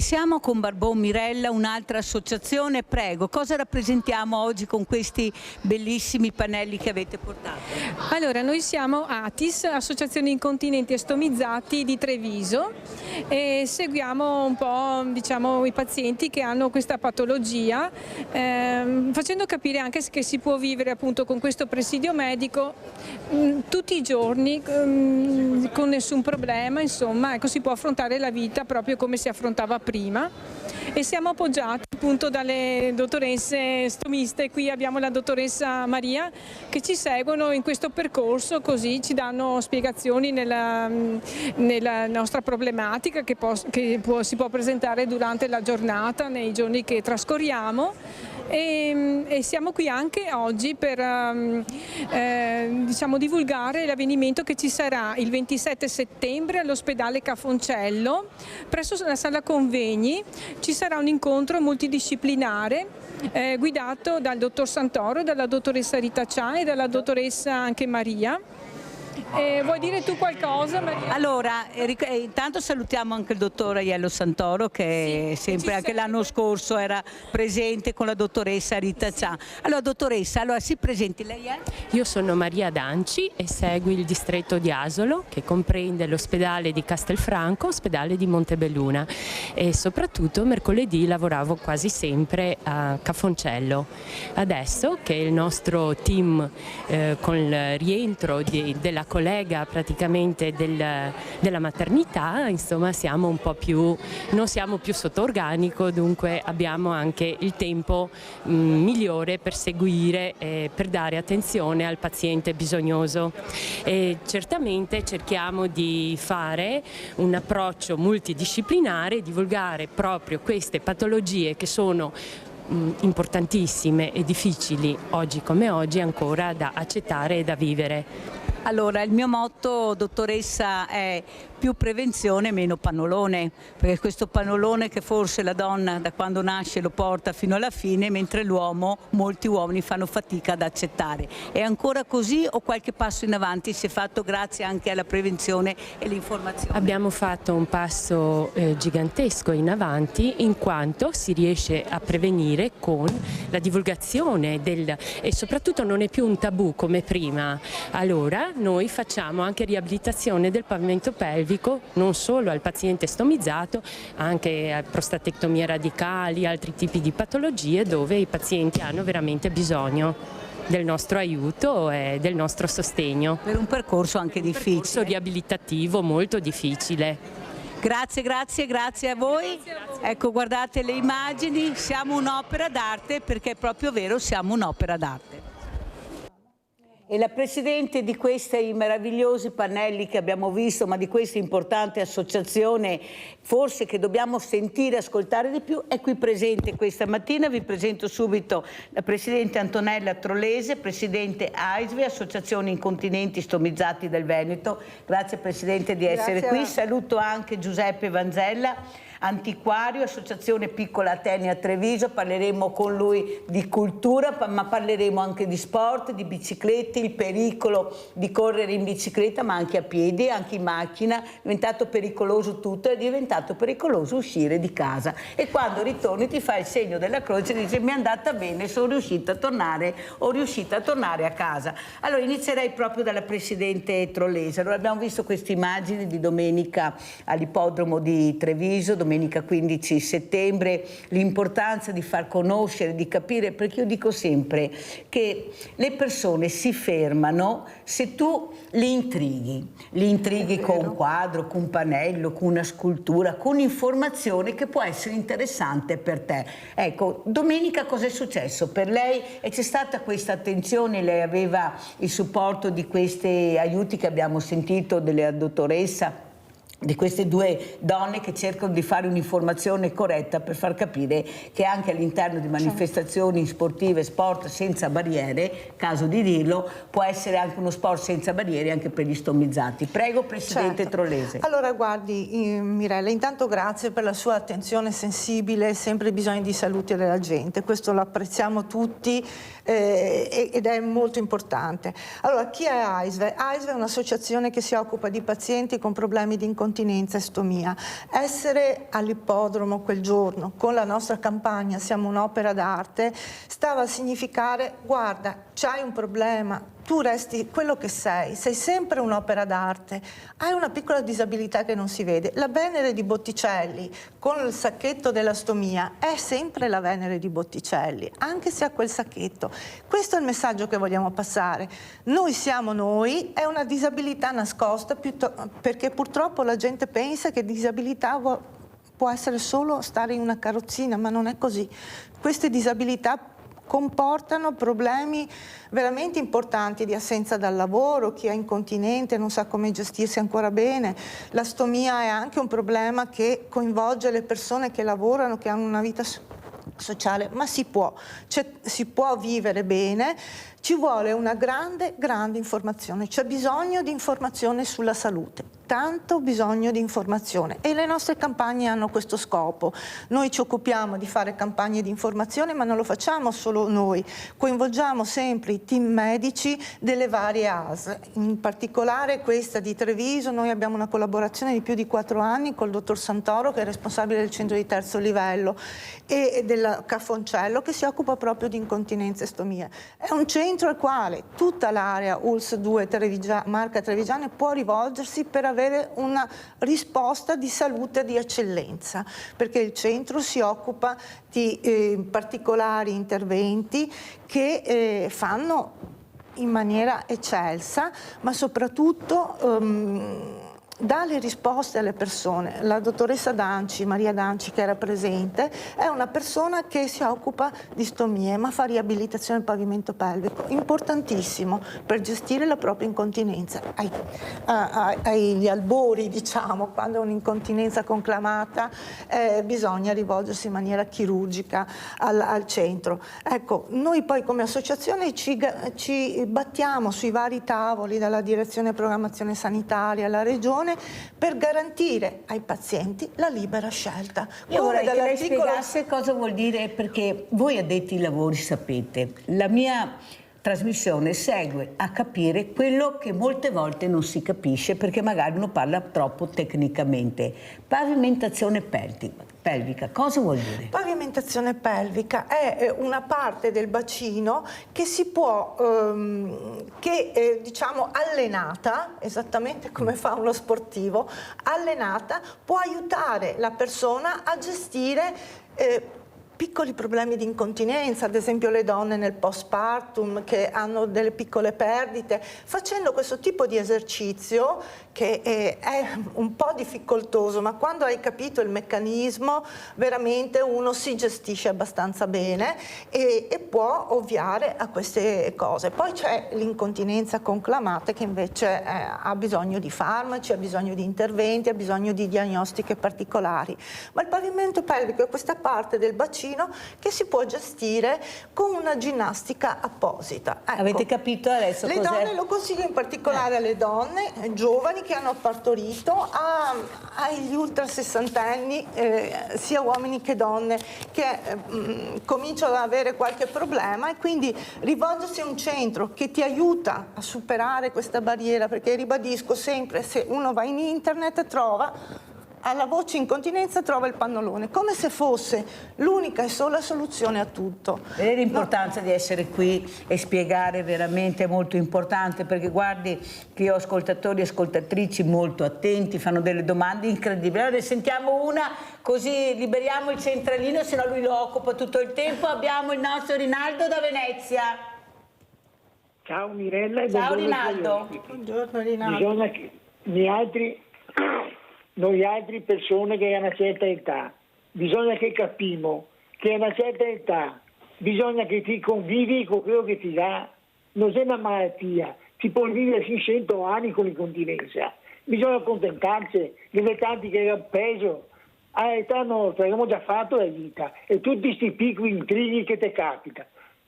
siamo con Barbon Mirella, un'altra associazione. Prego, cosa rappresentiamo oggi con questi bellissimi pannelli che avete portato? Allora, noi siamo ATIS, Associazione Incontinenti e Stomizzati di Treviso, e seguiamo un po', diciamo, i pazienti che hanno questa patologia, facendo capire anche che si può vivere appunto con questo presidio medico tutti i giorni con nessun problema, insomma, ecco, si può affrontare la vita proprio come si affrontava prima, e siamo appoggiati appunto dalle dottoresse stomiste. Qui abbiamo la dottoressa Maria che ci seguono in questo percorso, così ci danno spiegazioni nella nostra problematica che si può presentare durante la giornata, nei giorni che trascorriamo. E siamo qui anche oggi per diciamo, divulgare l'avvenimento che ci sarà il 27 settembre all'ospedale Cafoncello, presso la sala convegni. Ci sarà un incontro multidisciplinare guidato dal dottor Santoro, dalla dottoressa Rita Cia e dalla dottoressa anche Maria. Vuoi dire tu qualcosa, Maria? Allora, intanto salutiamo anche il dottor Aiello Santoro che sempre anche l'anno scorso era presente con la dottoressa Rita Cia. Allora dottoressa, si presenti, lei è? Io sono Maria Danci e seguo il distretto di Asolo, che comprende l'ospedale di Castelfranco, ospedale di Montebelluna, e soprattutto mercoledì lavoravo quasi sempre a Cafoncello. Adesso che il nostro team con il rientro della collega praticamente della maternità, insomma siamo un po' più, non siamo più sotto organico, dunque abbiamo anche il tempo migliore per seguire e per dare attenzione al paziente bisognoso. E certamente cerchiamo di fare un approccio multidisciplinare, divulgare proprio queste patologie che sono importantissime e difficili oggi come oggi ancora da accettare e da vivere. Allora, il mio motto, dottoressa, è più prevenzione, meno pannolone, perché questo pannolone che forse la donna da quando nasce lo porta fino alla fine, mentre l'uomo, molti uomini fanno fatica ad accettare. È ancora così o qualche passo in avanti si è fatto grazie anche alla prevenzione e l'informazione? Abbiamo fatto un passo gigantesco in avanti, in quanto si riesce a prevenire con la divulgazione e soprattutto non è più un tabù come prima. Allora noi facciamo anche riabilitazione del pavimento pelvico, non solo al paziente stomizzato, anche a prostatectomie radicali, altri tipi di patologie dove i pazienti hanno veramente bisogno del nostro aiuto e del nostro sostegno. Per un percorso anche difficile. Un percorso riabilitativo molto difficile. Grazie a voi. Ecco, guardate le immagini, siamo un'opera d'arte, perché è proprio vero, siamo un'opera d'arte. E la presidente di questi meravigliosi pannelli che abbiamo visto, ma di questa importante associazione, forse che dobbiamo sentire e ascoltare di più, è qui presente questa mattina. Vi presento subito la presidente Antonella Trollese, presidente AISVE, Associazione Incontinenti Stomizzati del Veneto. Grazie presidente di essere qui. Saluto anche Giuseppe Vanzella, antiquario, Associazione Piccola Atene a Treviso. Parleremo con lui di cultura, ma parleremo anche di sport, di biciclette, il pericolo di correre in bicicletta, ma anche a piedi, anche in macchina. È diventato pericoloso tutto, è diventato pericoloso uscire di casa, e quando ritorni ti fai il segno della croce e dici: mi è andata bene, sono riuscita a tornare a casa. Allora inizierei proprio dalla presidente Trollese. Allora, abbiamo visto queste immagini di domenica all'ippodromo di Treviso, domenica 15 settembre, l'importanza di far conoscere, di capire, perché io dico sempre che le persone si fermano se tu li intrighi con un quadro, con un pannello, con una scultura, con informazione che può essere interessante per te. Ecco, domenica cosa è successo per lei? E c'è stata questa attenzione, lei aveva il supporto di questi aiuti che abbiamo sentito della dottoressa, di queste due donne che cercano di fare un'informazione corretta per far capire che anche all'interno di manifestazioni sportive, sport senza barriere, caso di dirlo, può essere anche uno sport senza barriere anche per gli stomizzati. Prego presidente Trollese. Allora guardi Mirella, intanto grazie per la sua attenzione sensibile sempre ai bisogni di salute della gente, questo lo apprezziamo tutti ed è molto importante. Allora chi è AISVE? AISVE è un'associazione che si occupa di pazienti con problemi di incontinenza incontinenza e stomia. Essere all'ippodromo quel giorno con la nostra campagna Siamo un'opera d'arte stava a significare: guarda, c'hai un problema, tu resti quello che sei sempre un'opera d'arte, hai una piccola disabilità che non si vede. La Venere di Botticelli con il sacchetto della stomia è sempre la Venere di Botticelli, anche se ha quel sacchetto. Questo è il messaggio che vogliamo passare. Noi siamo noi, è una disabilità nascosta, perché purtroppo la gente pensa che disabilità può essere solo stare in una carrozzina, ma non è così. Queste disabilità comportano problemi veramente importanti di assenza dal lavoro, chi è incontinente non sa come gestirsi ancora bene. La stomia è anche un problema che coinvolge le persone che lavorano, che hanno una vita sociale, ma si può vivere bene. Ci vuole una grande informazione, c'è bisogno di informazione sulla salute, tanto bisogno di informazione, e le nostre campagne hanno questo scopo. Noi ci occupiamo di fare campagne di informazione, ma non lo facciamo solo noi, coinvolgiamo sempre i team medici delle varie ASL, in particolare questa di Treviso. Noi abbiamo una collaborazione di più di 4 anni col dottor Santoro, che è responsabile del centro di terzo livello, e della Cafoncello, che si occupa proprio di incontinenza e stomia. È un centro al quale tutta l'area ULSS 2 Marche Trevigiane può rivolgersi per avere una risposta di salute di eccellenza, perché il centro si occupa di particolari interventi che fanno in maniera eccelsa, ma soprattutto dà le risposte alle persone. La dottoressa Danci, Maria Danci, che era presente, è una persona che si occupa di stomie, ma fa riabilitazione del pavimento pelvico, importantissimo per gestire la propria incontinenza. Agli albori, diciamo, quando è un'incontinenza conclamata, bisogna rivolgersi in maniera chirurgica al centro. Ecco, noi poi come associazione ci battiamo sui vari tavoli dalla direzione programmazione sanitaria alla regione per garantire ai pazienti la libera scelta. Io vorrei che lei spiegasse cosa vuol dire, perché voi addetti ai lavori sapete, la mia trasmissione segue a capire quello che molte volte non si capisce perché magari uno parla troppo tecnicamente. Pavimentazione pelvica, cosa vuol dire? Pavimentazione pelvica è una parte del bacino che si può, diciamo allenata, esattamente come fa uno sportivo, allenata può aiutare la persona a gestire piccoli problemi di incontinenza, ad esempio le donne nel postpartum che hanno delle piccole perdite. Facendo questo tipo di esercizio, che è un po' difficoltoso, ma quando hai capito il meccanismo veramente uno si gestisce abbastanza bene e può ovviare a queste cose. Poi c'è l'incontinenza conclamata che invece ha bisogno di farmaci, ha bisogno di interventi, ha bisogno di diagnostiche particolari. Ma il pavimento pelvico è questa parte del bacino che si può gestire con una ginnastica apposita. Ecco, avete capito adesso le donne, lo consiglio in particolare alle donne giovani che hanno partorito, agli ultra sessantenni, sia uomini che donne, che cominciano ad avere qualche problema, e quindi rivolgersi a un centro che ti aiuta a superare questa barriera, perché ribadisco sempre, se uno va in internet trova alla voce incontinenza, trova il pannolone, come se fosse l'unica e sola soluzione a tutto. Vedete l'importanza di essere qui e spiegare, veramente è molto importante, perché guardi che io ho ascoltatori e ascoltatrici molto attenti, fanno delle domande incredibili. Allora sentiamo una, così liberiamo il centralino, se no lui lo occupa tutto il tempo. Abbiamo il nostro Rinaldo da Venezia. Ciao Mirella e ciao Rinaldo. Buongiorno Rinaldo. Bisogna che noi altre persone che hanno una certa età, bisogna che capiamo che a una certa età bisogna che ti convivi con quello che ti dà, non è una malattia, ti puoi vivere fino a 100 anni con l'incontinenza, bisogna accontentarsi, delle tanti che hanno peso, all'età nostra abbiamo già fatto la vita e tutti questi piccoli intrighi che ti capita,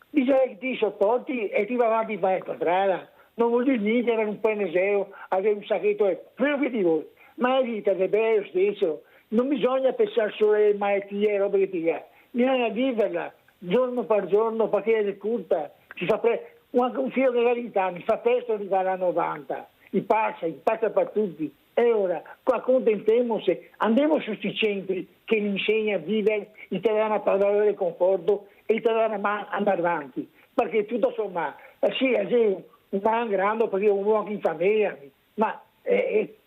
bisogna che ti sopporti e ti va avanti per la tua strada, non vuol dire niente avere un penneseo, avere un sacchetto, quello che ti vuoi. Ma la vita deve bene lo stesso, non bisogna pensare solo alle malattie e robe che ti dà, bisogna viverla giorno per giorno perché è curta, anche un figlio di verità mi fa presto arrivare a 90, mi passa per tutti, E ora, accontentiamoci, andiamo su questi centri che insegna a vivere, italiano a parlare del conforto e italiano a andare avanti. Perché tutto sommato, sì, è un gran grande perché io uomo anche in famiglia, ma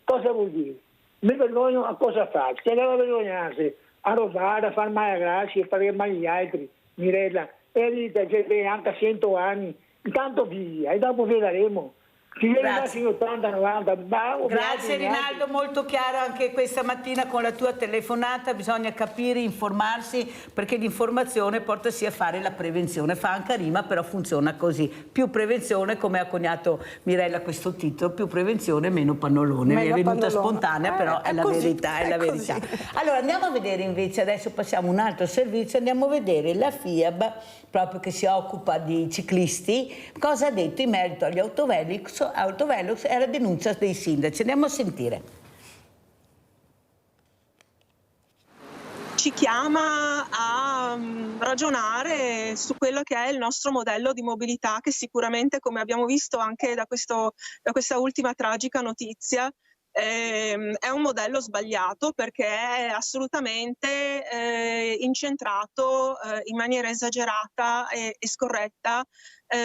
cosa vuol dire? Mi vergogno a cosa faccio? Se deve vergognarsi a rubare, a far male a grazia, a fare male agli altri, Mirella, e dite che anche a 100 anni, intanto via, e dopo vedremo. Ci Grazie. 80, 90, Grazie Rinaldo, molto chiaro anche questa mattina con la tua telefonata. Bisogna capire, informarsi, perché l'informazione porta sì a fare la prevenzione. Fa anche rima, però funziona così. Più prevenzione, come ha coniato Mirella questo titolo, più prevenzione, meno pannolone. Mi è venuta spontanea, però è la così, verità, è la verità. Allora andiamo a vedere invece, adesso passiamo a un altro servizio, andiamo a vedere la FIAB, proprio che si occupa di ciclisti, cosa ha detto in merito agli autovelox e alla denuncia dei sindaci. Andiamo a sentire. Ci chiama a ragionare su quello che è il nostro modello di mobilità, che sicuramente, come abbiamo visto anche da questa ultima tragica notizia, è un modello sbagliato, perché è assolutamente incentrato in maniera esagerata e scorretta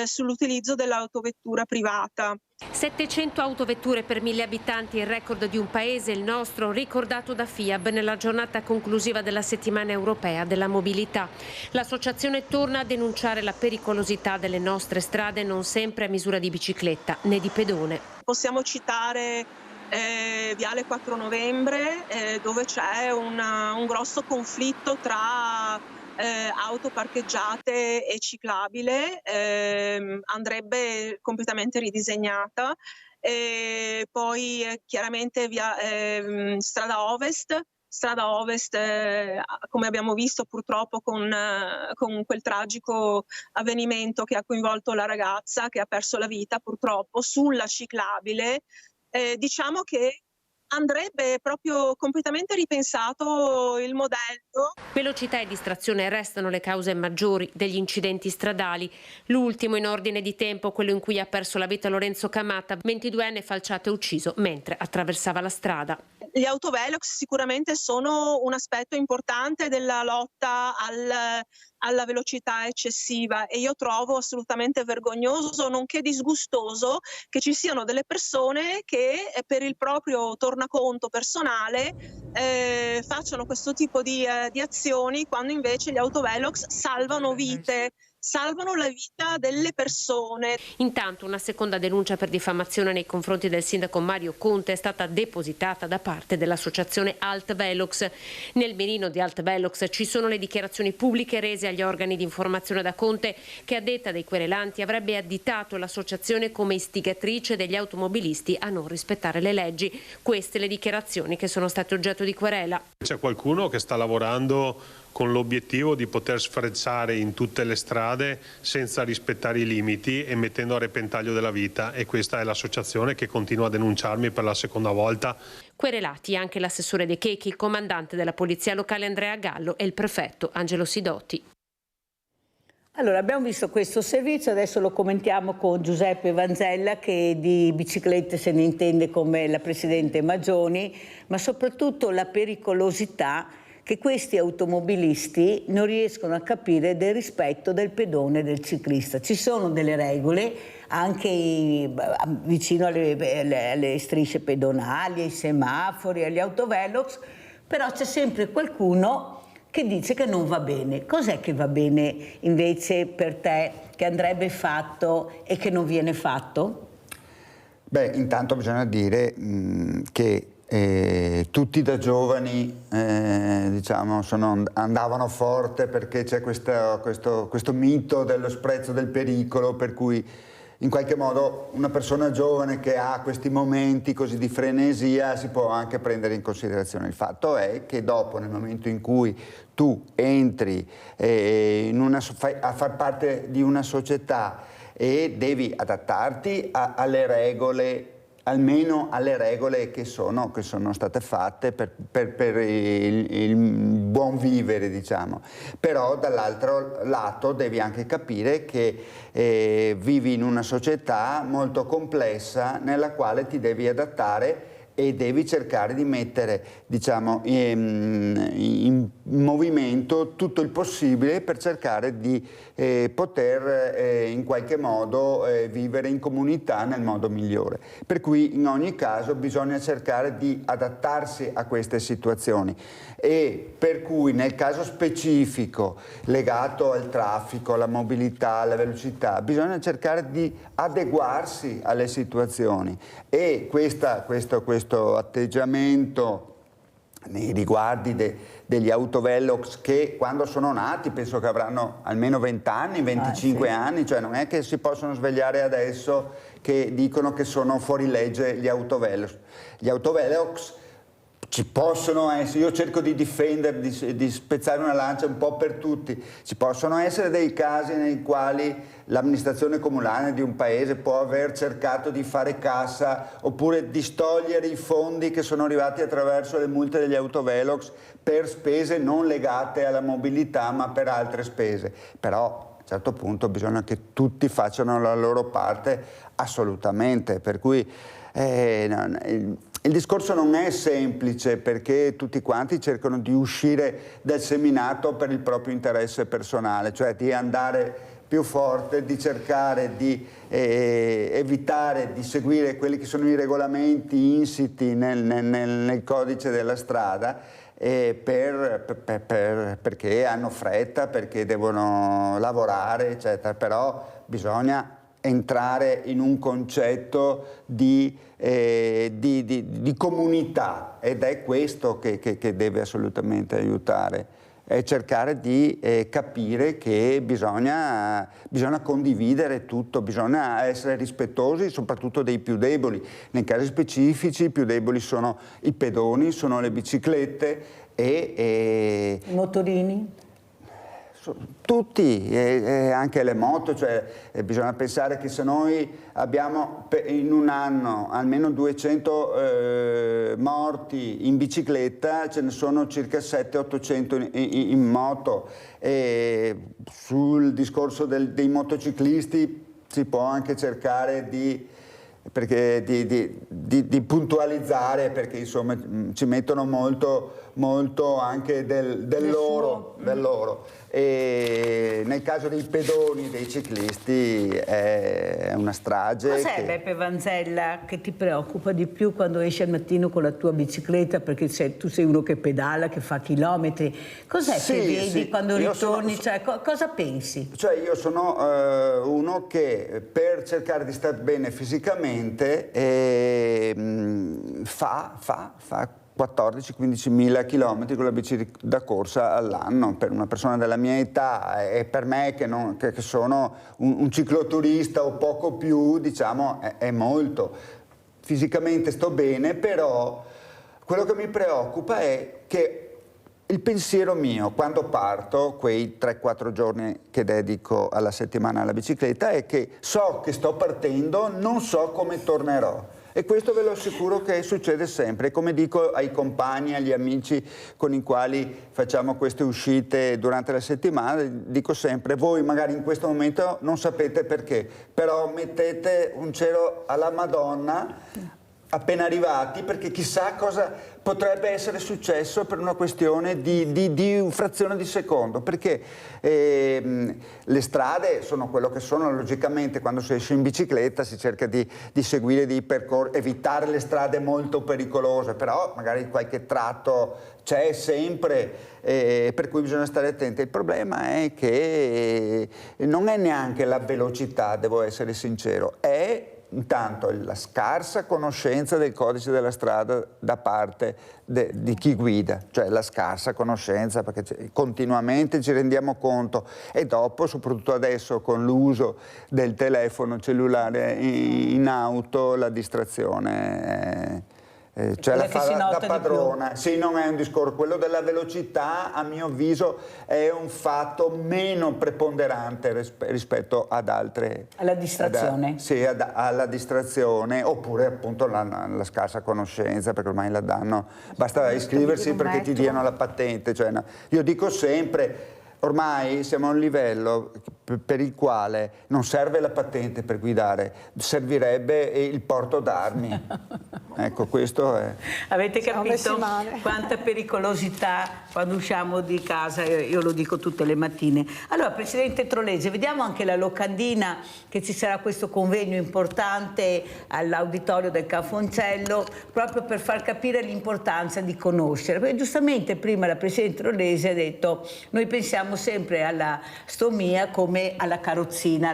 sull'utilizzo dell'autovettura privata. 700 autovetture per 1000 abitanti, il record di un paese, il nostro, ricordato da FIAB nella giornata conclusiva della settimana europea della mobilità. L'associazione torna a denunciare la pericolosità delle nostre strade, non sempre a misura di bicicletta né di pedone. Possiamo citare Viale 4 Novembre, dove c'è un grosso conflitto tra auto parcheggiate e ciclabile, andrebbe completamente ridisegnata. Poi chiaramente strada Ovest, come abbiamo visto purtroppo con quel tragico avvenimento che ha coinvolto la ragazza che ha perso la vita purtroppo sulla ciclabile. Diciamo che andrebbe proprio completamente ripensato il modello. Velocità e distrazione restano le cause maggiori degli incidenti stradali. L'ultimo in ordine di tempo, quello in cui ha perso la vita Lorenzo Camata, 22enne falciato e ucciso mentre attraversava la strada. Gli autovelox sicuramente sono un aspetto importante della lotta alla velocità eccessiva, e io trovo assolutamente vergognoso, nonché disgustoso, che ci siano delle persone che per il proprio tornaconto personale facciano questo tipo di azioni, quando invece gli autovelox salvano vite, salvano la vita delle persone. Intanto una seconda denuncia per diffamazione nei confronti del sindaco Mario Conte è stata depositata da parte dell'associazione Altvelox. Nel mirino di Altvelox ci sono le dichiarazioni pubbliche rese agli organi di informazione da Conte, che a detta dei querelanti avrebbe additato l'associazione come istigatrice degli automobilisti a non rispettare le leggi. Queste le dichiarazioni che sono state oggetto di querela. C'è qualcuno che sta lavorando con l'obiettivo di poter sfrecciare in tutte le strade senza rispettare i limiti e mettendo a repentaglio della vita, e questa è l'associazione che continua a denunciarmi per la seconda volta. Querelati anche l'assessore De Chechi, il comandante della polizia locale Andrea Gallo e il prefetto Angelo Sidotti. Allora, abbiamo visto questo servizio, adesso lo commentiamo con Giuseppe Vanzella, che di biciclette se ne intende come la presidente Magioni, ma soprattutto la pericolosità che questi automobilisti non riescono a capire del rispetto del pedone e del ciclista. Ci sono delle regole anche vicino alle strisce pedonali, ai semafori, agli autovelox, però c'è sempre qualcuno che dice che non va bene. Cos'è che va bene invece per te, che andrebbe fatto e che non viene fatto? Beh, intanto bisogna dire che tutti da giovani diciamo, andavano forte, perché c'è questo mito dello sprezzo del pericolo, per cui in qualche modo una persona giovane che ha questi momenti così di frenesia si può anche prendere in considerazione. Il fatto è che dopo, nel momento in cui tu entri a far parte di una società e devi adattarti alle regole, almeno alle regole che sono state fatte per il buon vivere, diciamo. Però dall'altro lato devi anche capire che vivi in una società molto complessa nella quale ti devi adattare e devi cercare di mettere, diciamo, in movimento tutto il possibile per cercare di poter in qualche modo vivere in comunità nel modo migliore. Per cui in ogni caso bisogna cercare di adattarsi a queste situazioni, e per cui nel caso specifico legato al traffico, alla mobilità, alla velocità, bisogna cercare di adeguarsi alle situazioni, e questo atteggiamento nei riguardi degli autovelox, che quando sono nati penso che avranno almeno 20 anni, 25 anni, cioè non è che si possono svegliare adesso che dicono che sono fuori legge gli autovelox. Gli autovelox ci possono essere, io cerco di difendere, di spezzare una lancia un po' per tutti, ci possono essere dei casi nei quali l'amministrazione comunale di un paese può aver cercato di fare cassa oppure distogliere i fondi che sono arrivati attraverso le multe degli autovelox per spese non legate alla mobilità ma per altre spese, però a un certo punto bisogna che tutti facciano la loro parte, assolutamente, per cui il discorso non è semplice, perché tutti quanti cercano di uscire dal seminato per il proprio interesse personale, cioè di andare più forte, di cercare di evitare di seguire quelli che sono i regolamenti insiti nel codice della strada, perché hanno fretta, perché devono lavorare, eccetera. Però bisogna entrare in un concetto di comunità, ed è questo che deve assolutamente aiutare, è cercare di capire che bisogna condividere tutto, bisogna essere rispettosi soprattutto dei più deboli. Nei casi specifici i più deboli sono i pedoni, sono le biciclette e i motorini? Tutti, anche le moto, cioè bisogna pensare che se noi abbiamo in un anno almeno 200 morti in bicicletta, ce ne sono circa 700-800 in moto. Sul discorso dei motociclisti si può anche cercare di puntualizzare, perché insomma ci mettono molto anche del loro. E nel caso dei pedoni, dei ciclisti, è una strage. Cos'è, Beppe Vanzella, che ti preoccupa di più quando esci al mattino con la tua bicicletta, perché tu sei uno che pedala, che fa chilometri? Cos'è che vedi quando ritorni? Cosa pensi? Cioè io sono uno che per cercare di stare bene fisicamente fa 14-15 mila chilometri con la bici da corsa all'anno. Per una persona della mia età e per me che sono un cicloturista o poco più, diciamo, è molto. Fisicamente sto bene, però quello che mi preoccupa è che il pensiero mio quando parto, quei 3-4 giorni che dedico alla settimana alla bicicletta, è che so che sto partendo, non so come tornerò. E questo ve lo assicuro che succede sempre. Come dico ai compagni, agli amici con i quali facciamo queste uscite durante la settimana, dico sempre: voi magari in questo momento non sapete perché, però mettete un cielo alla Madonna appena arrivati, perché chissà cosa potrebbe essere successo per una questione di frazione di secondo, perché le strade sono quello che sono. Logicamente quando si esce in bicicletta si cerca di seguire dei percorsi, evitare le strade molto pericolose, però magari qualche tratto c'è sempre, per cui bisogna stare attenti. Il problema è che non è neanche la velocità, devo essere sincero, è intanto la scarsa conoscenza del codice della strada da parte di chi guida, cioè la scarsa conoscenza, perché continuamente ci rendiamo conto, e dopo, soprattutto adesso con l'uso del telefono cellulare in auto, la distrazione cioè la fa da padrona. Sì, non è un discorso. Quello della velocità, a mio avviso, è un fatto meno preponderante rispetto ad altre. Alla distrazione? Sì, alla distrazione, oppure appunto la scarsa conoscenza, perché ormai la danno. Basta iscriversi perché ti diano la patente. Cioè, no. Io dico sempre, ormai siamo a un livello per il quale non serve la patente per guidare, servirebbe il porto d'armi. Ecco, questo è... Avete Siamo messi capito male. quanta pericolosità quando usciamo di casa, io lo dico tutte le mattine. Allora, Presidente Trollese, vediamo anche la locandina, che ci sarà questo convegno importante all'auditorio del Cafoncello, proprio per far capire l'importanza di conoscere. Perché giustamente prima la Presidente Trollese ha detto, noi pensiamo sempre alla stomia come alla carrozzina.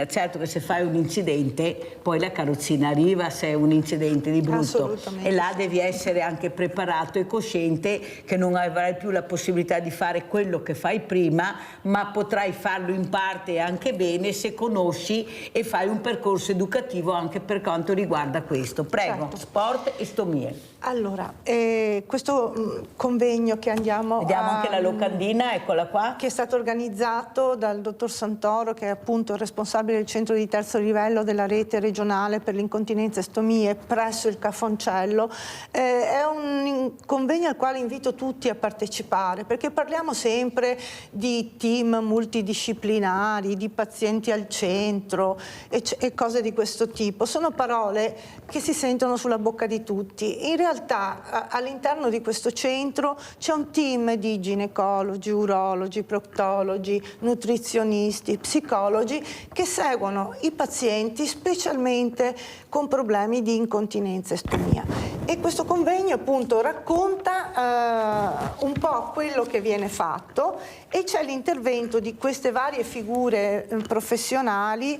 Certo che se fai un incidente, poi la carrozzina arriva se è un incidente di brutto, e là devi essere anche preparato e cosciente che non avrai più la possibilità di fare quello che fai prima, ma potrai farlo in parte anche bene se conosci e fai un percorso educativo anche per quanto riguarda questo. Prego, Certo. Sport e stomie. Allora, questo convegno che andiamo Vediamo anche la locandina, eccola qua. che è stato organizzato dal dottor Santoro, che è appunto il responsabile del centro di terzo livello della rete regionale per l'incontinenza e stomie presso il Cafoncello. È un convegno al quale invito tutti a partecipare, perché parliamo sempre di team multidisciplinari, di pazienti al centro e cose di questo tipo. Sono parole che si sentono sulla bocca di tutti. In realtà all'interno di questo centro c'è un team di ginecologi, urologi, proctologi, nutrizionisti, psicologi che seguono i pazienti specialmente con problemi di incontinenza e stomia. E questo convegno appunto racconta un po' quello che viene fatto, e c'è l'intervento di queste varie figure professionali,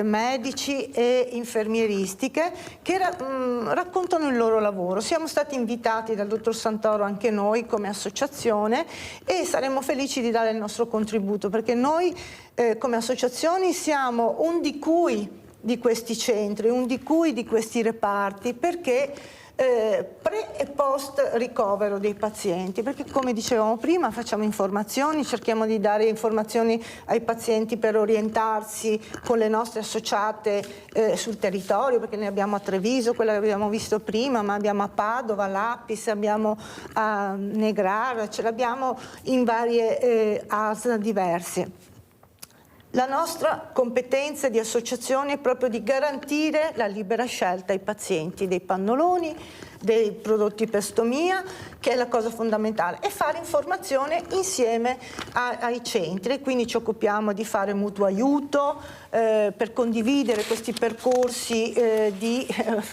medici e infermieristiche, che raccontano il loro lavoro. Siamo stati invitati dal dottor Santoro anche noi come associazione, e saremo felici di dare il nostro contributo, perché noi come associazioni siamo un di cui di questi centri, un di cui di questi reparti, perché pre e post ricovero dei pazienti, perché come dicevamo prima facciamo informazioni, cerchiamo di dare informazioni ai pazienti per orientarsi con le nostre associate sul territorio, perché ne abbiamo a Treviso, quella che abbiamo visto prima, ma abbiamo a Padova, l'Apis, abbiamo a Negrara, ce l'abbiamo in varie ASL diverse. La nostra competenza di associazione è proprio di garantire la libera scelta ai pazienti dei pannoloni, dei prodotti per stomia, che è la cosa fondamentale, e fare informazione insieme ai centri. Quindi ci occupiamo di fare mutuo aiuto per condividere questi percorsi di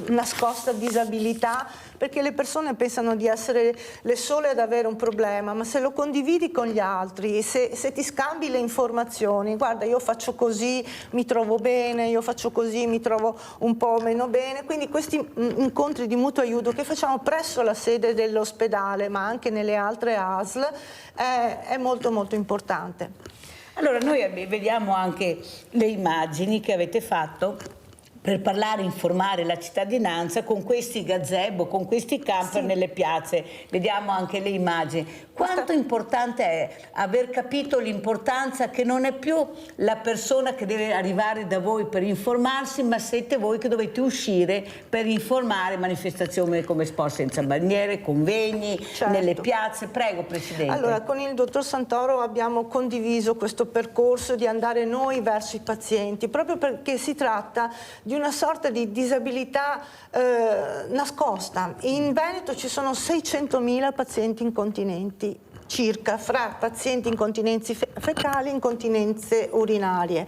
nascosta disabilità, perché le persone pensano di essere le sole ad avere un problema, ma se lo condividi con gli altri, se ti scambi le informazioni, guarda, io faccio così, mi trovo bene, io faccio così, mi trovo un po' meno bene. Quindi questi incontri di mutuo aiuto che facciamo presso la sede dell'ospedale, ma anche nelle altre ASL, è molto molto importante. Allora, noi vediamo anche le immagini che avete fatto per parlare e informare la cittadinanza con questi gazebo, con questi camper nelle piazze. Vediamo anche le immagini. Quanto importante è aver capito l'importanza che non è più la persona che deve arrivare da voi per informarsi, ma siete voi che dovete uscire per informare, manifestazioni come Sport Senza Bandiere, convegni, nelle piazze. Prego, Presidente. Allora, con il dottor Santoro abbiamo condiviso questo percorso di andare noi verso i pazienti, proprio perché si tratta di una sorta di disabilità nascosta. In Veneto ci sono 600.000 pazienti incontinenti circa, fra pazienti incontinenze fecali e incontinenze urinarie.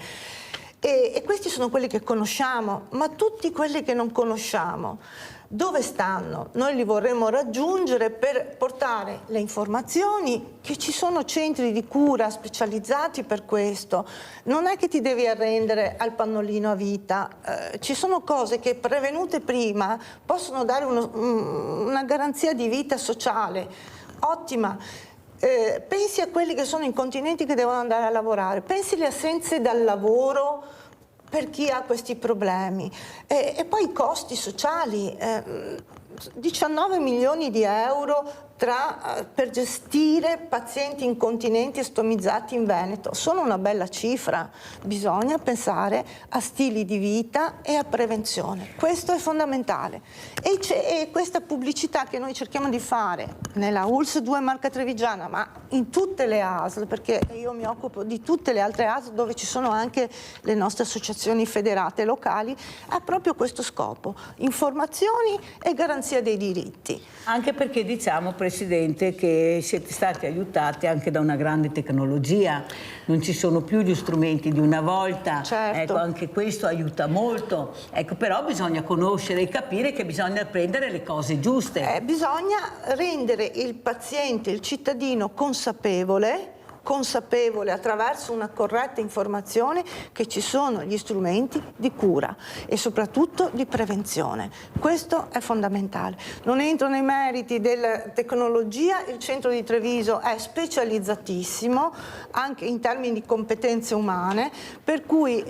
E questi sono quelli che conosciamo, ma tutti quelli che non conosciamo, dove stanno? Noi li vorremmo raggiungere per portare le informazioni, che ci sono centri di cura specializzati per questo. Non è che ti devi arrendere al pannolino a vita, ci sono cose che prevenute prima possono dare una garanzia di vita sociale ottima. Pensi a quelli che sono incontinenti che devono andare a lavorare, pensi alle assenze dal lavoro per chi ha questi problemi, e poi i costi sociali, 19 milioni di euro per gestire pazienti incontinenti e stomizzati in Veneto. Sono una bella cifra, bisogna pensare a stili di vita e a prevenzione, questo è fondamentale. E questa pubblicità che noi cerchiamo di fare nella ULSS 2 Marca Trevigiana, ma in tutte le ASL, perché io mi occupo di tutte le altre ASL dove ci sono anche le nostre associazioni federate locali, ha proprio questo scopo: informazioni e garanzia dei diritti. Anche perché diciamo, Presidente, che siete stati aiutati anche da una grande tecnologia, non ci sono più gli strumenti di una volta, certo. Ecco, anche questo aiuta molto, ecco, però bisogna conoscere e capire che bisogna prendere le cose giuste. Bisogna rendere il paziente, il cittadino consapevole attraverso una corretta informazione che ci sono gli strumenti di cura e soprattutto di prevenzione. Questo è fondamentale. Non entro nei meriti della tecnologia, il centro di Treviso è specializzatissimo anche in termini di competenze umane, per cui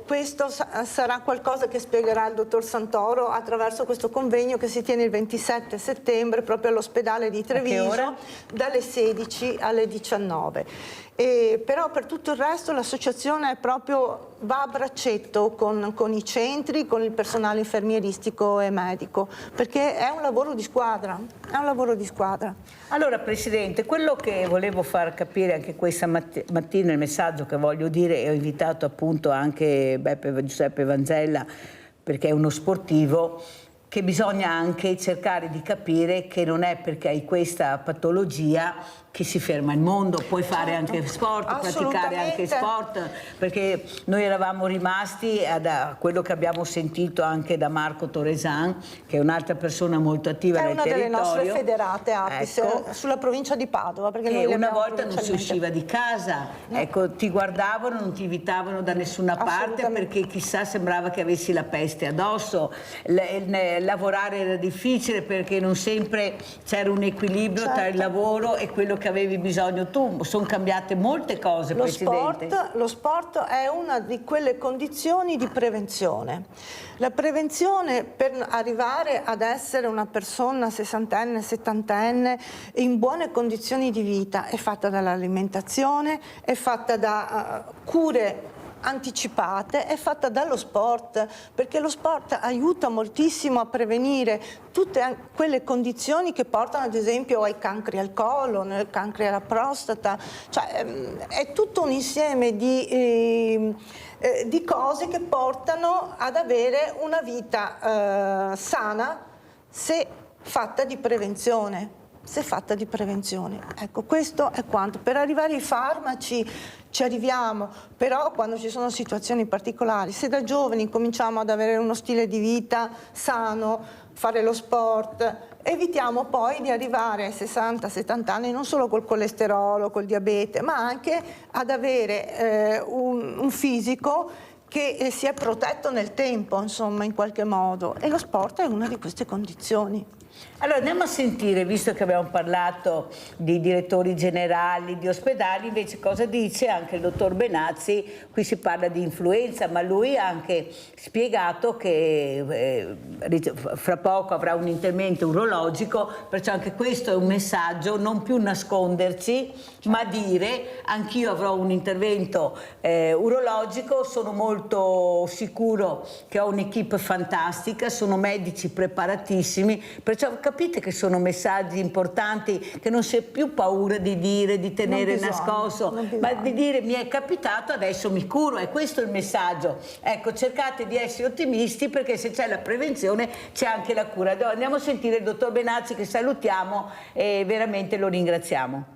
questo sarà qualcosa che spiegherà il dottor Santoro attraverso questo convegno che si tiene il 27 settembre proprio all'ospedale di Treviso dalle 16 alle 19. Però per tutto il resto l'associazione va a braccetto con i centri, con il personale infermieristico e medico, perché è un lavoro di squadra, Allora Presidente, quello che volevo far capire anche questa mattina, il messaggio che voglio dire, e ho invitato appunto anche Giuseppe Vanzella perché è uno sportivo, che bisogna anche cercare di capire che non è perché hai questa patologia che si ferma il mondo, puoi fare anche sport, praticare anche sport, perché noi eravamo rimasti da quello che abbiamo sentito anche da Marco Toresan, che è un'altra persona molto attiva nel territorio. È una delle nostre federate APIS, sulla provincia di Padova. Perché che una volta non si usciva di casa, ecco, ti guardavano, non ti invitavano da nessuna parte perché chissà, sembrava che avessi la peste addosso, lavorare era difficile perché non sempre c'era un equilibrio tra il lavoro e quello che avevi bisogno tu. Sono cambiate molte cose, Presidente. Lo sport è una di quelle condizioni di prevenzione. La prevenzione per arrivare ad essere una persona sessantenne, settantenne in buone condizioni di vita è fatta dall'alimentazione, è fatta da cure anticipate, è fatta dallo sport, perché lo sport aiuta moltissimo a prevenire tutte quelle condizioni che portano ad esempio ai cancri al colon, ai cancri alla prostata, cioè è tutto un insieme di cose che portano ad avere una vita sana se fatta di prevenzione. Ecco, questo è quanto. Per arrivare ai farmaci ci arriviamo, però quando ci sono situazioni particolari, se da giovani cominciamo ad avere uno stile di vita sano, fare lo sport, evitiamo poi di arrivare ai 60-70 anni non solo col colesterolo, col diabete, ma anche ad avere un fisico che si è protetto nel tempo, insomma, in qualche modo, e lo sport è una di queste condizioni. Allora andiamo a sentire, visto che abbiamo parlato di direttori generali, di ospedali, invece cosa dice anche il dottor Benazzi. Qui si parla di influenza, ma lui ha anche spiegato che fra poco avrà un intervento urologico, perciò anche questo è un messaggio, non più nasconderci, ma dire anch'io avrò un intervento urologico, sono molto sicuro che ho un'equipe fantastica, sono medici preparatissimi, perciò capite che sono messaggi importanti, che non si ha più paura di dire, di tenere nascosto, ma di dire mi è capitato, adesso mi curo, e questo è il messaggio. Ecco, cercate di essere ottimisti, perché se c'è la prevenzione c'è anche la cura. Andiamo a sentire il dottor Benazzi, che salutiamo e veramente lo ringraziamo.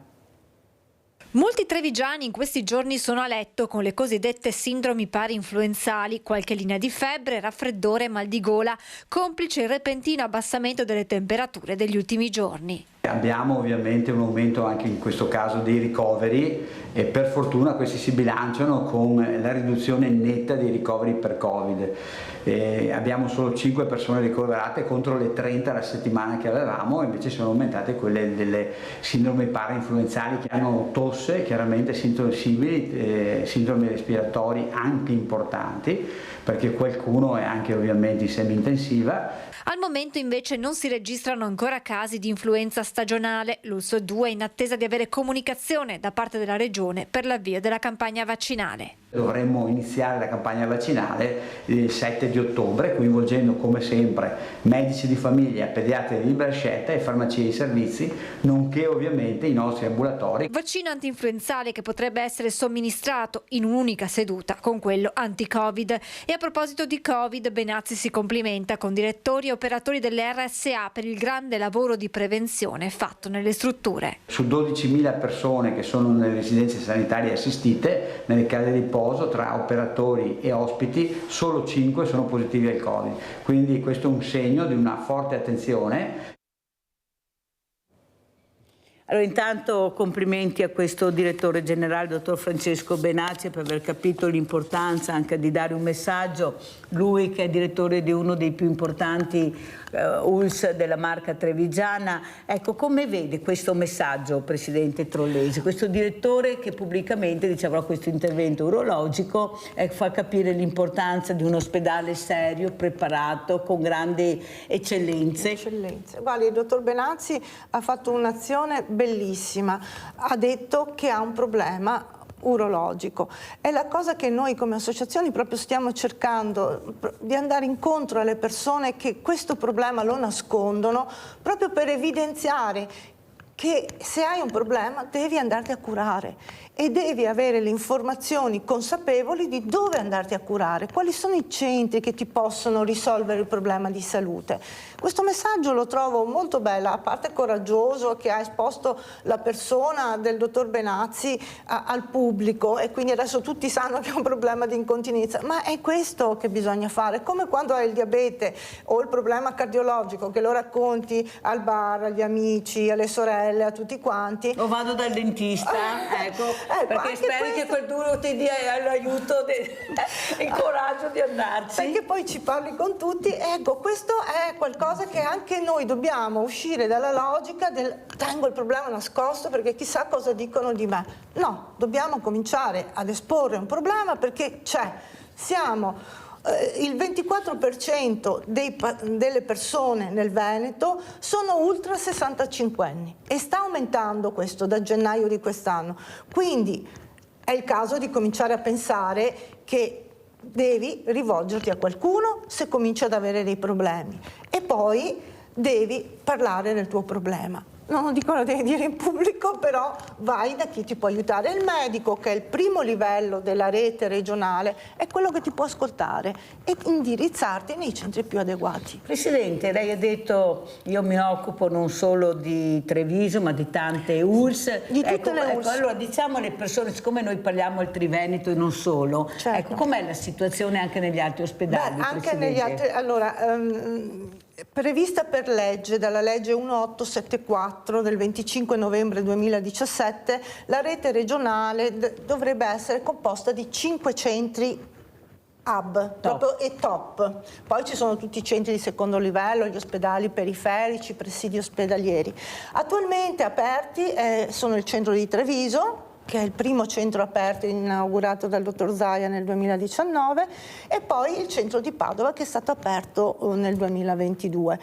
Molti trevigiani in questi giorni sono a letto con le cosiddette sindromi parainfluenzali, qualche linea di febbre, raffreddore e mal di gola, complice il repentino abbassamento delle temperature degli ultimi giorni. Abbiamo ovviamente un aumento anche in questo caso dei ricoveri e per fortuna questi si bilanciano con la riduzione netta dei ricoveri per Covid. Abbiamo solo 5 persone ricoverate contro le 30 la settimana che avevamo, e invece sono aumentate quelle delle sindromi parainfluenzali, che hanno tosse, chiaramente sintomi simili, sindromi respiratori anche importanti, perché qualcuno è anche ovviamente in semi-intensiva. Al momento invece non si registrano ancora casi di influenza stagionale. L'ULSS 2 è in attesa di avere comunicazione da parte della Regione per l'avvio della campagna vaccinale. Dovremmo iniziare la campagna vaccinale il 7 di ottobre, coinvolgendo come sempre medici di famiglia, pediatri di libera scelta e farmacie di servizi, nonché ovviamente i nostri ambulatori. Vaccino antinfluenzale che potrebbe essere somministrato in un'unica seduta con quello anti-Covid. E a proposito di Covid, Benazzi si complimenta con direttori e operatori delle RSA per il grande lavoro di prevenzione fatto nelle strutture. Su 12.000 persone che sono nelle residenze sanitarie assistite, nelle case di riposo, tra operatori e ospiti, solo 5 sono positivi al Covid. Quindi questo è un segno di una forte attenzione. Allora, intanto complimenti a questo direttore generale, dottor Francesco Benazzi, per aver capito l'importanza anche di dare un messaggio. Lui che è direttore di uno dei più importanti ULSS della Marca Trevigiana. Ecco, come vede questo messaggio, Presidente Trollesi? Questo direttore che pubblicamente diceva questo intervento urologico fa capire l'importanza di un ospedale serio, preparato, con grandi eccellenze. Guardi, il dottor Benazzi ha fatto un'azione bellissima, ha detto che ha un problema urologico. È la cosa che noi come associazioni proprio stiamo cercando di andare incontro alle persone che questo problema lo nascondono, proprio per evidenziare che se hai un problema devi andarti a curare e devi avere le informazioni consapevoli di dove andarti a curare, quali sono i centri che ti possono risolvere il problema di salute. Questo messaggio lo trovo molto bello, a parte coraggioso, che ha esposto la persona del dottor Benazzi al pubblico e quindi adesso tutti sanno che è un problema di incontinenza, ma è questo che bisogna fare, come quando hai il diabete o il problema cardiologico, che lo racconti al bar, agli amici, alle sorelle, a tutti quanti. O vado dal dentista, ecco. Perché speri che quel duro ti dia l'aiuto e il coraggio di andarci. Perché poi ci parli con tutti. Ecco, questo è qualcosa che anche noi dobbiamo uscire dalla logica del tengo il problema nascosto perché chissà cosa dicono di me. No, dobbiamo cominciare ad esporre un problema perché c'è. Siamo il 24% delle persone nel Veneto sono ultra 65 anni e sta aumentando questo da gennaio di quest'anno. Quindi è il caso di cominciare a pensare che devi rivolgerti a qualcuno se cominci ad avere dei problemi e poi devi parlare del tuo problema. Non lo dico, lo devi dire in pubblico, però vai da chi ti può aiutare. Il medico, che è il primo livello della rete regionale, è quello che ti può ascoltare e indirizzarti nei centri più adeguati. Presidente, lei ha detto io mi occupo non solo di Treviso ma di tante ULSS. Di tutte le ULSS. Allora diciamo alle persone, siccome noi parliamo al Triveneto e non solo, certo. Com'è la situazione anche negli altri ospedali? Beh, anche Presidente? negli altri, allora, prevista per legge dalla legge 1874 del 25 novembre 2017, la rete regionale dovrebbe essere composta di 5 centri hub proprio, e top. Poi ci sono tutti i centri di secondo livello, gli ospedali periferici, i presidi ospedalieri. Attualmente aperti sono il centro di Treviso, che è il primo centro aperto inaugurato dal dottor Zaia nel 2019, e poi il centro di Padova che è stato aperto nel 2022.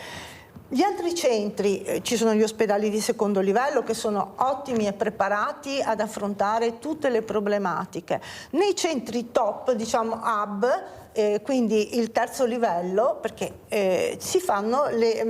Gli altri centri, ci sono gli ospedali di secondo livello che sono ottimi e preparati ad affrontare tutte le problematiche. Nei centri top, diciamo hub, quindi il terzo livello, perché si fanno le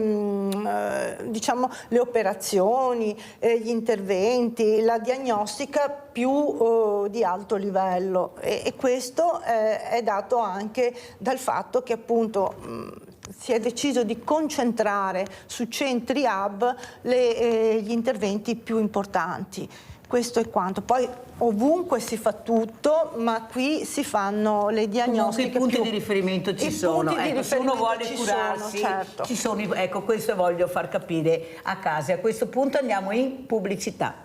operazioni, gli interventi, la diagnostica più di alto livello e questo è dato anche dal fatto che appunto si è deciso di concentrare su centri hub gli interventi più importanti. Questo è quanto. Poi ovunque si fa tutto, ma qui si fanno le diagnostiche. Comunque i punti di riferimento ci sono. Se uno vuole curarsi, certo. ci sono. Ecco, questo voglio far capire a casa. A questo punto andiamo in pubblicità.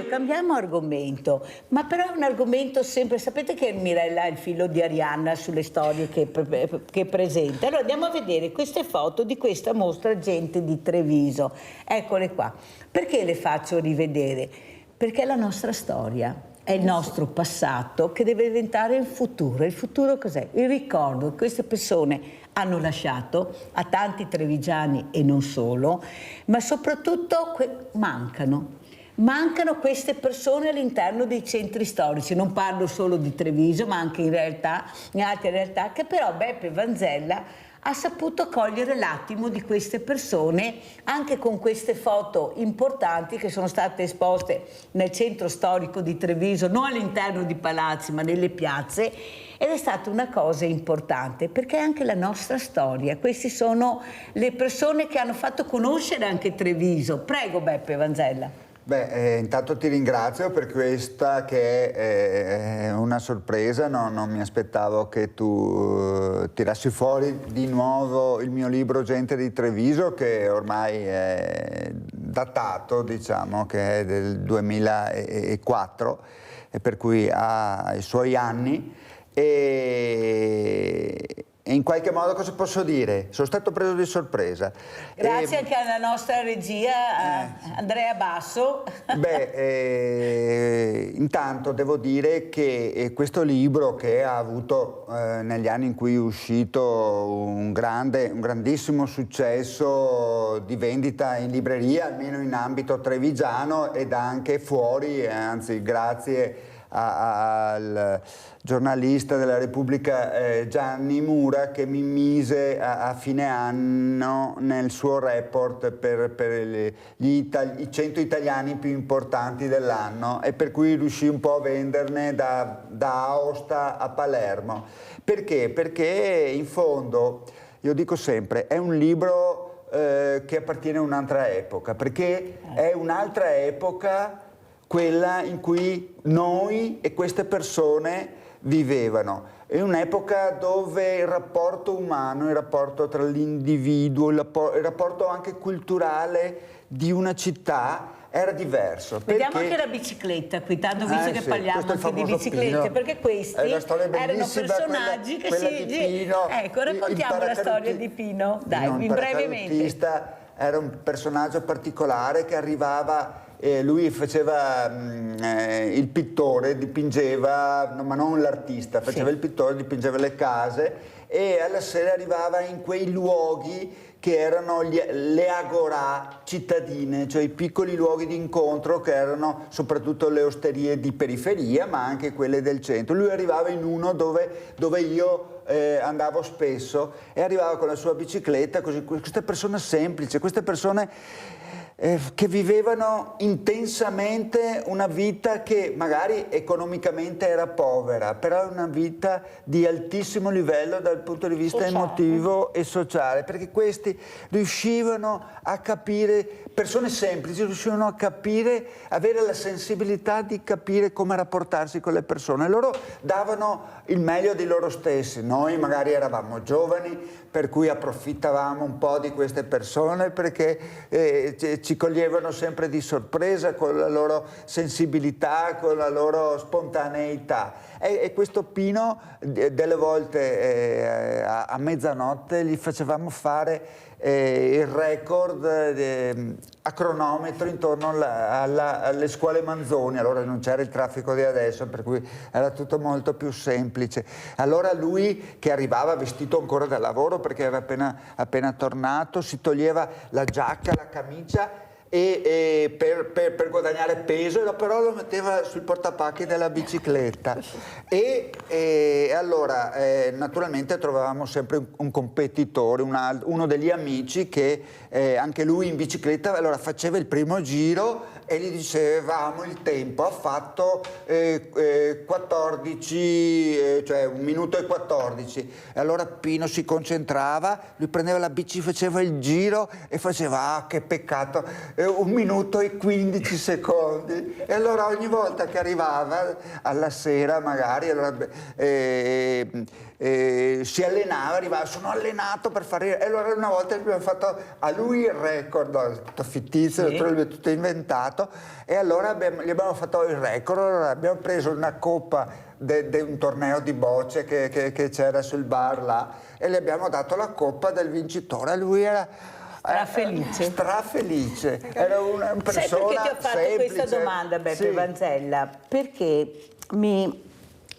cambiamo argomento, ma però è un argomento sempre, sapete che Mirella ha il filo di Arianna sulle storie che presenta. Allora andiamo a vedere queste foto di questa mostra Gente di Treviso. Eccole qua. Perché le faccio rivedere? Perché è la nostra storia, è il nostro passato che deve diventare il futuro. Il futuro cos'è? Il ricordo che queste persone hanno lasciato a tanti trevigiani e non solo, ma soprattutto mancano queste persone all'interno dei centri storici. Non parlo solo di Treviso, ma anche in altre realtà, che però Beppe Vanzella ha saputo cogliere l'attimo di queste persone, anche con queste foto importanti che sono state esposte nel centro storico di Treviso, non all'interno di palazzi ma nelle piazze, ed è stata una cosa importante perché è anche la nostra storia. Queste sono le persone che hanno fatto conoscere anche Treviso. Prego Beppe Vanzella. Beh, intanto ti ringrazio per questa che è una sorpresa, non mi aspettavo che tu tirassi fuori di nuovo il mio libro Gente di Treviso, che ormai è datato, diciamo, che è del 2004, e per cui ha i suoi anni. E in qualche modo cosa posso dire? Sono stato preso di sorpresa. Grazie anche alla nostra regia, Andrea Basso. Beh, intanto devo dire che questo libro, che ha avuto negli anni in cui è uscito un grandissimo successo di vendita in libreria, almeno in ambito trevigiano ed anche fuori, anzi grazie al giornalista della Repubblica Gianni Mura, che mi mise a fine anno nel suo report per i 100 italiani più importanti dell'anno, e per cui riuscì un po' a venderne da Aosta a Palermo. Perché? Perché in fondo, io dico sempre, è un libro che appartiene a un'altra epoca, perché è un'altra epoca quella in cui noi e queste persone vivevano. È un'epoca dove il rapporto umano, il rapporto tra l'individuo, il rapporto anche culturale di una città era diverso. Vediamo anche la bicicletta qui, tanto visto che sì, parliamo anche di biciclette, Pino, perché questi erano personaggi quella che di Pino, ecco, raccontiamo la storia di Pino, dai, brevemente. Era un personaggio particolare che arrivava, lui faceva il pittore, dipingeva, ma non l'artista, faceva il pittore, dipingeva le case, e alla sera arrivava in quei luoghi che erano le agorà cittadine, cioè i piccoli luoghi di incontro che erano soprattutto le osterie di periferia, ma anche quelle del centro. Lui arrivava in uno dove io andavo spesso, e arrivava con la sua bicicletta, così, queste persone semplici, queste persone che vivevano intensamente una vita che magari economicamente era povera, però è una vita di altissimo livello dal punto di vista emotivo e sociale, perché questi riuscivano a capire, persone semplici riuscivano a capire, avere la sensibilità di capire come rapportarsi con le persone. Loro davano il meglio di loro stessi. Noi magari eravamo giovani, per cui approfittavamo un po' di queste persone, perché ci coglievano sempre di sorpresa con la loro sensibilità, con la loro spontaneità. E questo Pino, delle volte a mezzanotte, gli facevamo fare il record a cronometro intorno alle scuole Manzoni. Allora non c'era il traffico di adesso, per cui era tutto molto più semplice. Allora lui, che arrivava vestito ancora da lavoro perché era appena tornato, si toglieva la giacca, la camicia, e per guadagnare peso, però lo metteva sul portapacchi della bicicletta. E allora naturalmente trovavamo sempre un competitore, uno degli amici che anche lui in bicicletta, allora faceva il primo giro e gli dicevamo il tempo, ha fatto 14, cioè 1 minuto e 14. E allora Pino si concentrava, lui prendeva la bici, faceva il giro e faceva, ah che peccato, 1 minuto e 15 secondi. E allora ogni volta che arrivava alla sera magari si allenava, arrivava, sono allenato per fare... E allora una volta abbiamo fatto a lui il record, tutto fittizio, tutto inventato, e allora gli abbiamo fatto il record, allora abbiamo preso una coppa di un torneo di bocce che c'era sul bar là, e gli abbiamo dato la coppa del vincitore. Lui era strafelice, era una persona. Sai perché ti ho fatto semplice. questa domanda, Beppe Vanzella? Perché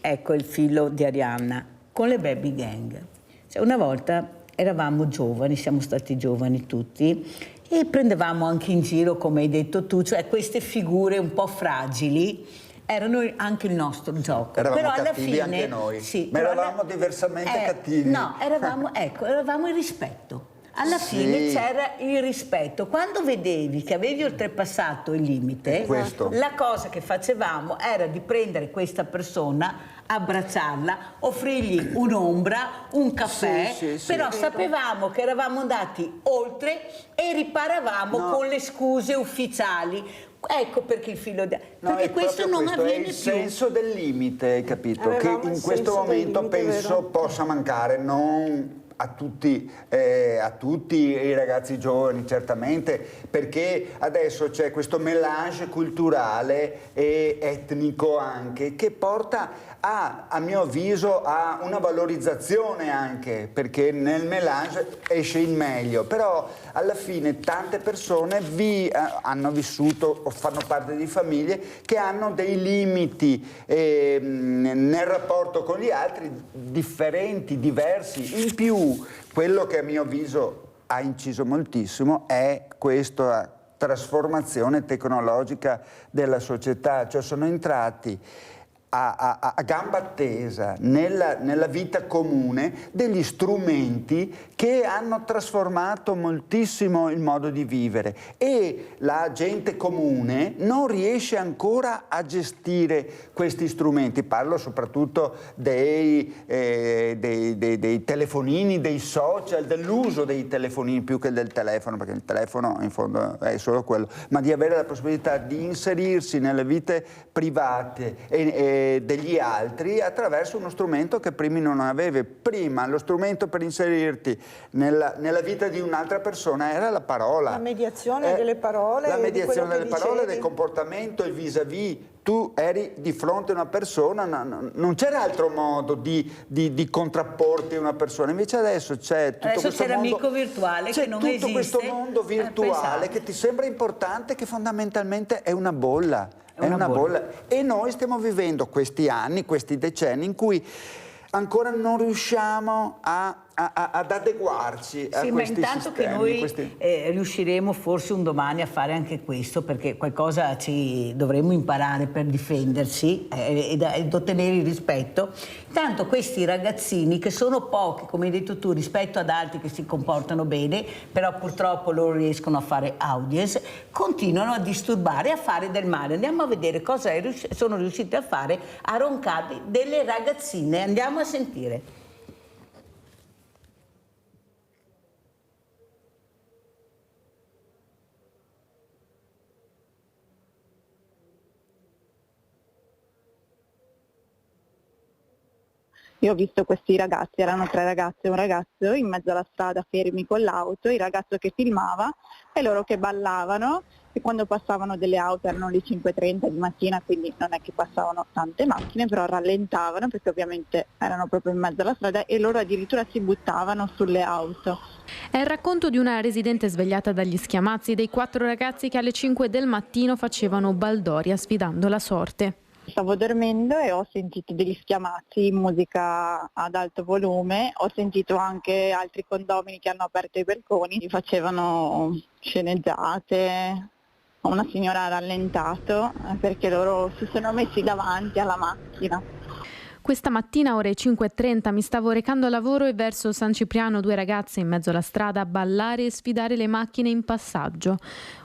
ecco il filo di Arianna con le baby gang. Cioè, una volta eravamo giovani, siamo stati giovani tutti, e prendevamo anche in giro, come hai detto tu, cioè queste figure un po' fragili erano anche il nostro gioco. Eravamo però alla cattivi fine, anche noi, sì, ma eravamo diversamente cattivi. No, eravamo il rispetto. Alla fine c'era il rispetto. Quando vedevi che avevi oltrepassato il limite, la cosa che facevamo era di prendere questa persona, abbracciarla, offrirgli un'ombra, un caffè, però sapevamo che eravamo andati oltre e riparavamo con le scuse ufficiali. Ecco perché il filo perché questo non avviene più. È il senso del limite, hai capito? Che in questo momento penso possa mancare, non a tutti i ragazzi giovani certamente, perché adesso c'è questo mélange culturale e etnico anche, che porta a mio avviso a una valorizzazione anche, perché nel mélange esce il meglio, però alla fine tante persone hanno vissuto o fanno parte di famiglie che hanno dei limiti nel rapporto con gli altri differenti, diversi. In più, quello che a mio avviso ha inciso moltissimo è questa trasformazione tecnologica della società, cioè sono entrati a gamba tesa nella vita comune degli strumenti che hanno trasformato moltissimo il modo di vivere, e la gente comune non riesce ancora a gestire questi strumenti. Parlo soprattutto dei telefonini, dei social, dell'uso dei telefonini più che del telefono, perché il telefono in fondo è solo quello, ma di avere la possibilità di inserirsi nelle vite private degli altri attraverso uno strumento che prima non avevi. Prima lo strumento per inserirti nella vita di un'altra persona era la parola. La mediazione delle parole. La mediazione delle parole, dicevi. del comportamento, il vis-à-vis. Tu eri di fronte a una persona, non c'era altro modo di contrapporti a una persona. Invece adesso c'è tutto questo mondo, l'amico virtuale che non esiste. C'è tutto questo mondo virtuale che ti sembra importante, che fondamentalmente è una bolla. È una bolla. E noi stiamo vivendo questi anni, questi decenni in cui ancora non riusciamo ad adeguarci a questi ma intanto sistemi, che noi riusciremo forse un domani a fare anche questo, perché qualcosa ci dovremo imparare per difenderci ed ottenere il rispetto. Intanto questi ragazzini, che sono pochi, come hai detto tu, rispetto ad altri che si comportano bene, però purtroppo loro riescono a fare audience, continuano a disturbare e a fare del male. Andiamo a vedere cosa sono riusciti a fare a Roncaddi delle ragazzine. Andiamo a sentire. Io ho visto questi ragazzi, erano 3 ragazze e un ragazzo in mezzo alla strada fermi con l'auto, il ragazzo che filmava e loro che ballavano, e quando passavano delle auto erano le 5:30 di mattina, quindi non è che passavano tante macchine, però rallentavano perché ovviamente erano proprio in mezzo alla strada e loro addirittura si buttavano sulle auto. È il racconto di una residente svegliata dagli schiamazzi dei 4 ragazzi che alle 5 del mattino facevano baldoria sfidando la sorte. Stavo dormendo e ho sentito degli schiamazzi, musica ad alto volume, ho sentito anche altri condomini che hanno aperto i balconi, facevano sceneggiate, una signora ha rallentato perché loro si sono messi davanti alla macchina. Questa mattina ore 5:30 mi stavo recando a lavoro e verso San Cipriano 2 ragazze in mezzo alla strada a ballare e sfidare le macchine in passaggio.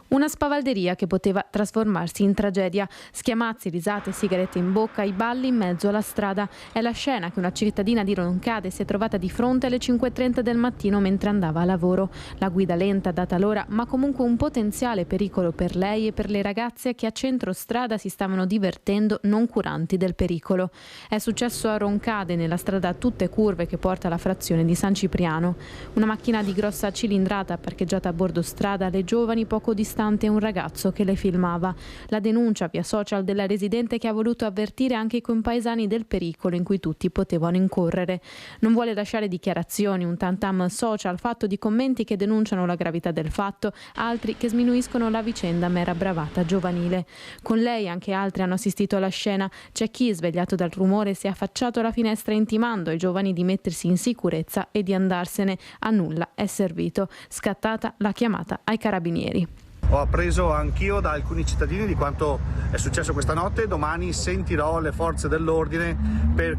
Una spavalderia che poteva trasformarsi in tragedia. Schiamazzi, risate, sigarette in bocca, i balli in mezzo alla strada. È la scena che una cittadina di Roncade si è trovata di fronte alle 5:30 del mattino mentre andava a lavoro. La guida lenta data l'ora, ma comunque un potenziale pericolo per lei e per le ragazze che a centro strada si stavano divertendo non curanti del pericolo. È successo a Roncade, nella strada a tutte curve che porta alla frazione di San Cipriano. Una macchina di grossa cilindrata parcheggiata a bordo strada, le giovani poco distanti e un ragazzo che le filmava. La denuncia via social della residente che ha voluto avvertire anche i compaesani del pericolo in cui tutti potevano incorrere. Non vuole lasciare dichiarazioni, un tantam social fatto di commenti che denunciano la gravità del fatto, altri che sminuiscono la vicenda mera bravata giovanile. Con lei anche altri hanno assistito alla scena. C'è chi, svegliato dal rumore, si è affacciato alla finestra intimando ai giovani di mettersi in sicurezza e di andarsene. A nulla è servito. Scattata la chiamata ai carabinieri. Ho appreso anch'io da alcuni cittadini di quanto è successo questa notte. Domani sentirò le forze dell'ordine per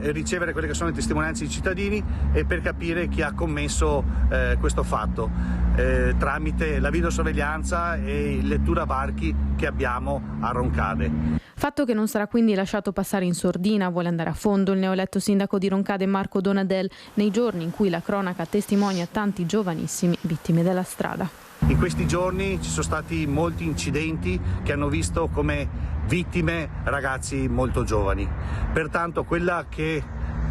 ricevere quelle che sono le testimonianze dei cittadini e per capire chi ha commesso questo fatto tramite la videosorveglianza e lettura varchi che abbiamo a Roncade. Fatto che non sarà quindi lasciato passare in sordina. Vuole andare a fondo il neoeletto sindaco di Roncade Marco Donadel nei giorni in cui la cronaca testimonia tanti giovanissimi vittime della strada. In questi giorni ci sono stati molti incidenti che hanno visto come vittime ragazzi molto giovani. Pertanto quella che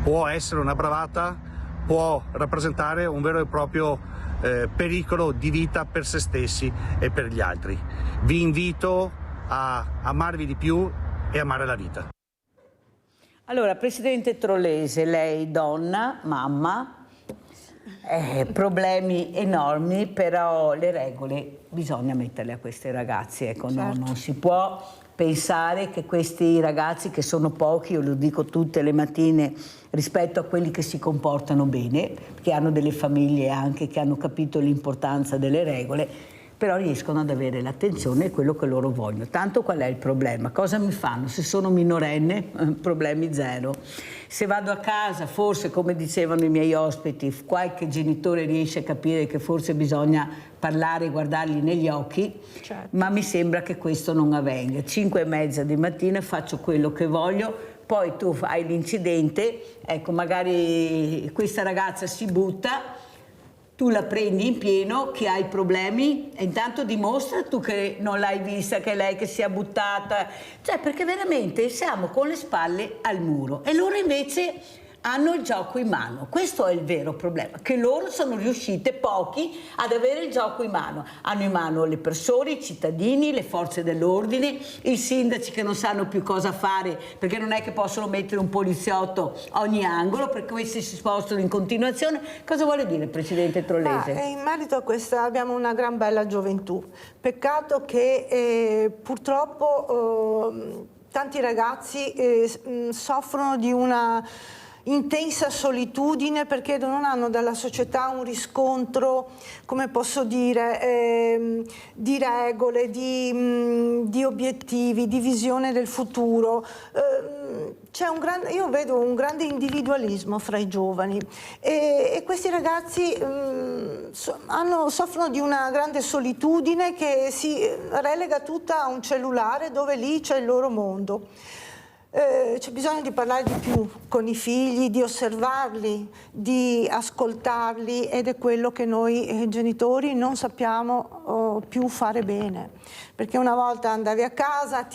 può essere una bravata può rappresentare un vero e proprio pericolo di vita per se stessi e per gli altri. Vi invito a amarvi di più e amare la vita. Allora, Presidente Trollese, lei donna, mamma, problemi enormi, però le regole bisogna metterle a questi ragazzi, ecco, certo. Non si può pensare che questi ragazzi, che sono pochi, io lo dico tutte le mattine, rispetto a quelli che si comportano bene, che hanno delle famiglie anche, che hanno capito l'importanza delle regole, però riescono ad avere l'attenzione e quello che loro vogliono. Tanto qual è il problema? Cosa mi fanno? Se sono minorenne, problemi zero. Se vado a casa, forse, come dicevano i miei ospiti, qualche genitore riesce a capire che forse bisogna parlare e guardarli negli occhi, certo. Ma mi sembra che questo non avvenga. 5:30 di mattina faccio quello che voglio, poi tu fai l'incidente, ecco, magari questa ragazza si butta, tu la prendi in pieno, che hai problemi, e intanto dimostra tu che non l'hai vista, che è lei che si è buttata. Cioè, perché veramente siamo con le spalle al muro e loro invece hanno il gioco in mano. Questo è il vero problema, che loro sono riuscite, pochi, ad avere il gioco in mano. Hanno in mano le persone, i cittadini, le forze dell'ordine, i sindaci che non sanno più cosa fare, perché non è che possono mettere un poliziotto a ogni angolo, perché questi si spostano in continuazione. Cosa vuole dire, Presidente Trollese? In merito a questa abbiamo una gran bella gioventù. Peccato che purtroppo tanti ragazzi soffrono di una intensa solitudine perché non hanno dalla società un riscontro, come posso dire, di regole, di obiettivi, di visione del futuro. Io vedo un grande individualismo fra i giovani e questi ragazzi soffrono di una grande solitudine che si relega tutta a un cellulare dove lì c'è il loro mondo. C'è bisogno di parlare di più con i figli, di osservarli, di ascoltarli, ed è quello che noi genitori non sappiamo più fare bene, perché una volta andavi a casa,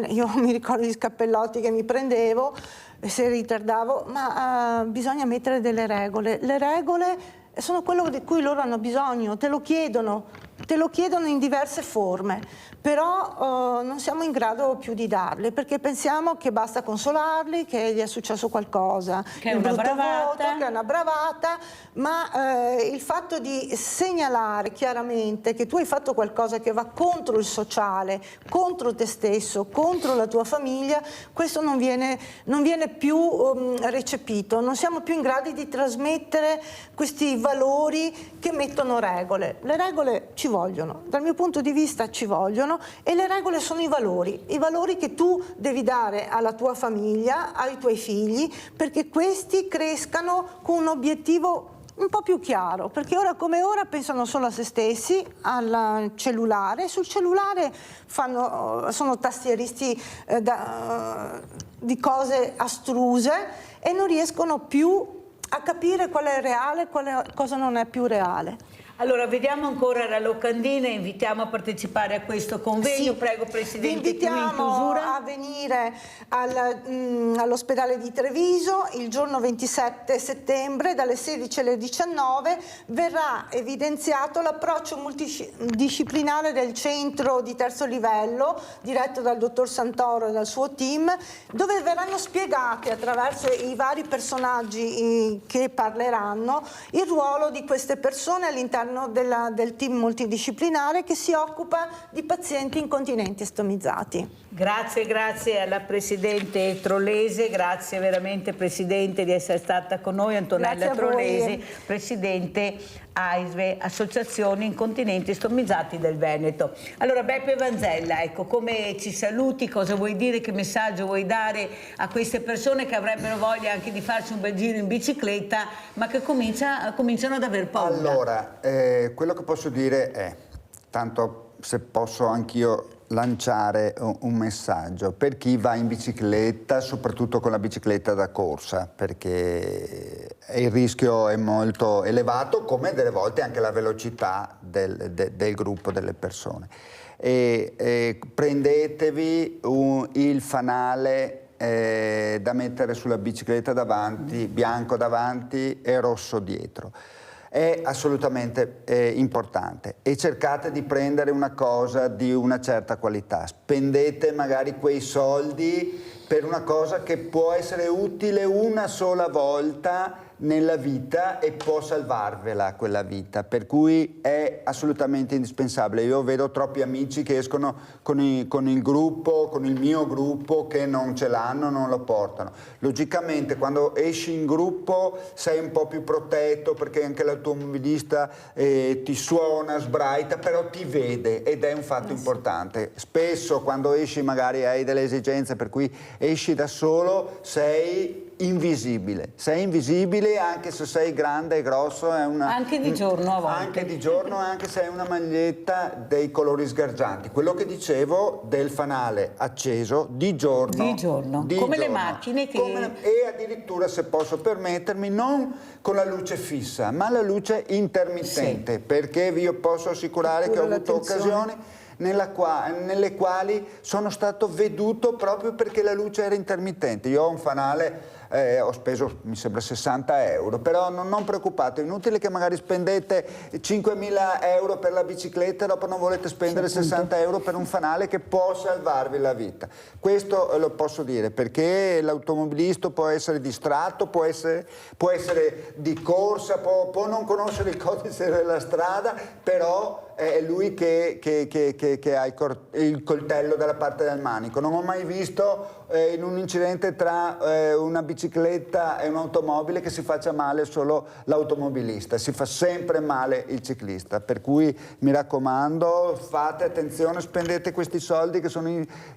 io mi ricordo gli scappellotti che mi prendevo se ritardavo, ma bisogna mettere delle regole. Le regole sono quello di cui loro hanno bisogno, te lo chiedono in diverse forme, però non siamo in grado più di darle, perché pensiamo che basta consolarli, che gli è successo qualcosa, che è una bravata, voto, che è una bravata, ma il fatto di segnalare chiaramente che tu hai fatto qualcosa che va contro il sociale, contro te stesso, contro la tua famiglia, questo non viene più recepito. Non siamo più in grado di trasmettere questi valori che mettono regole. Le regole ci vogliono, dal mio punto di vista ci vogliono, e le regole sono i valori che tu devi dare alla tua famiglia, ai tuoi figli, perché questi crescano con un obiettivo un po' più chiaro, perché ora come ora pensano solo a se stessi, al cellulare. Sul cellulare sono tastieristi di cose astruse e non riescono più a capire qual è reale e cosa non è più reale. Allora, vediamo ancora la locandina, invitiamo a partecipare a questo convegno. Sì. Prego, Presidente, vi invitiamo a venire all'ospedale di Treviso il giorno 27 settembre dalle 16 alle 19. Verrà evidenziato l'approccio multidisciplinare del centro di terzo livello, diretto dal dottor Santoro e dal suo team, dove verranno spiegati attraverso i vari personaggi che parleranno il ruolo di queste persone all'interno del team multidisciplinare che si occupa di pazienti incontinenti e stomizzati. Grazie alla Presidente Trollese, grazie veramente Presidente di essere stata con noi, Antonella Trollese, Presidente AISVE, Associazione Incontinenti e Stomizzati del Veneto. Allora Beppe Vanzella, ecco, come ci saluti, cosa vuoi dire, che messaggio vuoi dare a queste persone che avrebbero voglia anche di farci un bel giro in bicicletta, ma che cominciano ad aver paura? Allora, quello che posso dire è, tanto se posso anch'io lanciare un messaggio per chi va in bicicletta, soprattutto con la bicicletta da corsa, perché il rischio è molto elevato, come delle volte anche la velocità del gruppo delle persone. Prendetevi il fanale da mettere sulla bicicletta davanti, bianco davanti e rosso dietro. È assolutamente importante, e cercate di prendere una cosa di una certa qualità. Spendete magari quei soldi per una cosa che può essere utile una sola volta nella vita e può salvarvela quella vita, per cui è assolutamente indispensabile. Io vedo troppi amici che escono con il gruppo, con il mio gruppo, che non ce l'hanno, non lo portano. Logicamente quando esci in gruppo sei un po' più protetto, perché anche l'automobilista ti suona, sbraita, però ti vede, ed è un fatto importante. Spesso quando esci magari hai delle esigenze per cui esci da solo, sei invisibile anche se sei grande e grosso. Anche di giorno a volte. Anche di giorno, anche se hai una maglietta dei colori sgargianti. Quello che dicevo del fanale acceso di giorno. Come le macchine che... E addirittura, se posso permettermi, non con la luce fissa, ma la luce intermittente, sì. Perché vi posso assicurare che ho avuto occasioni nelle quali sono stato veduto proprio perché la luce era intermittente. Io ho un fanale, ho speso mi sembra 60 euro, però non preoccupate, è inutile che magari spendete 5.000 euro per la bicicletta e dopo non volete spendere 60 euro per un fanale che può salvarvi la vita. Questo lo posso dire, perché l'automobilista può essere distratto, può essere di corsa, può non conoscere il codice della strada, però è lui che ha il coltello dalla parte del manico. Non ho mai visto in un incidente tra una bicicletta e un'automobile che si faccia male solo l'automobilista, si fa sempre male il ciclista, per cui mi raccomando, fate attenzione, spendete questi soldi che sono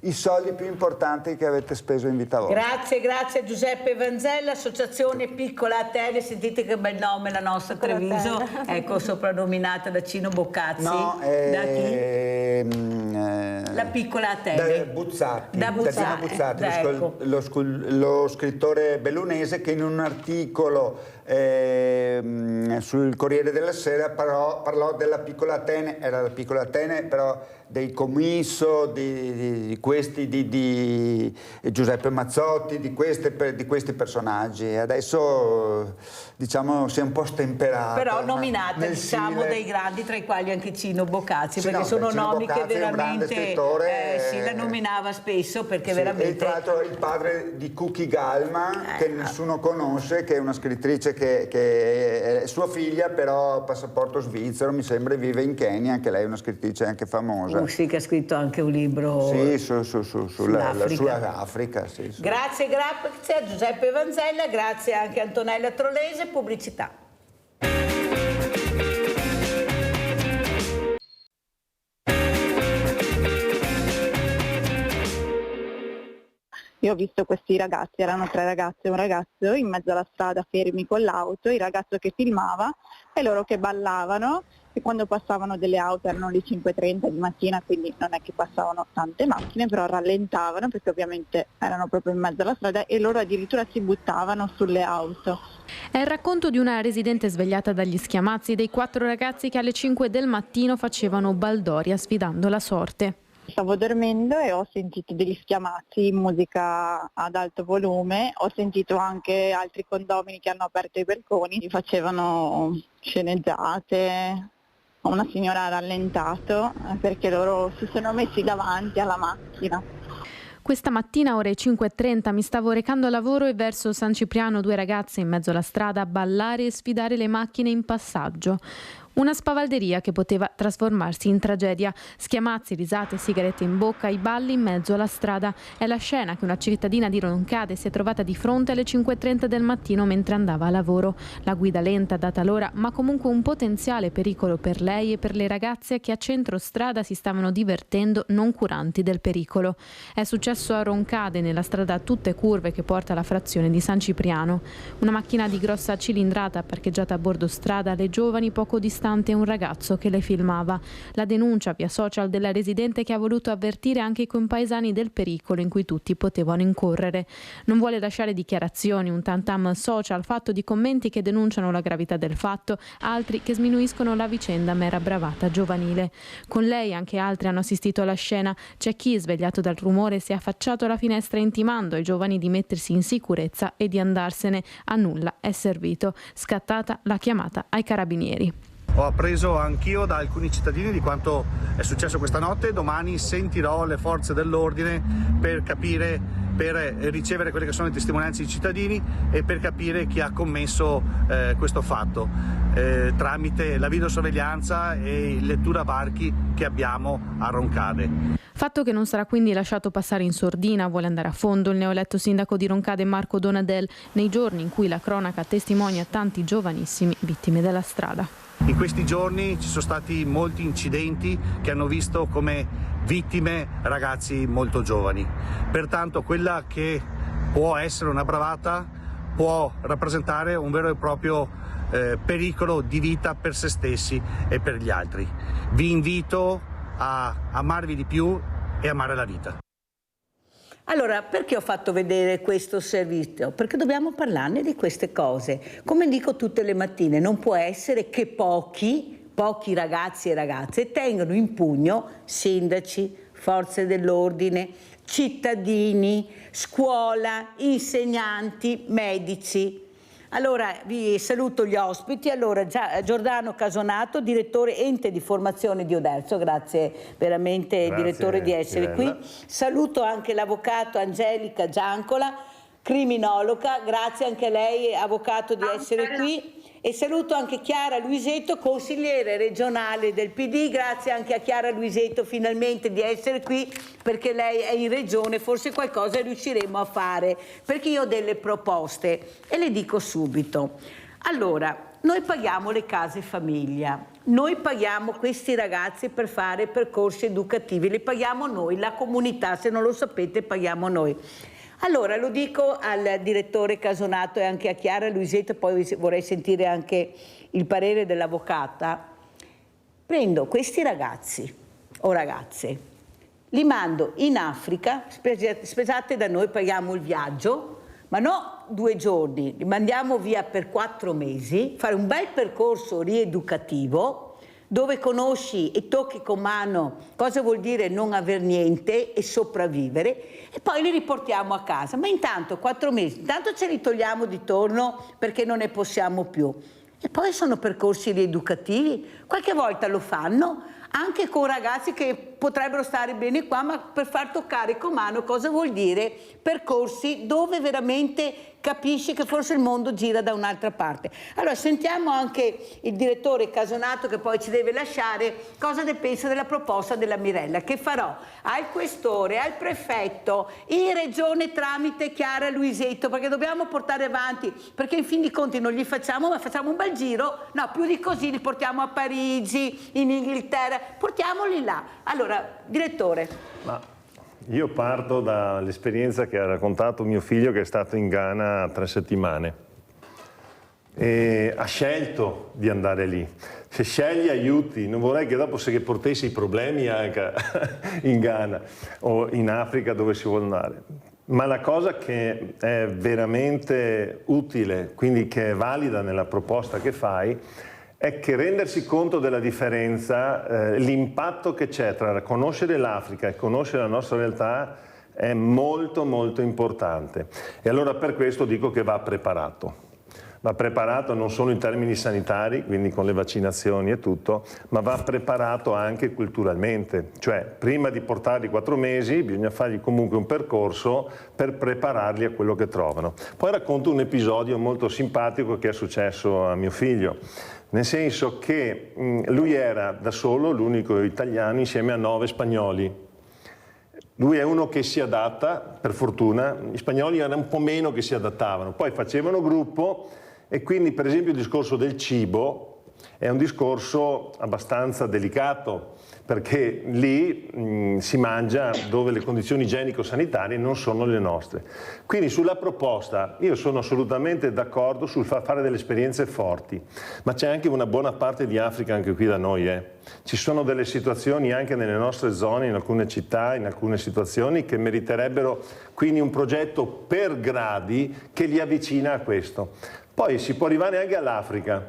i soldi più importanti che avete speso in vita vostra. Grazie a Giuseppe Vanzella, Associazione Piccola Atene, sentite che bel nome la nostra Treviso, ecco, soprannominata da Cino Boccazzi. No, da chi? La Piccola Atene. Da Buzzati. Da Buzzati, ecco. lo scrittore bellunese, che in un articolo sul Corriere della Sera parlò della Piccola Atene, era la Piccola Atene, però dei Commisso, di Giuseppe Mazzotti, di questi personaggi. Adesso diciamo si è un po' stemperato. Però nominata, diciamo, dei grandi, tra i quali anche Cino Boccazzi, perché sono nomi che veramente la nominava spesso, perché veramente... E tra l'altro il padre di Cookie Gallman, che nessuno conosce, che è una scrittrice che è sua figlia, però ha passaporto svizzero, mi sembra, e vive in Kenya, anche lei è una scrittrice anche famosa. Sì, che ha scritto anche un libro sulla Africa. Sì. Grazie a Giuseppe Vanzella, grazie anche a Antonella Trollese. Pubblicità. Io ho visto questi ragazzi, erano 3 ragazze e un ragazzo in mezzo alla strada fermi con l'auto, il ragazzo che filmava e loro che ballavano, e quando passavano delle auto erano le 5:30 di mattina, quindi non è che passavano tante macchine, però rallentavano perché ovviamente erano proprio in mezzo alla strada e loro addirittura si buttavano sulle auto. È il racconto di una residente svegliata dagli schiamazzi dei 4 ragazzi che alle 5 del mattino facevano baldoria sfidando la sorte. Stavo dormendo e ho sentito degli schiamazzi, musica ad alto volume, ho sentito anche altri condomini che hanno aperto i balconi, facevano sceneggiate, una signora ha rallentato perché loro si sono messi davanti alla macchina. Questa mattina ore 5:30 mi stavo recando a lavoro e verso San Cipriano 2 ragazze in mezzo alla strada a ballare e sfidare le macchine in passaggio. Una spavalderia che poteva trasformarsi in tragedia. Schiamazzi, risate, sigarette in bocca, i balli in mezzo alla strada. È la scena che una cittadina di Roncade si è trovata di fronte alle 5:30 del mattino mentre andava a lavoro. La guida lenta data l'ora, ma comunque un potenziale pericolo per lei e per le ragazze che a centro strada si stavano divertendo non curanti del pericolo. È successo a Roncade, nella strada a tutte curve che porta alla frazione di San Cipriano. Una macchina di grossa cilindrata parcheggiata a bordo strada, le giovani poco distanti e un ragazzo che le filmava. La denuncia via social della residente che ha voluto avvertire anche i compaesani del pericolo in cui tutti potevano incorrere. Non vuole lasciare dichiarazioni, un tantam social fatto di commenti che denunciano la gravità del fatto, altri che sminuiscono la vicenda mera bravata giovanile. Con lei anche altri hanno assistito alla scena. C'è chi, svegliato dal rumore, si è affacciato alla finestra intimando ai giovani di mettersi in sicurezza e di andarsene. A nulla è servito. Scattata la chiamata ai carabinieri. Ho appreso anch'io da alcuni cittadini di quanto è successo questa notte. Domani sentirò le forze dell'ordine per ricevere quelle che sono le testimonianze dei cittadini e per capire chi ha commesso questo fatto tramite la videosorveglianza e lettura varchi che abbiamo a Roncade. Fatto che non sarà quindi lasciato passare in sordina, vuole andare a fondo il neoeletto sindaco di Roncade Marco Donadel nei giorni in cui la cronaca testimonia tanti giovanissimi vittime della strada. In questi giorni ci sono stati molti incidenti che hanno visto come vittime ragazzi molto giovani. Pertanto quella che può essere una bravata può rappresentare un vero e proprio pericolo di vita per se stessi e per gli altri. Vi invito a amarvi di più e amare la vita. Allora, perché ho fatto vedere questo servizio? Perché dobbiamo parlarne di queste cose. Come dico tutte le mattine, non può essere che pochi ragazzi e ragazze tengano in pugno sindaci, forze dell'ordine, cittadini, scuola, insegnanti, medici. Allora vi saluto gli ospiti. Allora Giordano Casonato, direttore ente di formazione di Oderzo, grazie veramente direttore di essere qui. Saluto anche l'avvocato Angelica Giancola, criminologa, grazie anche a lei avvocato di essere qui. E saluto anche Chiara Luisetto, consigliere regionale del PD, grazie anche a Chiara Luisetto finalmente di essere qui, perché lei è in regione, forse qualcosa riusciremo a fare, perché io ho delle proposte e le dico subito. Allora, noi paghiamo le case famiglia, noi paghiamo questi ragazzi per fare percorsi educativi, li paghiamo noi, la comunità, se non lo sapete paghiamo noi. Allora lo dico al direttore Casonato e anche a Chiara Luisetto, poi vorrei sentire anche il parere dell'avvocata. Prendo questi ragazzi o ragazze, li mando in Africa, spesate da noi, paghiamo il viaggio, ma no 2 giorni, li mandiamo via per 4 mesi, fare un bel percorso rieducativo, dove conosci e tocchi con mano cosa vuol dire non aver niente e sopravvivere, e poi li riportiamo a casa. Ma intanto 4 mesi, intanto ce li togliamo di torno perché non ne possiamo più. E poi sono percorsi rieducativi, qualche volta lo fanno anche con ragazzi che potrebbero stare bene qua, ma per far toccare con mano cosa vuol dire percorsi dove veramente capisci che forse il mondo gira da un'altra parte. Allora sentiamo anche il direttore Casonato, che poi ci deve lasciare, cosa ne pensa della proposta della Mirella, che farò al questore, al prefetto, in regione tramite Chiara Luisetto, perché dobbiamo portare avanti, perché in fin di conti non li facciamo, ma facciamo un bel giro, no, più di così, li portiamo a Parigi, in Inghilterra, portiamoli là. Allora, direttore. Ma Io parto dall'esperienza che ha raccontato mio figlio, che è stato in Ghana 3 settimane e ha scelto di andare lì. Se scegli aiuti, non vorrei che dopo se portassi i problemi anche in Ghana o in Africa dove si vuole andare. Ma la cosa che è veramente utile, quindi che è valida nella proposta che fai, è che rendersi conto della differenza, l'impatto che c'è tra conoscere l'Africa e conoscere la nostra realtà è molto molto importante. E allora per questo dico che va preparato. Va preparato non solo in termini sanitari, quindi con le vaccinazioni e tutto, ma va preparato anche culturalmente. Cioè, prima di portarli 4 mesi, bisogna fargli comunque un percorso per prepararli a quello che trovano. Poi racconto un episodio molto simpatico che è successo a mio figlio. Nel senso che lui era da solo, l'unico italiano, insieme a 9 spagnoli. Lui è uno che si adatta, per fortuna, gli spagnoli erano un po' meno che si adattavano, poi facevano gruppo e quindi per esempio il discorso del cibo è un discorso abbastanza delicato, perché lì si mangia dove le condizioni igienico-sanitarie non sono le nostre. Quindi sulla proposta io sono assolutamente d'accordo sul fare delle esperienze forti, ma c'è anche una buona parte di Africa anche qui da noi. Ci sono delle situazioni anche nelle nostre zone, in alcune città, in alcune situazioni che meriterebbero quindi un progetto per gradi che li avvicina a questo. Poi si può arrivare anche all'Africa,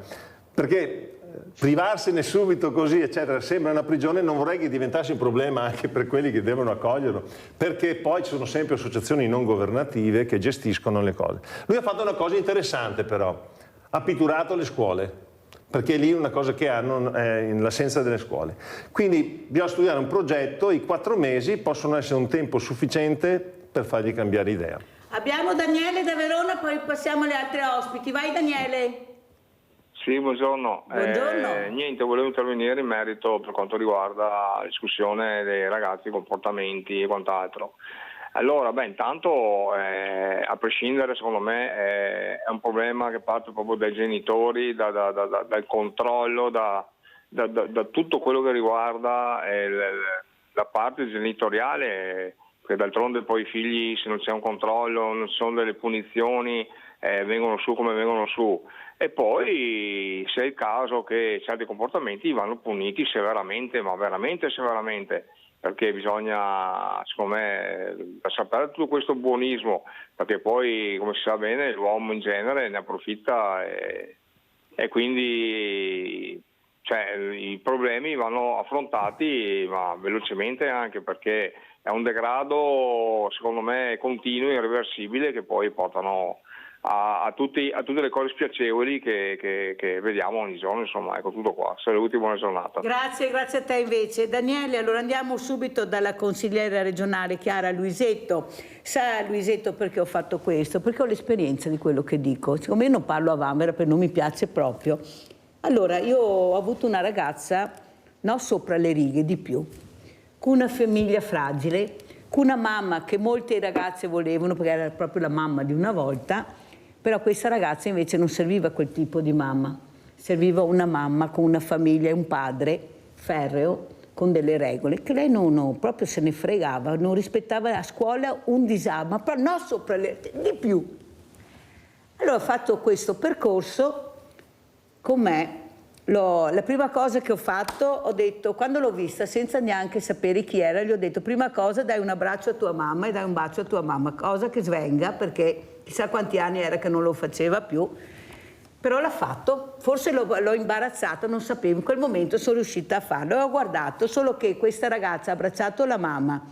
perché privarsene subito così, eccetera, sembra una prigione. Non vorrei che diventasse un problema anche per quelli che devono accoglierlo, perché poi ci sono sempre associazioni non governative che gestiscono le cose. Lui ha fatto una cosa interessante però, ha pitturato le scuole, perché lì una cosa che hanno è l'assenza delle scuole. Quindi bisogna studiare un progetto, i 4 mesi possono essere un tempo sufficiente per fargli cambiare idea. Abbiamo Daniele da Verona, poi passiamo alle altre ospiti. Vai Daniele. Sì, buongiorno. Buongiorno. Niente, volevo intervenire in merito per quanto riguarda la discussione dei ragazzi, comportamenti e quant'altro. Allora, intanto, a prescindere, secondo me, è un problema che parte proprio dai genitori, dal controllo, da tutto quello che riguarda la parte genitoriale, perché d'altronde poi i figli, se non c'è un controllo, non ci sono delle punizioni, vengono su come vengono su. E poi, se è il caso che certi comportamenti vanno puniti severamente, ma veramente severamente, perché bisogna, secondo me, lasciare perdere tutto questo buonismo, perché poi, come si sa bene, l'uomo in genere ne approfitta e quindi i problemi vanno affrontati, ma velocemente anche, perché è un degrado, secondo me, continuo e irreversibile, che poi portano a tutte le cose spiacevoli che vediamo ogni giorno. Insomma, ecco, tutto qua. Saluti, buona giornata. Grazie a te invece. Daniele, allora andiamo subito dalla consigliera regionale Chiara Luisetto. Sa Luisetto perché ho fatto questo? Perché ho l'esperienza di quello che dico. Siccome io non parlo a vanvera, perché non mi piace proprio. Allora, io ho avuto una ragazza, sopra le righe, di più, con una famiglia fragile, con una mamma che molte ragazze volevano, perché era proprio la mamma di una volta, però questa ragazza invece non serviva quel tipo di mamma, serviva una mamma con una famiglia e un padre ferreo, con delle regole, che lei non proprio se ne fregava, non rispettava a scuola un disagio, ma però non sopra le di più. Allora ho fatto questo percorso con me. La prima cosa che ho fatto, ho detto, quando l'ho vista senza neanche sapere chi era, gli ho detto: prima cosa dai un abbraccio a tua mamma e dai un bacio a tua mamma, cosa che svenga, perché chissà quanti anni era che non lo faceva più, però l'ha fatto, forse l'ho imbarazzata, non sapevo, in quel momento sono riuscita a farlo e ho guardato, solo che questa ragazza ha abbracciato la mamma,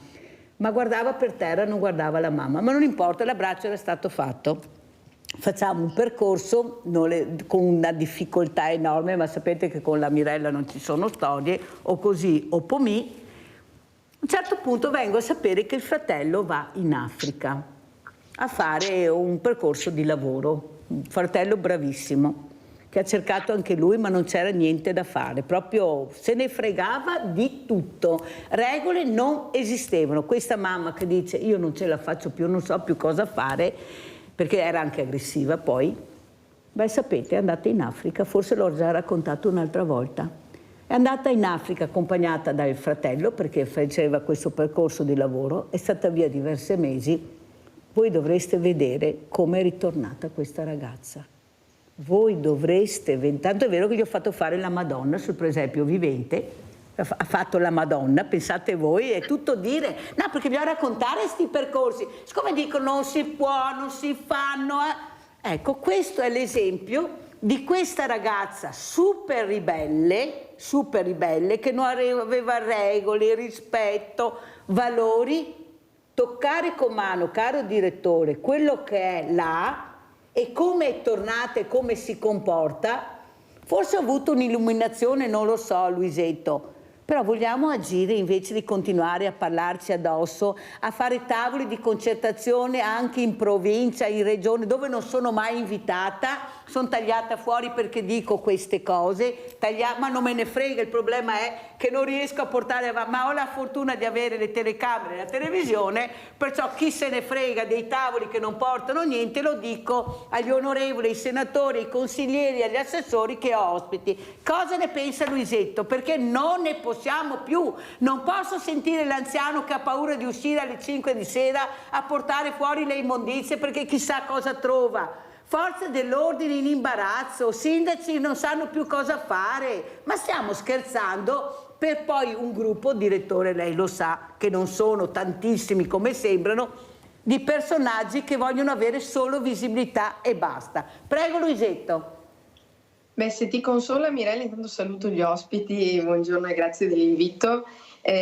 ma guardava per terra, non guardava la mamma, ma non importa, l'abbraccio era stato fatto. Facciamo un percorso con una difficoltà enorme, ma sapete che con la Mirella non ci sono storie, o così o pomì. A un certo punto vengo a sapere che il fratello va in Africa a fare un percorso di lavoro, un fratello bravissimo, che ha cercato anche lui, ma non c'era niente da fare, proprio se ne fregava di tutto, regole non esistevano. Questa mamma che dice: io non ce la faccio più, non so più cosa fare, perché era anche aggressiva poi, sapete, è andata in Africa, forse l'ho già raccontato un'altra volta. È andata in Africa accompagnata dal fratello perché faceva questo percorso di lavoro, è stata via diversi mesi. Voi dovreste vedere come è ritornata questa ragazza. Voi dovreste, tanto è vero che gli ho fatto fare la Madonna sul presepio vivente, ha fatto la Madonna, pensate voi, è tutto dire, no, perché bisogna raccontare questi percorsi, siccome dicono non si può, non si fanno, Ecco, questo è l'esempio di questa ragazza super ribelle, che non aveva regole, rispetto, valori. Toccare con mano, caro direttore, quello che è là e come è tornata e come si comporta. Forse ho avuto un'illuminazione, non lo so, Luisetto, però vogliamo agire invece di continuare a parlarci addosso, a fare tavoli di concertazione anche in provincia, in regione, dove non sono mai invitata, sono tagliata fuori perché dico queste cose, ma non me ne frega, il problema è che non riesco a portare avanti, ma ho la fortuna di avere le telecamere e la televisione, perciò chi se ne frega dei tavoli che non portano niente, lo dico agli onorevoli, ai senatori, ai consiglieri, agli assessori che ho ospiti. Cosa ne pensa Luisetto? Perché non ne possiamo più, non posso sentire l'anziano che ha paura di uscire alle 5 di sera a portare fuori le immondizie perché chissà cosa trova. Forze dell'ordine in imbarazzo, sindaci non sanno più cosa fare, ma stiamo scherzando, per poi un gruppo, direttore lei lo sa, che non sono tantissimi come sembrano, di personaggi che vogliono avere solo visibilità e basta. Prego Luisetto. Beh, se ti consola Mirella, intanto saluto gli ospiti, buongiorno e grazie dell'invito.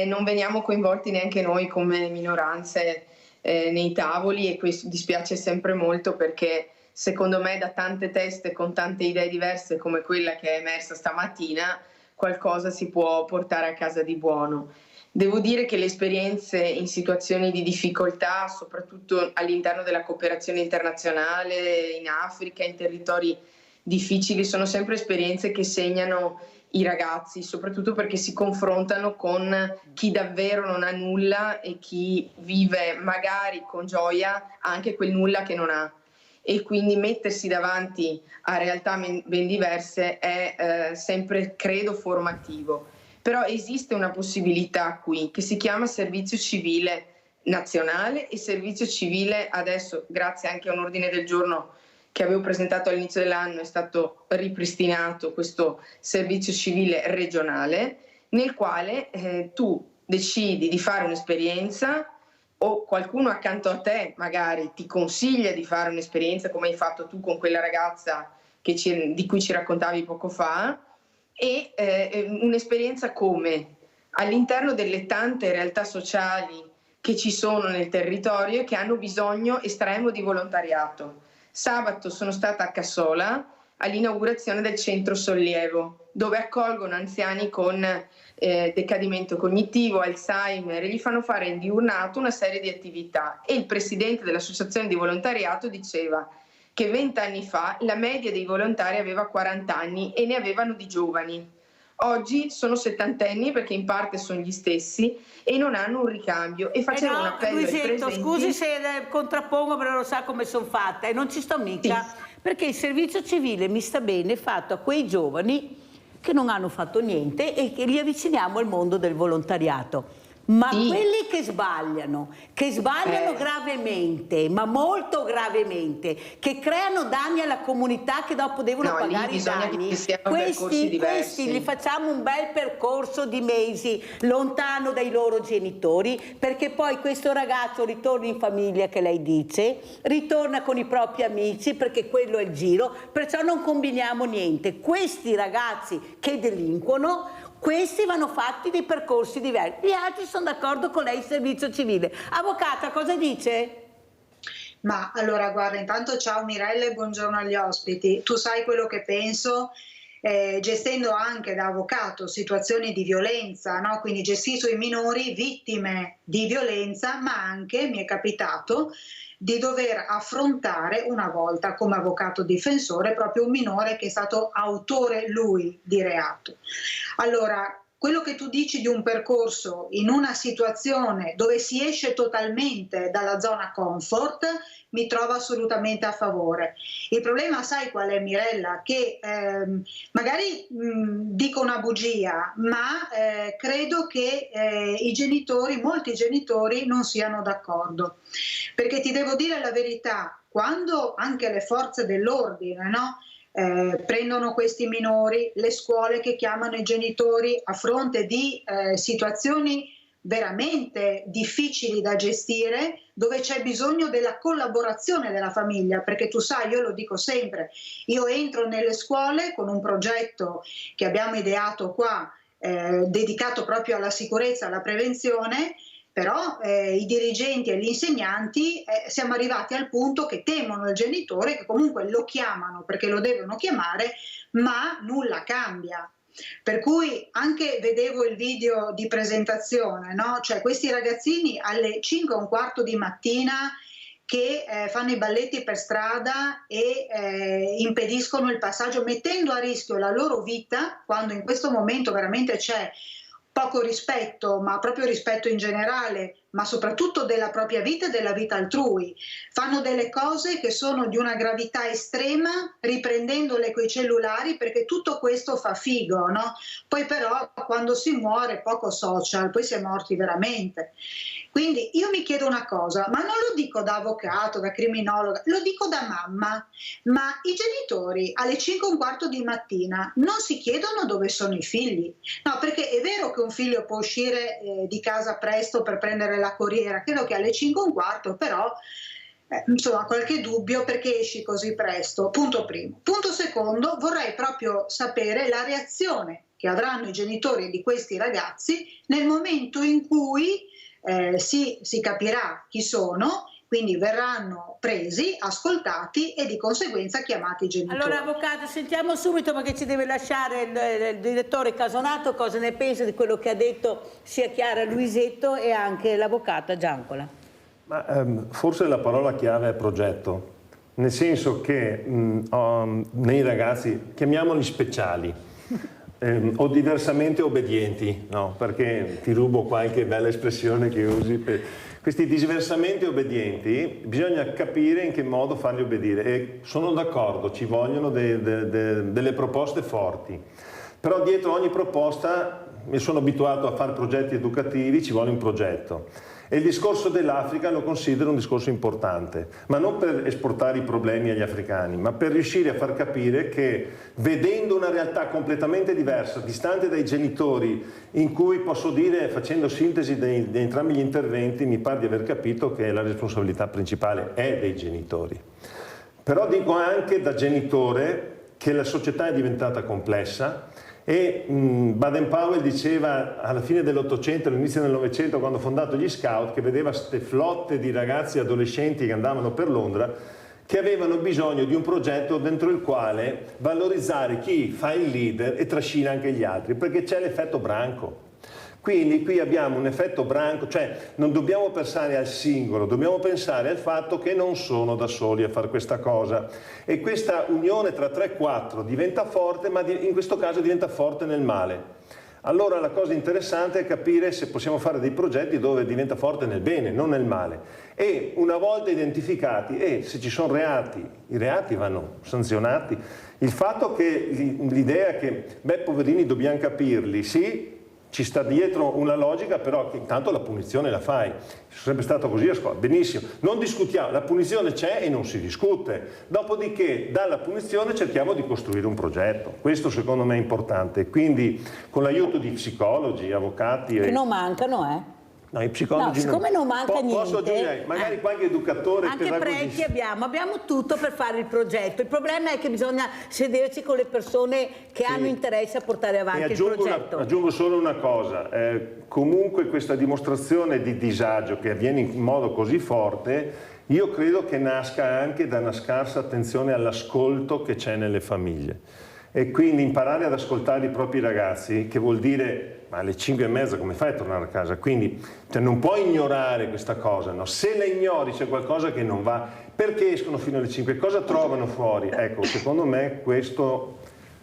Non veniamo coinvolti neanche noi come minoranze nei tavoli e questo dispiace sempre molto perché secondo me da tante teste con tante idee diverse come quella che è emersa stamattina qualcosa si può portare a casa di buono. Devo dire che le esperienze in situazioni di difficoltà, soprattutto all'interno della cooperazione internazionale, in Africa, in territori difficili, sono sempre esperienze che segnano i ragazzi, soprattutto perché si confrontano con chi davvero non ha nulla e chi vive magari con gioia anche quel nulla che non ha. E quindi mettersi davanti a realtà ben diverse è sempre, credo, formativo. Però esiste una possibilità qui che si chiama servizio civile nazionale e servizio civile, adesso grazie anche a un ordine del giorno che avevo presentato all'inizio dell'anno, è stato ripristinato questo servizio civile regionale nel quale tu decidi di fare un'esperienza o qualcuno accanto a te magari ti consiglia di fare un'esperienza come hai fatto tu con quella ragazza di cui ci raccontavi poco fa e un'esperienza come all'interno delle tante realtà sociali che ci sono nel territorio e che hanno bisogno estremo di volontariato. Sabato sono stata a Cassola all'inaugurazione del centro sollievo dove accolgono anziani con decadimento cognitivo, Alzheimer e gli fanno fare in diurnato una serie di attività e il presidente dell'associazione di volontariato diceva che 20 anni fa la media dei volontari aveva 40 anni e ne avevano di giovani. Oggi sono settantenni perché in parte sono gli stessi e non hanno un ricambio e facevano un appello ai presenti. Scusi se contrappongo, però lo sa come sono fatta e non ci sto mica, sì. Perché il servizio civile mi sta bene fatto a quei giovani che non hanno fatto niente e che li avviciniamo al mondo del volontariato. Ma sì. Quelli che sbagliano gravemente, ma molto gravemente, che creano danni alla comunità che dopo devono pagare i danni, questi li facciamo un bel percorso di mesi lontano dai loro genitori, perché poi questo ragazzo ritorna in famiglia, che lei dice, ritorna con i propri amici, perché quello è il giro, perciò non combiniamo niente. Questi ragazzi che delinquono, questi vanno fatti dei percorsi diversi. Gli altri sono d'accordo con lei, il servizio civile. Avvocata, cosa dice? Ma allora, guarda, intanto ciao Mirella e buongiorno agli ospiti. Tu sai quello che penso, gestendo anche da avvocato situazioni di violenza, no? Quindi gestisco i minori vittime di violenza, ma anche mi è capitato di dover affrontare una volta come avvocato difensore proprio un minore che è stato autore lui di reato. Allora, quello che tu dici di un percorso in una situazione dove si esce totalmente dalla zona comfort mi trova assolutamente a favore. Il problema, sai qual è, Mirella? Che magari dico una bugia, ma credo che molti genitori non siano d'accordo, perché ti devo dire la verità, quando anche le forze dell'ordine, no? Prendono questi minori, le scuole che chiamano i genitori a fronte di situazioni veramente difficili da gestire, dove c'è bisogno della collaborazione della famiglia, perché tu sai, io lo dico sempre, io entro nelle scuole con un progetto che abbiamo ideato qua, dedicato proprio alla sicurezza, alla prevenzione, però i dirigenti e gli insegnanti siamo arrivati al punto che temono il genitore, che comunque lo chiamano perché lo devono chiamare, ma nulla cambia. Per cui anche vedevo il video di presentazione, no? Cioè questi ragazzini alle 5:15 di mattina che fanno i balletti per strada e impediscono il passaggio, mettendo a rischio la loro vita, quando in questo momento veramente c'è poco rispetto, ma proprio rispetto in generale, ma soprattutto della propria vita e della vita altrui. Fanno delle cose che sono di una gravità estrema, riprendendole coi cellulari, perché tutto questo fa figo, no? Poi però quando si muore poco social, poi si è morti veramente. Quindi io mi chiedo una cosa, ma non lo dico da avvocato, da criminologa, lo dico da mamma, ma i genitori alle 5:15 di mattina non si chiedono dove sono i figli? No, perché è vero che un figlio può uscire di casa presto per prendere la corriera, credo che alle 5:15 però insomma qualche dubbio, perché esci così presto, punto primo. Punto secondo, vorrei proprio sapere la reazione che avranno i genitori di questi ragazzi nel momento in cui si capirà chi sono, quindi verranno presi, ascoltati e di conseguenza chiamati i genitori. Allora avvocato, sentiamo subito, perché ci deve lasciare il direttore Casonato, cosa ne pensa di quello che ha detto sia Chiara Luisetto e anche l'avvocata Giancola. Ma, forse la parola chiave è progetto, nel senso che nei ragazzi, chiamiamoli speciali, o diversamente obbedienti, no? Perché ti rubo qualche bella espressione che usi. Questi diversamente obbedienti bisogna capire in che modo farli obbedire, e sono d'accordo, ci vogliono delle proposte forti, però dietro ogni proposta, mi sono abituato a fare progetti educativi, ci vuole un progetto. E il discorso dell'Africa lo considero un discorso importante, ma non per esportare i problemi agli africani, ma per riuscire a far capire che, vedendo una realtà completamente diversa, distante dai genitori, in cui posso dire, facendo sintesi di entrambi gli interventi, mi pare di aver capito che la responsabilità principale è dei genitori. Però dico anche da genitore che la società è diventata complessa. E Baden-Powell diceva alla fine dell'Ottocento, all'inizio del Novecento, quando ha fondato gli Scout, che vedeva queste flotte di ragazzi adolescenti che andavano per Londra, che avevano bisogno di un progetto dentro il quale valorizzare chi fa il leader e trascina anche gli altri, perché c'è l'effetto branco. Quindi qui abbiamo un effetto branco, cioè non dobbiamo pensare al singolo, dobbiamo pensare al fatto che non sono da soli a fare questa cosa, e questa unione tra 3-4 diventa forte, ma in questo caso diventa forte nel male. Allora la cosa interessante è capire se possiamo fare dei progetti dove diventa forte nel bene, non nel male. E una volta identificati, se ci sono reati, i reati vanno sanzionati. Il fatto che l'idea che, poverini, dobbiamo capirli, sì, ci sta dietro una logica, però che intanto la punizione la fai. È sempre stato così a scuola, benissimo, non discutiamo, la punizione c'è e non si discute, dopodiché dalla punizione cerchiamo di costruire un progetto. Questo secondo me è importante, quindi con l'aiuto di psicologi, avvocati... Che non mancano, No, i psicologi no, siccome non manca niente, posso aggiungere, magari qualche educatore, anche preti abbiamo tutto per fare il progetto. Il problema è che bisogna sederci con le persone che hanno interesse a portare avanti il progetto. Aggiungo solo una cosa, comunque questa dimostrazione di disagio che avviene in modo così forte, io credo che nasca anche da una scarsa attenzione all'ascolto che c'è nelle famiglie. E quindi imparare ad ascoltare i propri ragazzi, che vuol dire, ma alle 5:30 come fai a tornare a casa? Quindi non puoi ignorare questa cosa, no? Se la ignori c'è qualcosa che non va. Perché escono fino alle 5? Cosa trovano fuori? Ecco, secondo me questo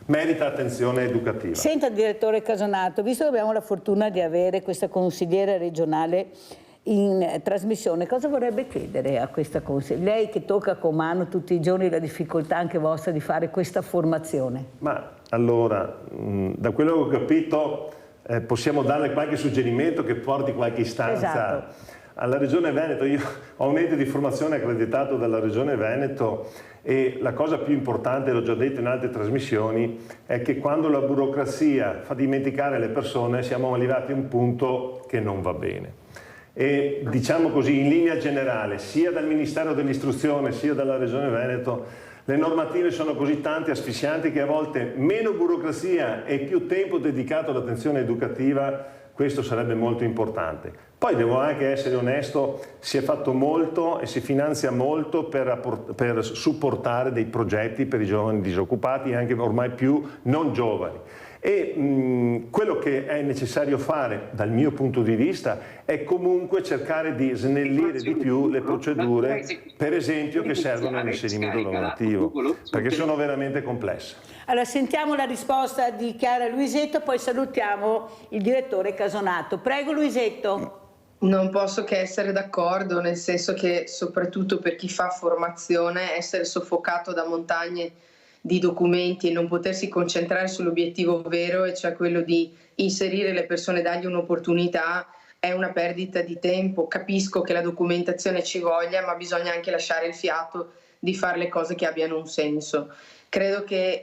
merita attenzione educativa. Senta, direttore Casonato, visto che abbiamo la fortuna di avere questa consigliera regionale in trasmissione, cosa vorrebbe chiedere a questa consigliera? Lei che tocca con mano tutti i giorni la difficoltà anche vostra di fare questa formazione. Ma allora, da quello che ho capito, possiamo darle qualche suggerimento che porti qualche istanza alla Regione Veneto. Io ho un ente di formazione accreditato dalla Regione Veneto e la cosa più importante, l'ho già detto in altre trasmissioni, è che quando la burocrazia fa dimenticare le persone siamo arrivati a un punto che non va bene. E diciamo così, in linea generale, sia dal Ministero dell'Istruzione sia dalla Regione Veneto, le normative sono così tante, asfissianti, che a volte meno burocrazia e più tempo dedicato all'attenzione educativa, questo sarebbe molto importante. Poi devo anche essere onesto, si è fatto molto e si finanzia molto per supportare dei progetti per i giovani disoccupati e anche ormai più non giovani. E quello che è necessario fare dal mio punto di vista è comunque cercare di snellire di più le procedure, per esempio, che servono all'inserimento lavorativo, perché sono veramente complesse. Allora sentiamo la risposta di Chiara Luisetto, poi salutiamo il direttore Casonato. Prego Luisetto. Non posso che essere d'accordo, nel senso che soprattutto per chi fa formazione essere soffocato da montagne di documenti e non potersi concentrare sull'obiettivo vero, e cioè quello di inserire le persone, dargli un'opportunità, è una perdita di tempo. Capisco che la documentazione ci voglia, ma bisogna anche lasciare il fiato di fare le cose che abbiano un senso. Credo che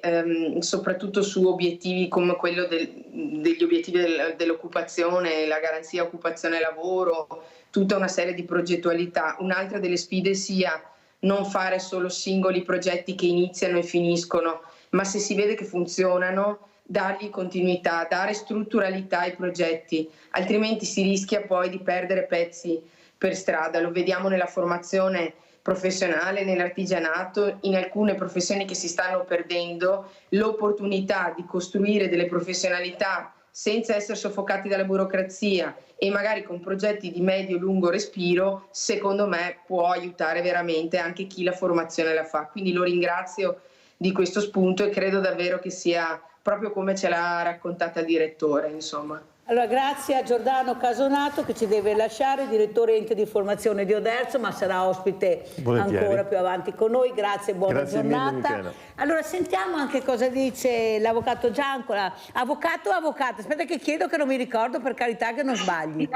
soprattutto su obiettivi come quello degli obiettivi dell'occupazione, la garanzia occupazione lavoro, tutta una serie di progettualità, un'altra delle sfide sia non fare solo singoli progetti che iniziano e finiscono, ma se si vede che funzionano, dargli continuità, dare strutturalità ai progetti, altrimenti si rischia poi di perdere pezzi per strada. Lo vediamo nella formazione professionale, nell'artigianato, in alcune professioni che si stanno perdendo l'opportunità di costruire delle professionalità senza essere soffocati dalla burocrazia e magari con progetti di medio-lungo respiro, secondo me può aiutare veramente anche chi la formazione la fa. Quindi lo ringrazio di questo spunto e credo davvero che sia proprio come ce l'ha raccontata il direttore, insomma. Allora, grazie a Giordano Casonato che ci deve lasciare, direttore ente di formazione di Oderzo, ma sarà ospite ancora più avanti con noi. Grazie, buona giornata. Allora, sentiamo anche cosa dice l'avvocato Giancola. Avvocato o avvocata? Aspetta che chiedo, che non mi ricordo, per carità che non sbagli.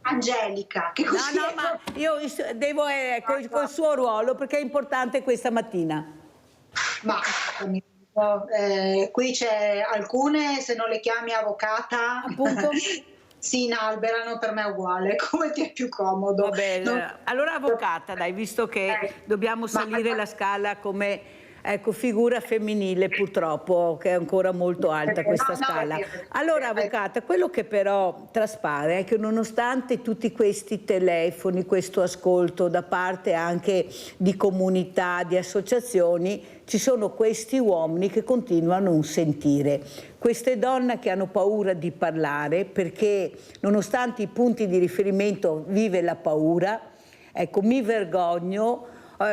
Angelica, che così no, ma io devo col suo ruolo, perché è importante questa mattina. Ma qui c'è alcune, se non le chiami avvocata, appunto, si inalberano, per me è uguale, come ti è più comodo. Va bene, allora avvocata, dai, visto che dobbiamo salire la scala come figura femminile, purtroppo, che è ancora molto alta questa scala. Allora, avvocata, quello che però traspare è che nonostante tutti questi telefoni, questo ascolto da parte anche di comunità, di associazioni, ci sono questi uomini che continuano a non sentire, queste donne che hanno paura di parlare perché nonostante i punti di riferimento vive la paura, ecco, mi vergogno,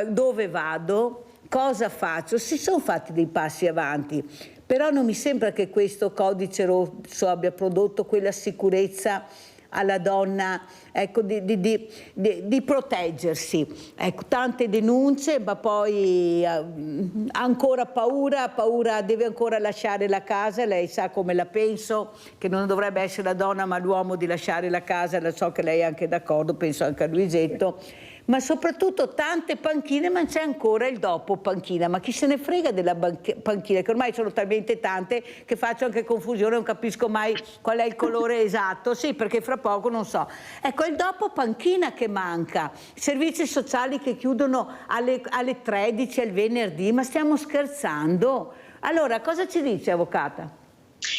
dove vado? Cosa faccio? Si sono fatti dei passi avanti, però non mi sembra che questo codice rosso abbia prodotto quella sicurezza alla donna, ecco, di proteggersi. Ecco, tante denunce, ma poi ancora paura, deve ancora lasciare la casa. Lei sa come la penso, che non dovrebbe essere la donna ma l'uomo di lasciare la casa, lo so che lei è anche d'accordo, penso anche a Luisetto. Ma soprattutto tante panchine, ma c'è ancora il dopo panchina. Ma chi se ne frega della panchina, che ormai sono talmente tante che faccio anche confusione, non capisco mai qual è il colore esatto. Sì, perché fra poco non so. Ecco, è il dopo panchina che manca. Servizi sociali che chiudono alle 13 al venerdì, ma stiamo scherzando? Allora, cosa ci dice, avvocata?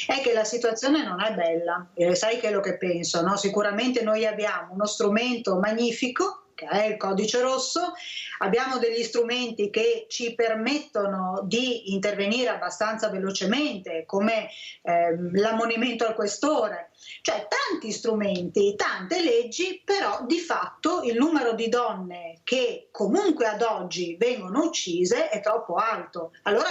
È che la situazione non è bella, sai quello che penso, no? Sicuramente noi abbiamo uno strumento magnifico, che è il codice rosso, abbiamo degli strumenti che ci permettono di intervenire abbastanza velocemente, come l'ammonimento al questore, cioè tanti strumenti, tante leggi, però di fatto il numero di donne che comunque ad oggi vengono uccise è troppo alto. Allora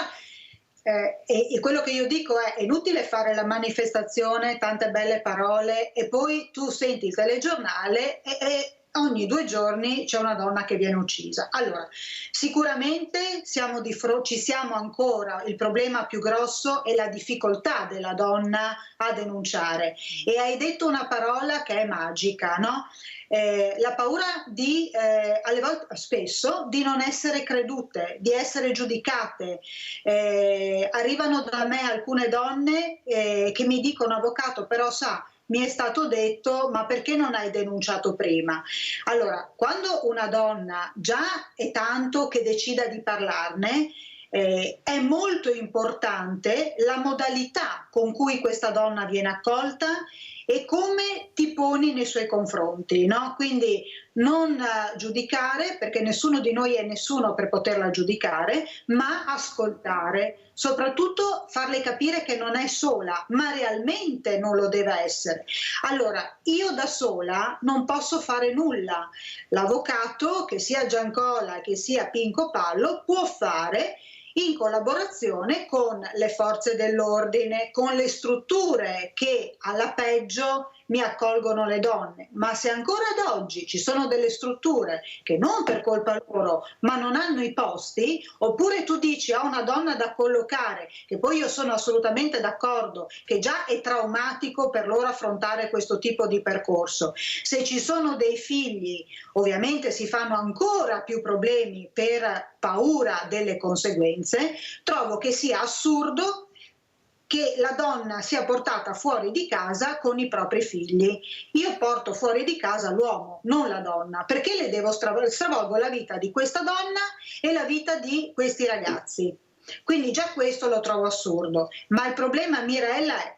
e quello che io dico è inutile fare la manifestazione, tante belle parole e poi tu senti il telegiornale e ogni 2 giorni c'è una donna che viene uccisa. Allora, sicuramente ci siamo ancora, il problema più grosso è la difficoltà della donna a denunciare. E hai detto una parola che è magica, no? La paura di, alle volte, spesso, di non essere credute, di essere giudicate. Arrivano da me alcune donne che mi dicono: avvocato, però sa, mi è stato detto, ma perché non hai denunciato prima? Allora, quando una donna già è tanto che decida di parlarne, è molto importante la modalità con cui questa donna viene accolta e come ti poni nei suoi confronti, no? Quindi non giudicare, perché nessuno di noi è nessuno per poterla giudicare, ma ascoltare, soprattutto farle capire che non è sola, ma realmente non lo deve essere. Allora, io da sola non posso fare nulla. L'avvocato, che sia Giancola, che sia Pinco Pallo, può fare in collaborazione con le forze dell'ordine, con le strutture che alla peggio mi accolgono le donne. Ma se ancora ad oggi ci sono delle strutture che non per colpa loro, ma non hanno i posti, oppure tu dici a una donna da collocare, che poi io sono assolutamente d'accordo, che già è traumatico per loro affrontare questo tipo di percorso. Se ci sono dei figli, ovviamente si fanno ancora più problemi per paura delle conseguenze. Trovo che sia assurdo che la donna sia portata fuori di casa con i propri figli. Io porto fuori di casa l'uomo, non la donna, perché le devo stravolgo la vita di questa donna e la vita di questi ragazzi. Quindi già questo lo trovo assurdo. Ma il problema, Mirella, è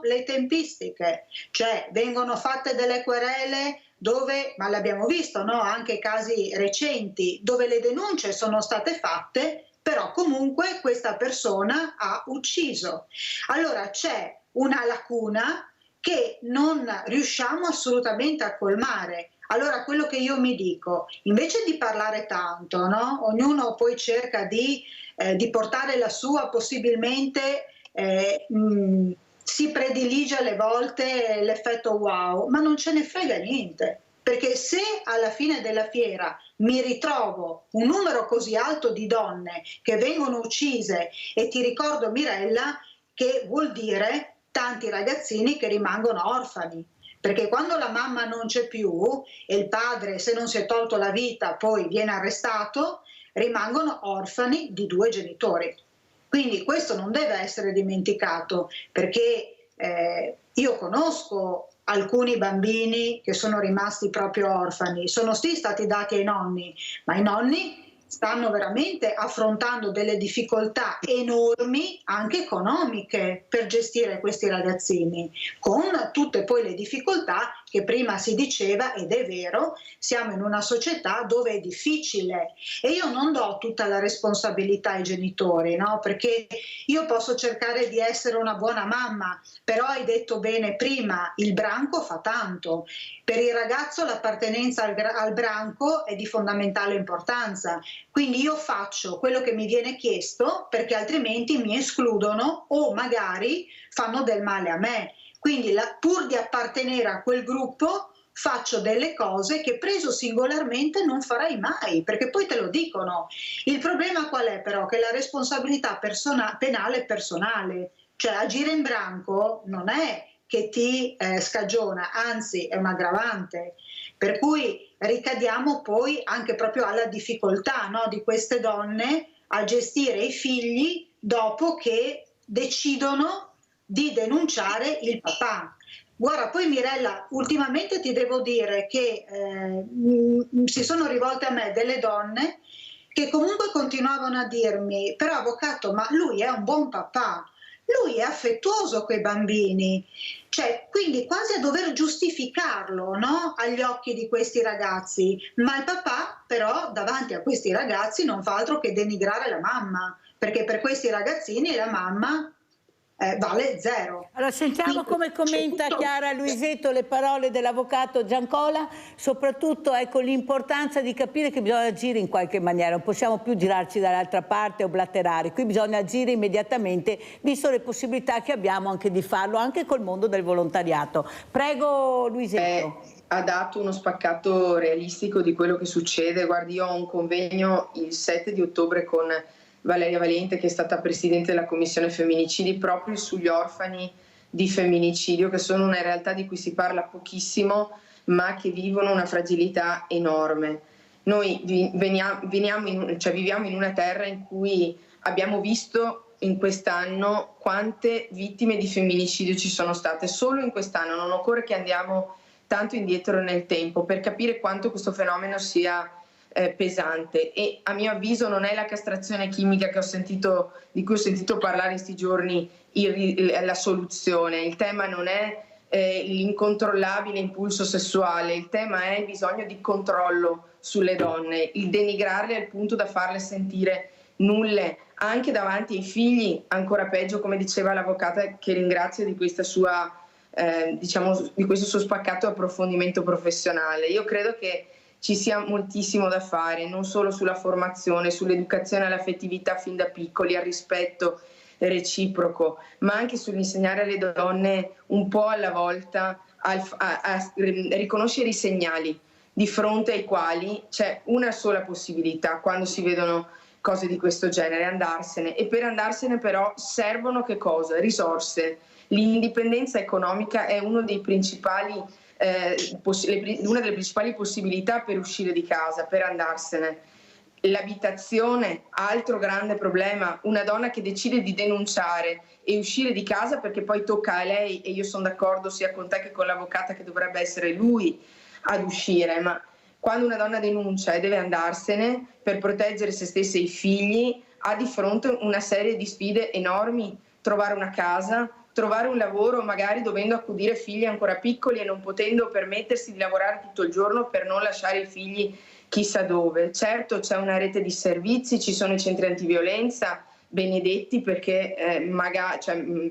le tempistiche, cioè vengono fatte delle querele dove, ma l'abbiamo visto, no? Anche casi recenti, dove le denunce sono state fatte, però comunque questa persona ha ucciso. Allora c'è una lacuna che non riusciamo assolutamente a colmare. Allora quello che io mi dico, invece di parlare tanto, no? Ognuno poi cerca di portare la sua, possibilmente si predilige alle volte l'effetto wow, ma non ce ne frega niente. Perché se alla fine della fiera mi ritrovo un numero così alto di donne che vengono uccise, e ti ricordo, Mirella, che vuol dire tanti ragazzini che rimangono orfani, perché quando la mamma non c'è più e il padre, se non si è tolto la vita, poi viene arrestato, rimangono orfani di 2 genitori. Quindi questo non deve essere dimenticato, perché io conosco alcuni bambini che sono rimasti proprio orfani, sono sì stati dati ai nonni, ma i nonni stanno veramente affrontando delle difficoltà enormi, anche economiche, per gestire questi ragazzini, con tutte poi le difficoltà che prima si diceva, ed è vero, siamo in una società dove è difficile, e io non do tutta la responsabilità ai genitori, no? Perché io posso cercare di essere una buona mamma, però hai detto bene prima, il branco fa tanto. Per il ragazzo l'appartenenza al branco è di fondamentale importanza, quindi io faccio quello che mi viene chiesto, perché altrimenti mi escludono o magari fanno del male a me. Quindi pur di appartenere a quel gruppo faccio delle cose che preso singolarmente non farai mai, perché poi te lo dicono. Il problema qual è però? Che la responsabilità penale è personale, cioè agire in branco non è che ti scagiona, anzi è un aggravante, per cui ricadiamo poi anche proprio alla difficoltà, no, di queste donne a gestire i figli dopo che decidono di denunciare il papà. Guarda, poi Mirella, ultimamente ti devo dire che si sono rivolte a me delle donne che comunque continuavano a dirmi: però avvocato, ma lui è un buon papà, lui è affettuoso coi bambini, cioè quindi quasi a dover giustificarlo, no? Agli occhi di questi ragazzi, ma il papà però davanti a questi ragazzi non fa altro che denigrare la mamma, perché per questi ragazzini la mamma vale 0. Allora sentiamo come commenta Chiara Luisetto le parole dell'avvocato Giancola, soprattutto ecco l'importanza di capire che bisogna agire in qualche maniera, non possiamo più girarci dall'altra parte o blatterare, qui bisogna agire immediatamente visto le possibilità che abbiamo anche di farlo anche col mondo del volontariato. Prego Luisetto. Ha dato uno spaccato realistico di quello che succede. Guardi, io ho un convegno il 7 di ottobre con Valeria Valente, che è stata presidente della Commissione Femminicidi, proprio sugli orfani di femminicidio, che sono una realtà di cui si parla pochissimo, ma che vivono una fragilità enorme. Noi viviamo in una terra in cui abbiamo visto in quest'anno quante vittime di femminicidio ci sono state, solo in quest'anno, non occorre che andiamo tanto indietro nel tempo per capire quanto questo fenomeno sia pesante, e a mio avviso non è la castrazione chimica di cui ho sentito parlare in questi giorni la soluzione. Il tema non è l'incontrollabile impulso sessuale, il tema è il bisogno di controllo sulle donne, il denigrarle al punto da farle sentire nulle anche davanti ai figli, ancora peggio, come diceva l'avvocata, che ringrazio di questa sua di questo suo spaccato approfondimento professionale. Io credo che ci sia moltissimo da fare, non solo sulla formazione, sull'educazione all'affettività fin da piccoli, al rispetto reciproco, ma anche sull'insegnare alle donne un po' alla volta a riconoscere i segnali di fronte ai quali c'è una sola possibilità quando si vedono cose di questo genere: andarsene. E per andarsene però servono che cosa? Risorse. L'indipendenza economica è una delle principali possibilità per uscire di casa, per andarsene. L'abitazione, altro grande problema, una donna che decide di denunciare e uscire di casa perché poi tocca a lei, e io sono d'accordo sia con te che con l'avvocata che dovrebbe essere lui ad uscire, ma quando una donna denuncia e deve andarsene per proteggere se stessa e i figli, ha di fronte una serie di sfide enormi: trovare una casa, trovare un lavoro, magari dovendo accudire figli ancora piccoli e non potendo permettersi di lavorare tutto il giorno per non lasciare i figli chissà dove. Certo, c'è una rete di servizi, ci sono i centri antiviolenza, benedetti, perché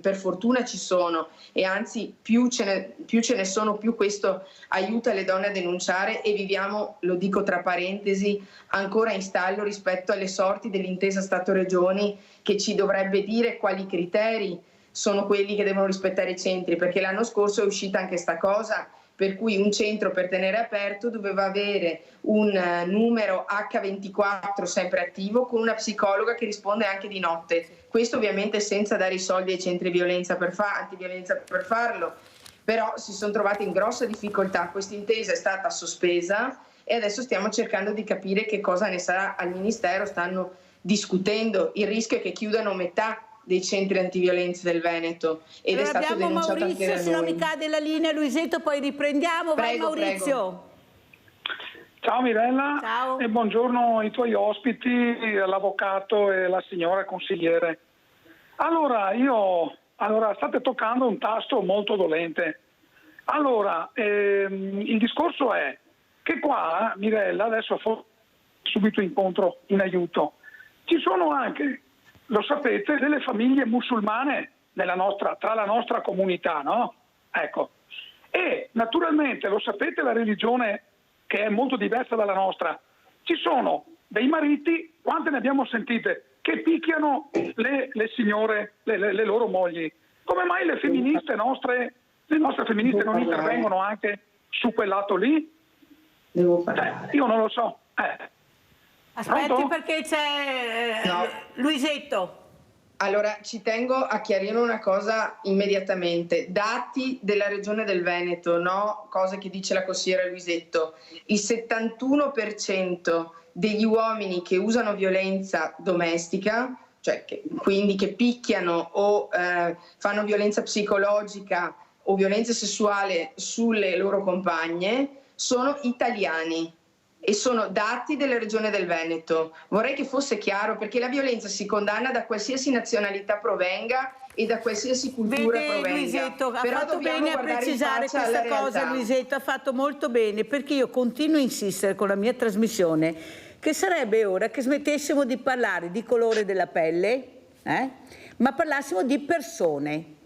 per fortuna ci sono, e anzi più ce ne sono, più questo aiuta le donne a denunciare, e viviamo, lo dico tra parentesi, ancora in stallo rispetto alle sorti dell'intesa Stato-Regioni, che ci dovrebbe dire quali criteri sono quelli che devono rispettare i centri, perché l'anno scorso è uscita anche sta cosa, per cui un centro per tenere aperto doveva avere un numero H24 sempre attivo, con una psicologa che risponde anche di notte. Questo ovviamente senza dare i soldi ai centri antiviolenza per farlo, però si sono trovati in grossa difficoltà. Questa intesa è stata sospesa e adesso stiamo cercando di capire che cosa ne sarà al Ministero. Stanno discutendo, il rischio è che chiudano metà dei centri antiviolenza del Veneto, ed è stato denunciato Maurizio, anche da se non noi. mi cade la linea, Luisetto, poi riprendiamo. Vai Maurizio. Prego. Ciao Mirella. Ciao. E buongiorno ai tuoi ospiti, l'avvocato e la signora consigliere. Allora, state toccando un tasto molto dolente. Allora, il discorso è che qua, Mirella, adesso subito incontro in aiuto, ci sono anche, lo sapete, delle famiglie musulmane tra la nostra comunità, no? Ecco. E naturalmente, lo sapete, la religione che è molto diversa dalla nostra. Ci sono dei mariti, quante ne abbiamo sentite, che picchiano le signore, le loro mogli. Come mai le nostre femministe non intervengono anche su quel lato lì? Devo parlare. Io non lo so. Aspetti, Pronto? perché c'è Luisetto. Allora, ci tengo a chiarire una cosa immediatamente. Dati della Regione del Veneto, no? Cose che dice la consigliera Luisetto. Il 71% degli uomini che usano violenza domestica, cioè quindi che picchiano o fanno violenza psicologica o violenza sessuale sulle loro compagne, sono italiani. E sono dati della Regione del Veneto. Vorrei che fosse chiaro, perché la violenza si condanna da qualsiasi nazionalità provenga e da qualsiasi cultura provenga. Luisetto, ha però fatto bene a precisare questa cosa, Luisetto, ha fatto molto bene, perché io continuo a insistere con la mia trasmissione che sarebbe ora che smettessimo di parlare di colore della pelle, ma parlassimo di persone.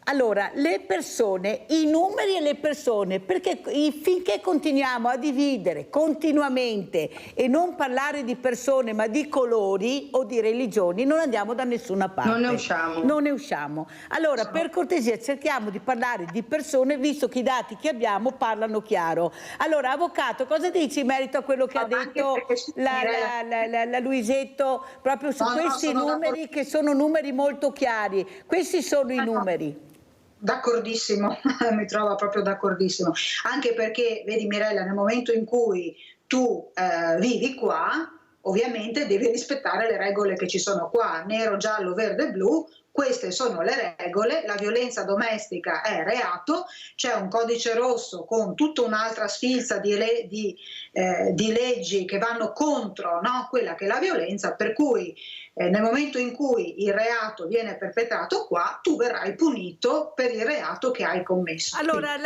Allora, le persone, i numeri e le persone, perché finché continuiamo a dividere continuamente e non parlare di persone ma di colori o di religioni, non andiamo da nessuna parte. Non ne usciamo. Non ne usciamo. Allora, per cortesia, cerchiamo di parlare di persone, visto che i dati che abbiamo parlano chiaro. Allora, avvocato, cosa dici in merito a quello che ha detto la Luisetto proprio su questi numeri, che sono numeri molto chiari? Questi sono i numeri. D'accordissimo, mi trovo proprio d'accordissimo, anche perché, vedi Mirella, nel momento in cui tu vivi qua, ovviamente devi rispettare le regole che ci sono qua, nero, giallo, verde, blu. Queste sono le regole, la violenza domestica è reato, c'è un codice rosso con tutta un'altra sfilza di leggi che vanno contro, no, quella che è la violenza, per cui nel momento in cui il reato viene perpetrato qua, tu verrai punito per il reato che hai commesso. Allora,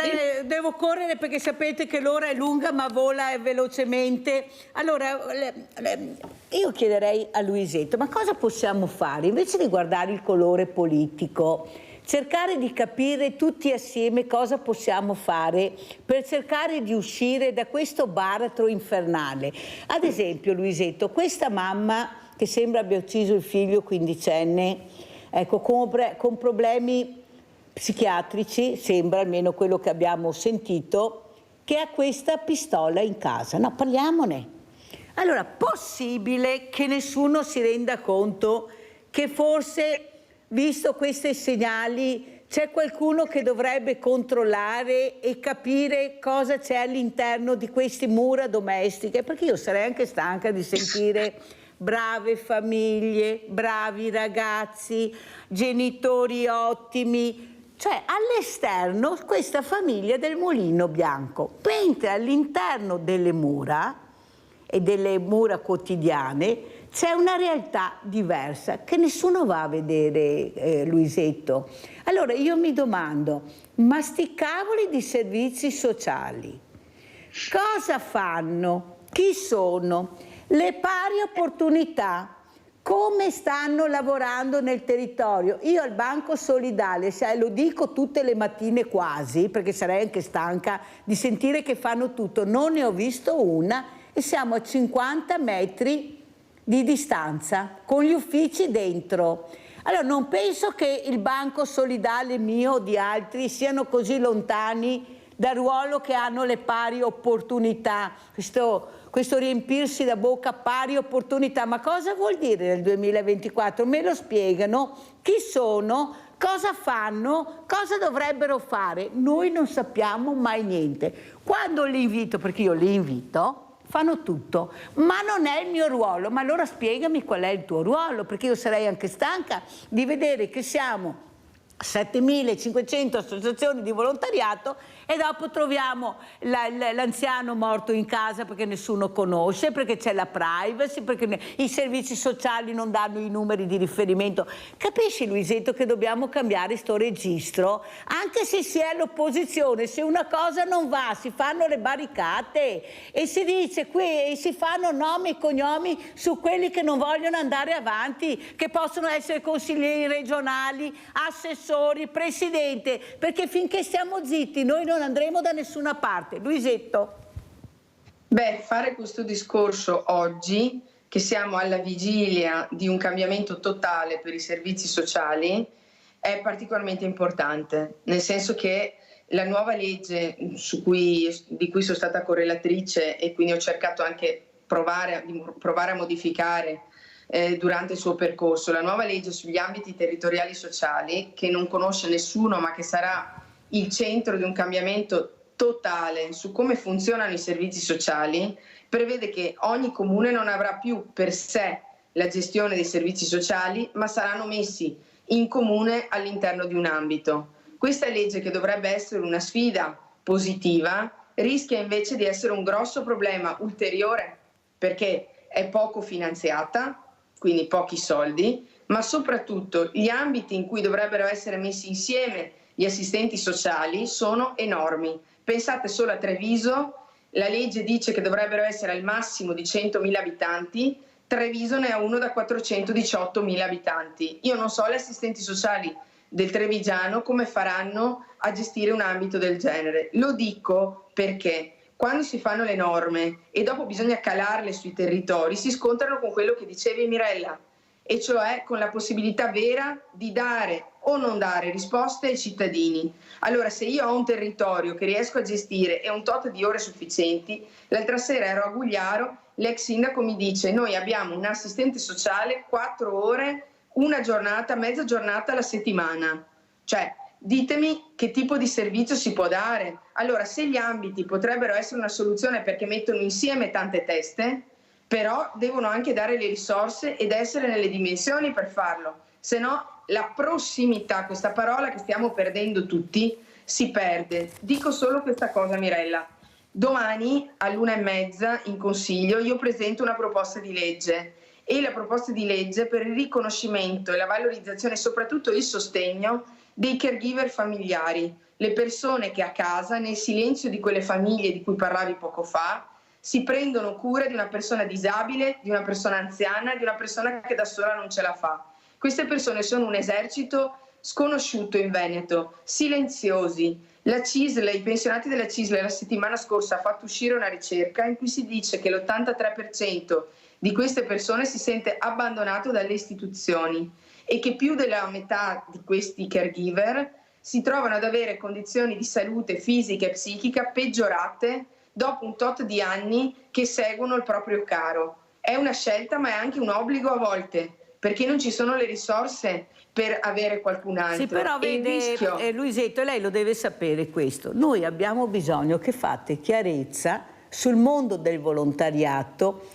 devo correre perché sapete che l'ora è lunga ma vola velocemente. Allora, io chiederei a Luisetto, ma cosa possiamo fare? Invece di guardare il colore politico, cercare di capire tutti assieme cosa possiamo fare per cercare di uscire da questo baratro infernale. Ad esempio, Luisetto, questa mamma che sembra abbia ucciso il figlio quindicenne, ecco, con problemi psichiatrici, sembra almeno quello che abbiamo sentito, che ha questa pistola in casa. No, parliamone. Allora, possibile che nessuno si renda conto che forse, visto questi segnali, c'è qualcuno che dovrebbe controllare e capire cosa c'è all'interno di queste mura domestiche? Perché io sarei anche stanca di sentire brave famiglie, bravi ragazzi, genitori ottimi, cioè all'esterno questa famiglia del Mulino Bianco, mentre all'interno delle mura e delle mura quotidiane c'è una realtà diversa che nessuno va a vedere, Luisetto. Allora io mi domando, ma sti cavoli di servizi sociali cosa fanno? Chi sono? Le pari opportunità, come stanno lavorando nel territorio? Io al Banco Solidale, lo dico tutte le mattine quasi, perché sarei anche stanca di sentire che fanno tutto, non ne ho visto una e siamo a 50 metri di distanza, con gli uffici dentro. Allora non penso che il Banco Solidale mio o di altri siano così lontani dal ruolo che hanno le pari opportunità, questo riempirsi la bocca pari opportunità, ma cosa vuol dire nel 2024? Me lo spiegano? Chi sono? Cosa fanno? Cosa dovrebbero fare? Noi non sappiamo mai niente. Quando li invito, perché io li invito, fanno tutto, ma non è il mio ruolo. Ma allora spiegami qual è il tuo ruolo, perché io sarei anche stanca di vedere che siamo 7.500 associazioni di volontariato e dopo troviamo l'anziano morto in casa perché nessuno conosce, perché c'è la privacy, perché i servizi sociali non danno i numeri di riferimento. Capisci, Luisetto, che dobbiamo cambiare sto registro? Anche se si è all'opposizione, se una cosa non va si fanno le barricate e si dice qui, e si fanno nomi e cognomi su quelli che non vogliono andare avanti, che possono essere consiglieri regionali, assessori, presidente, perché finché stiamo zitti noi non andremo da nessuna parte. Luisetto? Beh, fare questo discorso oggi, che siamo alla vigilia di un cambiamento totale per i servizi sociali, è particolarmente importante, nel senso che la nuova legge di cui sono stata correlatrice e quindi ho cercato anche provare a modificare durante il suo percorso, la nuova legge sugli ambiti territoriali sociali, che non conosce nessuno ma che sarà il centro di un cambiamento totale su come funzionano i servizi sociali, prevede che ogni comune non avrà più per sé la gestione dei servizi sociali, ma saranno messi in comune all'interno di un ambito. Questa legge, che dovrebbe essere una sfida positiva, rischia invece di essere un grosso problema ulteriore, perché è poco finanziata, quindi pochi soldi, ma soprattutto gli ambiti in cui dovrebbero essere messi insieme gli assistenti sociali sono enormi. Pensate solo a Treviso, la legge dice che dovrebbero essere al massimo di 100.000 abitanti, Treviso ne ha uno da 418.000 abitanti. Io non so le assistenti sociali del trevigiano come faranno a gestire un ambito del genere. Lo dico perché quando si fanno le norme e dopo bisogna calarle sui territori, si scontrano con quello che dicevi, Mirella, e cioè con la possibilità vera di dare o non dare risposte ai cittadini. Allora, se io ho un territorio che riesco a gestire e un tot di ore sufficienti, l'altra sera ero a Gugliaro, l'ex sindaco mi dice: noi abbiamo un assistente sociale 4 ore, una giornata, mezza giornata alla settimana. Cioè, ditemi che tipo di servizio si può dare. Allora, se gli ambiti potrebbero essere una soluzione perché mettono insieme tante teste, però devono anche dare le risorse ed essere nelle dimensioni per farlo. Se no, la prossimità, questa parola che stiamo perdendo tutti, si perde. Dico solo questa cosa, Mirella. Domani all'1:30 in Consiglio io presento una proposta di legge, e la proposta di legge per il riconoscimento e la valorizzazione e soprattutto il sostegno dei caregiver familiari, le persone che a casa, nel silenzio di quelle famiglie di cui parlavi poco fa, si prendono cura di una persona disabile, di una persona anziana, di una persona che da sola non ce la fa. Queste persone sono un esercito sconosciuto in Veneto, silenziosi. La CISL, i pensionati della CISL la settimana scorsa ha fatto uscire una ricerca in cui si dice che l'83% di queste persone si sente abbandonato dalle istituzioni e che più della metà di questi caregiver si trovano ad avere condizioni di salute fisica e psichica peggiorate dopo un tot di anni che seguono il proprio caro. È una scelta, ma è anche un obbligo a volte, perché non ci sono le risorse per avere qualcun altro. Sì, però vede, Luisetto, lei lo deve sapere questo. Noi abbiamo bisogno che fate chiarezza sul mondo del volontariato,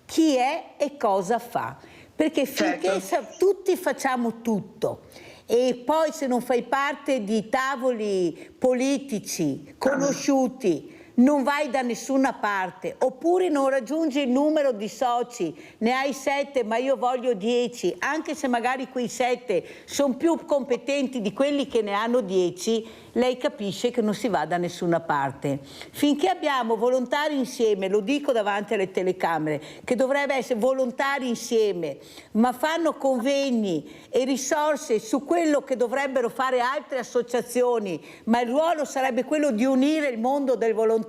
chi è e cosa fa. Perché finché tutti facciamo tutto e poi se non fai parte di tavoli politici conosciuti non vai da nessuna parte, oppure non raggiungi il numero di soci, ne hai 7 ma io voglio 10, anche se magari quei 7 sono più competenti di quelli che ne hanno 10, lei capisce che non si va da nessuna parte. Finché abbiamo volontari insieme, lo dico davanti alle telecamere, che dovrebbe essere volontari insieme, ma fanno convegni e risorse su quello che dovrebbero fare altre associazioni, ma il ruolo sarebbe quello di unire il mondo del volontariato,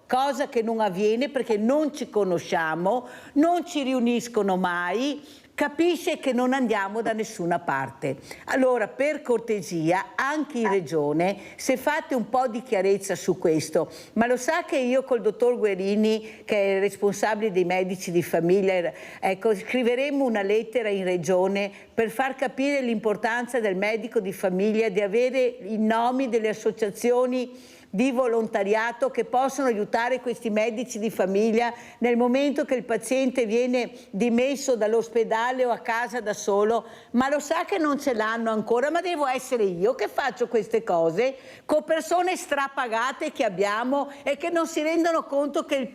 cosa che non avviene perché non ci conosciamo, non ci riuniscono mai, capisce che non andiamo da nessuna parte. Allora, per cortesia, anche in Regione, se fate un po' di chiarezza su questo, ma lo sa che io col dottor Guerini, che è il responsabile dei medici di famiglia, ecco, scriveremo una lettera in Regione per far capire l'importanza del medico di famiglia, di avere i nomi delle associazioni di volontariato che possono aiutare questi medici di famiglia nel momento che il paziente viene dimesso dall'ospedale o a casa da solo, ma lo sa che non ce l'hanno ancora, ma devo essere io che faccio queste cose con persone strapagate che abbiamo e che non si rendono conto che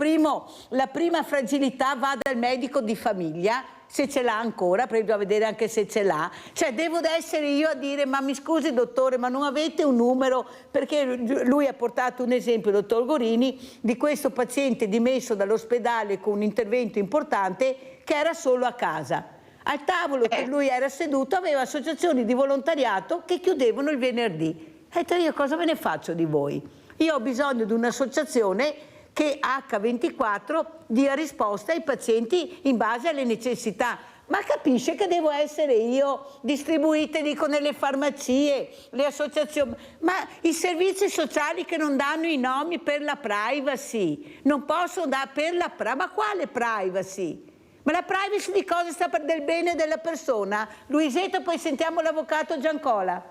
la prima fragilità va dal medico di famiglia, se ce l'ha ancora, prendo a vedere anche se ce l'ha, cioè devo essere io a dire: ma mi scusi dottore, ma non avete un numero? Perché lui ha portato un esempio, il dottor Gorini, di questo paziente dimesso dall'ospedale con un intervento importante che era solo a casa. Al tavolo che lui era seduto aveva associazioni di volontariato che chiudevano il venerdì. E io cosa me ne faccio di voi? Io ho bisogno di un'associazione che H24 dia risposta ai pazienti in base alle necessità. Ma capisce che devo essere io? Distribuite, dico, nelle farmacie, le associazioni, ma i servizi sociali che non danno i nomi per la privacy, non possono dare per la privacy, ma quale privacy? Ma la privacy di cosa sta per del bene della persona? Luisetto, poi sentiamo l'avvocato Giancola.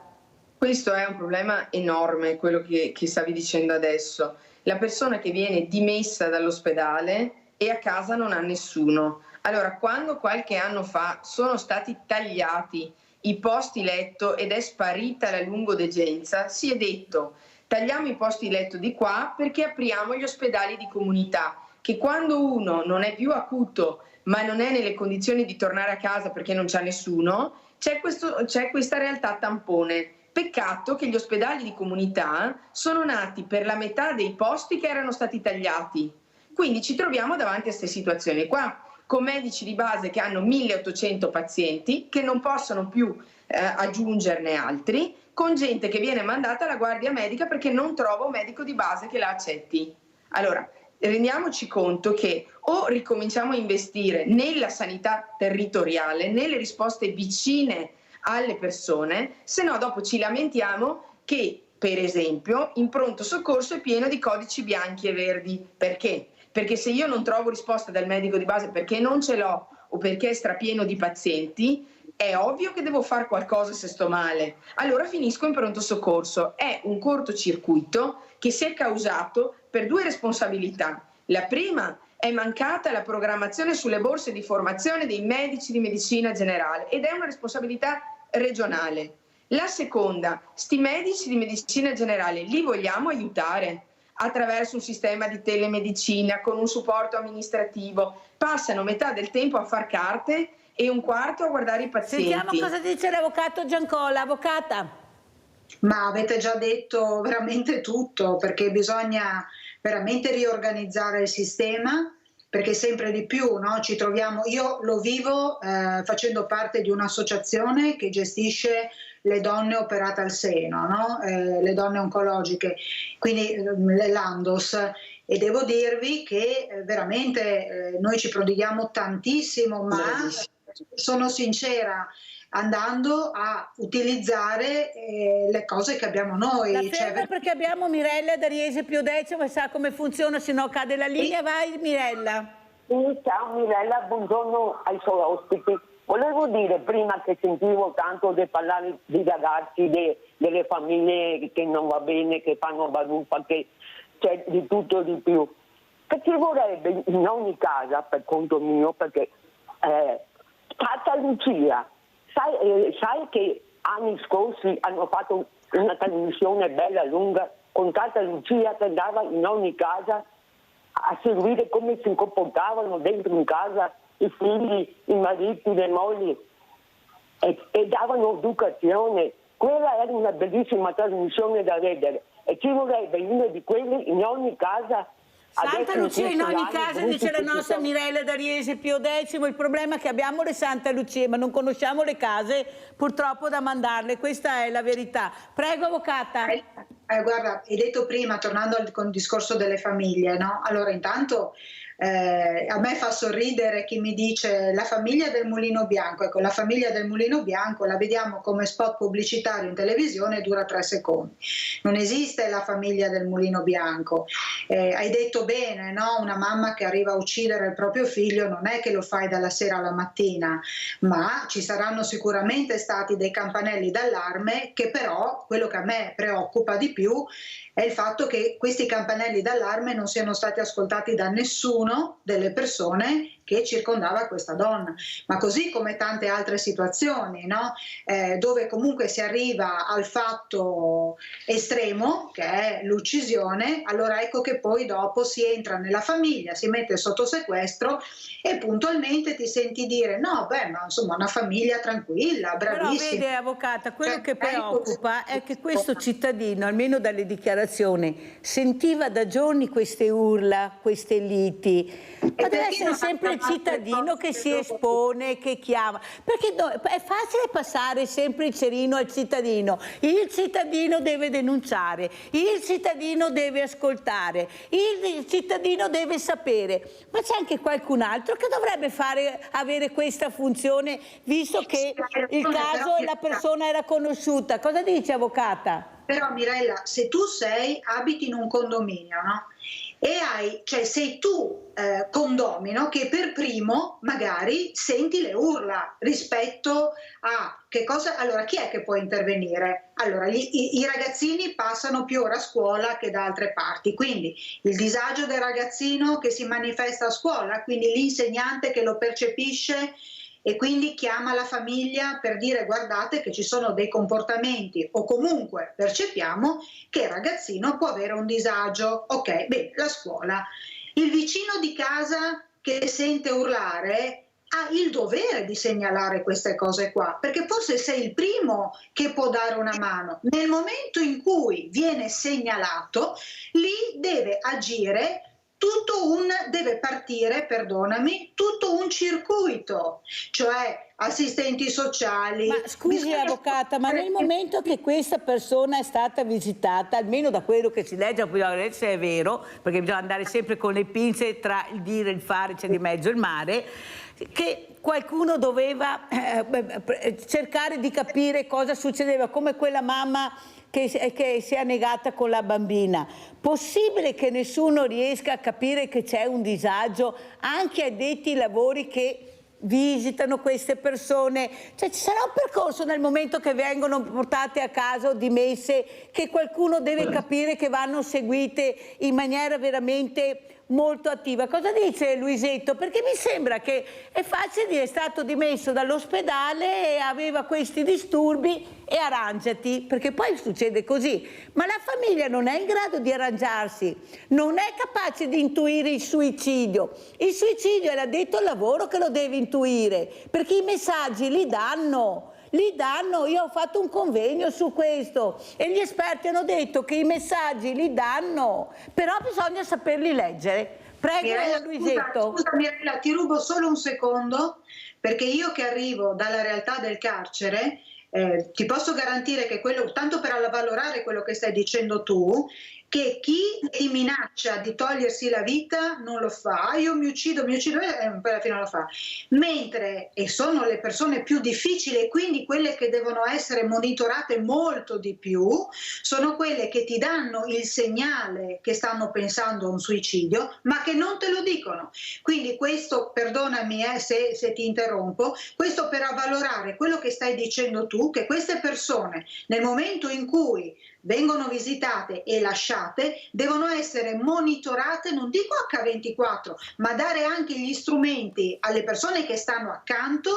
Questo è un problema enorme, quello che stavi dicendo adesso. La persona che viene dimessa dall'ospedale e a casa non ha nessuno. Allora, quando qualche anno fa sono stati tagliati i posti letto ed è sparita la lungodegenza, si è detto: tagliamo i posti letto di qua perché apriamo gli ospedali di comunità, che quando uno non è più acuto ma non è nelle condizioni di tornare a casa perché non c'è nessuno, c'è questa realtà tampone. Peccato che gli ospedali di comunità sono nati per la metà dei posti che erano stati tagliati. Quindi ci troviamo davanti a queste situazioni qua. con medici di base che hanno 1800 pazienti, che non possono più aggiungerne altri, con gente che viene mandata alla guardia medica perché non trova un medico di base che la accetti. Allora, rendiamoci conto che o ricominciamo a investire nella sanità territoriale, nelle risposte vicine alle persone, se no dopo ci lamentiamo che, per esempio, in pronto soccorso è pieno di codici bianchi e verdi. Perché? Perché se io non trovo risposta dal medico di base perché non ce l'ho o perché è strapieno di pazienti, è ovvio che devo fare qualcosa se sto male. Allora finisco in pronto soccorso. È un cortocircuito che si è causato per due responsabilità. La prima è mancata la programmazione sulle borse di formazione dei medici di medicina generale ed è una responsabilità regionale. La seconda, sti medici di medicina generale li vogliamo aiutare attraverso un sistema di telemedicina con un supporto amministrativo. Passano metà del tempo a far carte e un quarto a guardare i pazienti. Sentiamo cosa dice l'avvocato Giancola. Avvocata. Ma avete già detto veramente tutto, perché bisogna veramente riorganizzare il sistema, perché sempre di più, no, ci troviamo, io lo vivo facendo parte di un'associazione che gestisce le donne operate al seno, no? Le donne oncologiche, quindi l'Andos, e devo dirvi che veramente noi ci prodighiamo tantissimo, ma sono sincera, andando a utilizzare le cose che abbiamo noi. La fermo perché abbiamo Mirella da Riese Piodecimo e sa come funziona, se no cade la linea. Vai Mirella. Sì, ciao Mirella, buongiorno ai suoi ospiti. Volevo dire, prima che sentivo tanto di parlare di ragazzi, delle famiglie che non va bene, che fanno baruffa, che c'è di tutto e di più, che ci vorrebbe in ogni casa, per conto mio, perché Tata Lucia, sai che anni scorsi hanno fatto una trasmissione bella lunga con Tata Lucia che andava in ogni casa a seguire come si comportavano dentro in casa i figli, i mariti, le mogli e davano educazione. Quella era una bellissima trasmissione da vedere e ci vorrebbe una di quelle in ogni casa. Santa Lucia in ogni casa, dice la nostra Mirella da Riese Piodecimo. Il problema è che abbiamo le Santa Lucia ma non conosciamo le case purtroppo da mandarle, questa è la verità. Prego avvocata. Guarda, hai detto prima, tornando al discorso delle famiglie, no? Allora intanto a me fa sorridere chi mi dice la famiglia del Mulino Bianco. Ecco, la famiglia del Mulino Bianco la vediamo come spot pubblicitario in televisione e dura 3 secondi. Non esiste la famiglia del Mulino Bianco. Hai detto bene, no? Una mamma che arriva a uccidere il proprio figlio non è che lo fai dalla sera alla mattina, ma ci saranno sicuramente stati dei campanelli d'allarme, che però quello che a me preoccupa di più è il fatto che questi campanelli d'allarme non siano stati ascoltati da nessuno delle persone che circondava questa donna, ma così come tante altre situazioni, no? Dove comunque si arriva al fatto estremo, che è l'uccisione, allora ecco che poi dopo si entra nella famiglia, si mette sotto sequestro e puntualmente ti senti dire no, beh, ma insomma una famiglia tranquilla, bravissima. Però vede avvocata, quello che preoccupa è che questo cittadino, almeno dalle dichiarazioni, sentiva da giorni queste urla, queste liti, ma deve essere sempre il cittadino che si espone, che chiama, perché è facile passare sempre il cerino al cittadino. Il cittadino deve denunciare, il cittadino deve ascoltare, il cittadino deve sapere, ma c'è anche qualcun altro che dovrebbe avere questa funzione, visto che il caso e la persona era conosciuta. Cosa dice avvocata? Però Mirella, se tu abiti in un condominio, no? E sei tu condomino che per primo magari senti le urla rispetto a che cosa. Allora chi è che può intervenire? Allora i ragazzini passano più ore a scuola che da altre parti, quindi il disagio del ragazzino che si manifesta a scuola, quindi l'insegnante che lo percepisce e quindi chiama la famiglia per dire guardate che ci sono dei comportamenti o comunque percepiamo che il ragazzino può avere un disagio. Ok, bene, la scuola. Il vicino di casa che sente urlare ha il dovere di segnalare queste cose qua, perché forse sei il primo che può dare una mano. Nel momento in cui viene segnalato, lì deve agire deve partire, perdonami, tutto un circuito, cioè assistenti sociali. Ma scusi avvocata, ma nel momento che questa persona è stata visitata, almeno da quello che si legge, bisogna vedere se è vero, perché bisogna andare sempre con le pinze, tra il dire e il fare c'è di mezzo il mare, che qualcuno doveva cercare di capire cosa succedeva, come quella mamma che si è annegata con la bambina. Possibile che nessuno riesca a capire che c'è un disagio anche ai addetti ai lavori che visitano queste persone? Cioè, ci sarà un percorso nel momento che vengono portate a casa o dimesse, che qualcuno deve capire che vanno seguite in maniera veramente molto attiva. Cosa dice Luisetto? Perché mi sembra che è facile dire: è stato dimesso dall'ospedale e aveva questi disturbi e arrangiati, perché poi succede così. Ma la famiglia non è in grado di arrangiarsi, non è capace di intuire il suicidio. Il suicidio è l'addetto al lavoro che lo deve intuire, perché i messaggi li danno. Io ho fatto un convegno su questo e gli esperti hanno detto che i messaggi li danno, però bisogna saperli leggere. Prego, Mirella, Luisetto. Scusa Mirella, ti rubo solo un secondo, perché io che arrivo dalla realtà del carcere ti posso garantire che quello, tanto per avvalorare quello che stai dicendo tu, che chi ti minaccia di togliersi la vita non lo fa. Io mi uccido poi alla fine lo fa. Mentre, e sono le persone più difficili e quindi quelle che devono essere monitorate molto di più, sono quelle che ti danno il segnale che stanno pensando a un suicidio, ma che non te lo dicono. Quindi questo, perdonami se ti interrompo, questo per avvalorare quello che stai dicendo tu, che queste persone nel momento in cui vengono visitate e lasciate devono essere monitorate, non dico H24, ma dare anche gli strumenti alle persone che stanno accanto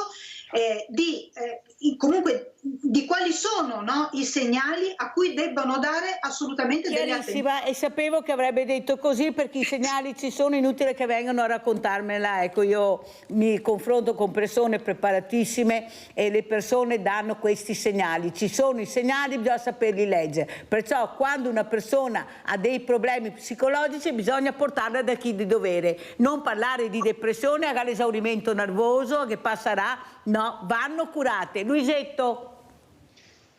comunque di quali sono, no, i segnali a cui debbano dare assolutamente delle attenzioni. E sapevo che avrebbe detto così, perché i segnali ci sono, inutile che vengano a raccontarmela. Ecco, io mi confronto con persone preparatissime e le persone danno questi segnali. Ci sono i segnali, bisogna saperli leggere. Perciò quando una persona ha dei problemi psicologici bisogna portarla da chi di dovere. Non parlare di depressione all'esaurimento nervoso che passerà, no, vanno curate. Luisetto?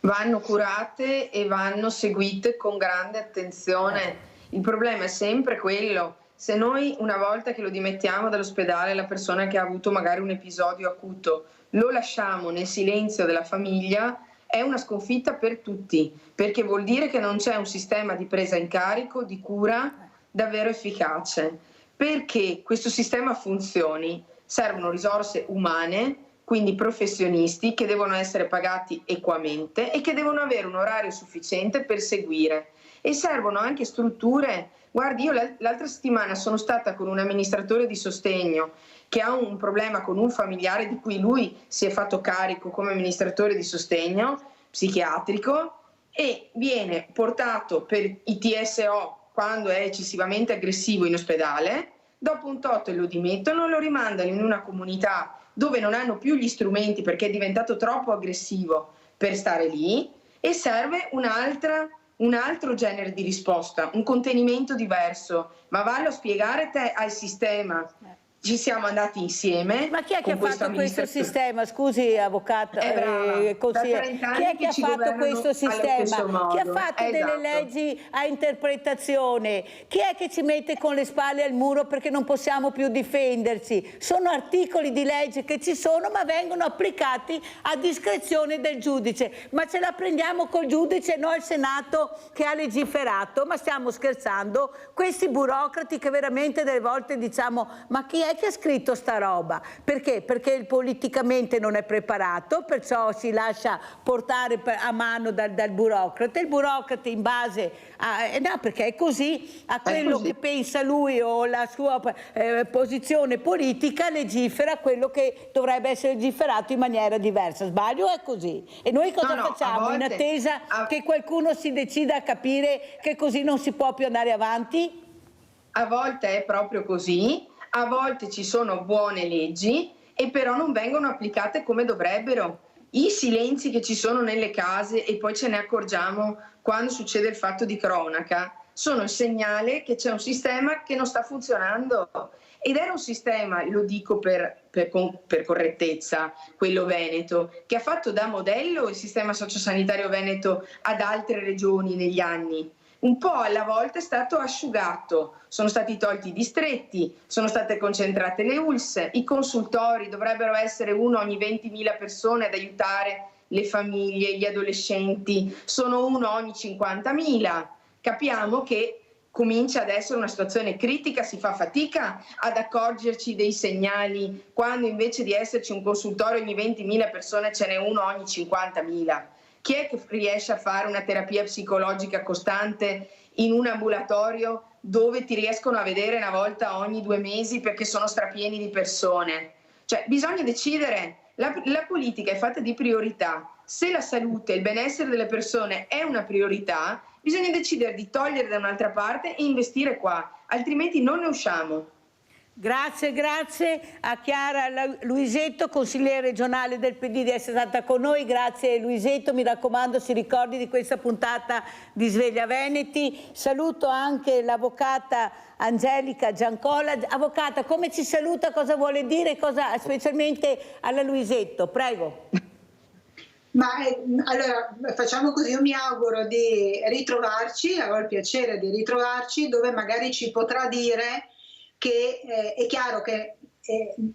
Vanno curate e vanno seguite con grande attenzione. Il problema è sempre quello: se noi una volta che lo dimettiamo dall'ospedale, la persona che ha avuto magari un episodio acuto, lo lasciamo nel silenzio della famiglia, è una sconfitta per tutti, perché vuol dire che non c'è un sistema di presa in carico, di cura davvero efficace. Perché questo sistema funzioni servono risorse umane, quindi professionisti che devono essere pagati equamente e che devono avere un orario sufficiente per seguire, e servono anche strutture. Guardi, io l'altra settimana sono stata con un amministratore di sostegno che ha un problema con un familiare di cui lui si è fatto carico come amministratore di sostegno psichiatrico, e viene portato per i TSO quando è eccessivamente aggressivo in ospedale, dopo un tot lo dimettono, lo rimandano in una comunità dove non hanno più gli strumenti perché è diventato troppo aggressivo per stare lì, e serve un altro genere di risposta, un contenimento diverso. Ma vallo a spiegare te al sistema. Ci siamo andati insieme. Ma chi è che ha fatto questo sistema? Scusi, avvocato, chi è che ha fatto questo sistema? Chi ha fatto delle leggi a interpretazione? Chi è che ci mette con le spalle al muro perché non possiamo più difenderci? Sono articoli di legge che ci sono, ma vengono applicati a discrezione del giudice. Ma ce la prendiamo col giudice, no, il Senato che ha legiferato? Ma stiamo scherzando? Questi burocrati che veramente delle volte diciamo: ma chi è che ha scritto sta roba? Perché? Perché politicamente non è preparato, perciò si lascia portare a mano dal burocrate. Il burocrate in base a, no, perché è così, a quello che pensa lui o la sua posizione politica legifera quello che dovrebbe essere legiferato in maniera diversa. Sbaglio? È così. E noi cosa facciamo? In attesa che qualcuno si decida a capire che così non si può più andare avanti? A volte è proprio così. A volte ci sono buone leggi e però non vengono applicate come dovrebbero. I silenzi che ci sono nelle case, e poi ce ne accorgiamo quando succede il fatto di cronaca, sono il segnale che c'è un sistema che non sta funzionando. Ed era un sistema, lo dico per correttezza, quello veneto, che ha fatto da modello il sistema sociosanitario veneto ad altre regioni negli anni. Un po' alla volta è stato asciugato, sono stati tolti i distretti, sono state concentrate le ULSS, i consultori dovrebbero essere uno ogni 20.000 persone ad aiutare le famiglie, gli adolescenti, sono uno ogni 50.000. Capiamo che comincia ad essere una situazione critica, si fa fatica ad accorgerci dei segnali quando invece di esserci un consultorio ogni 20.000 persone ce n'è uno ogni 50.000. Chi è che riesce a fare una terapia psicologica costante in un ambulatorio dove ti riescono a vedere una volta ogni 2 mesi perché sono strapieni di persone? Cioè, bisogna decidere. La politica è fatta di priorità. Se la salute e il benessere delle persone è una priorità, bisogna decidere di togliere da un'altra parte e investire qua, altrimenti non ne usciamo. Grazie a Chiara Luisetto, consigliere regionale del PD, di essere stata con noi. Grazie Luisetto, mi raccomando si ricordi di questa puntata di Sveglia Veneti. Saluto anche l'avvocata Angelica Giancola. Avvocata, come ci saluta, cosa vuole dire, specialmente alla Luisetto? Prego. Allora facciamo così, io mi auguro di ritrovarci, avrò il piacere di ritrovarci, dove magari ci potrà dire che è chiaro che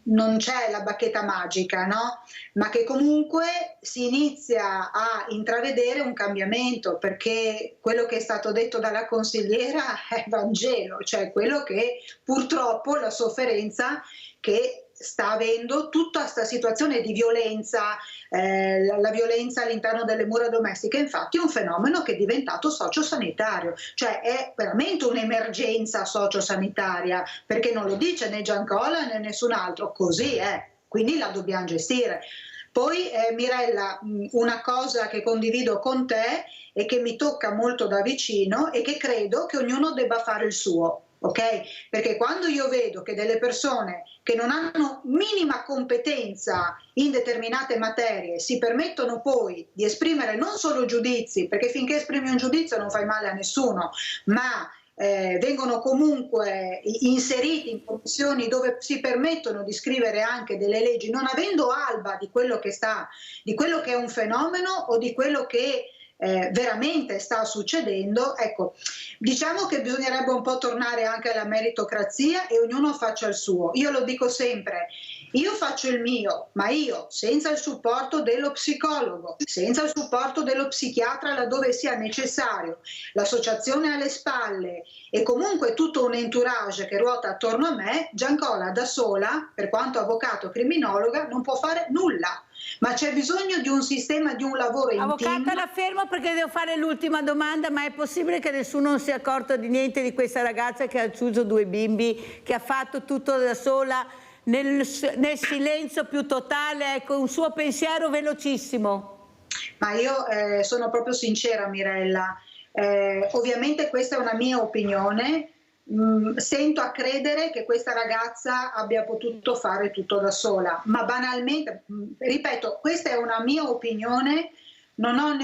non c'è la bacchetta magica, no? Ma che comunque si inizia a intravedere un cambiamento, perché quello che è stato detto dalla consigliera è Vangelo, cioè quello che purtroppo la sofferenza che sta avendo tutta questa situazione di violenza, la violenza all'interno delle mura domestiche. Infatti è un fenomeno che è diventato sociosanitario, cioè è veramente un'emergenza sociosanitaria, perché non lo dice né Giancola né nessun altro, così è, quindi la dobbiamo gestire. Poi Mirella, una cosa che condivido con te e che mi tocca molto da vicino è che credo che ognuno debba fare il suo. Ok? Perché quando io vedo che delle persone che non hanno minima competenza in determinate materie si permettono poi di esprimere non solo giudizi, perché finché esprimi un giudizio non fai male a nessuno, ma vengono comunque inseriti in commissioni dove si permettono di scrivere anche delle leggi non avendo alba di quello che è un fenomeno o di quello che veramente sta succedendo. Ecco, diciamo che bisognerebbe un po' tornare anche alla meritocrazia e ognuno faccia il suo. Io lo dico sempre, io faccio il mio, ma io senza il supporto dello psicologo, senza il supporto dello psichiatra laddove sia necessario, l'associazione alle spalle e comunque tutto un entourage che ruota attorno a me, Giancola da sola, per quanto avvocato criminologa, non può fare nulla. Ma c'è bisogno di un sistema, di un lavoro in Avvocata, team. la fermo perché devo fare l'ultima domanda, ma è possibile che nessuno non sia accorto di niente di questa ragazza che ha ucciso 2 bimbi, che ha fatto tutto da sola, nel silenzio più totale? Ecco, un suo pensiero velocissimo. Ma io sono proprio sincera, Mirella, ovviamente questa è una mia opinione. Stento a credere che questa ragazza abbia potuto fare tutto da sola, ma banalmente, ripeto, questa è una mia opinione, non ho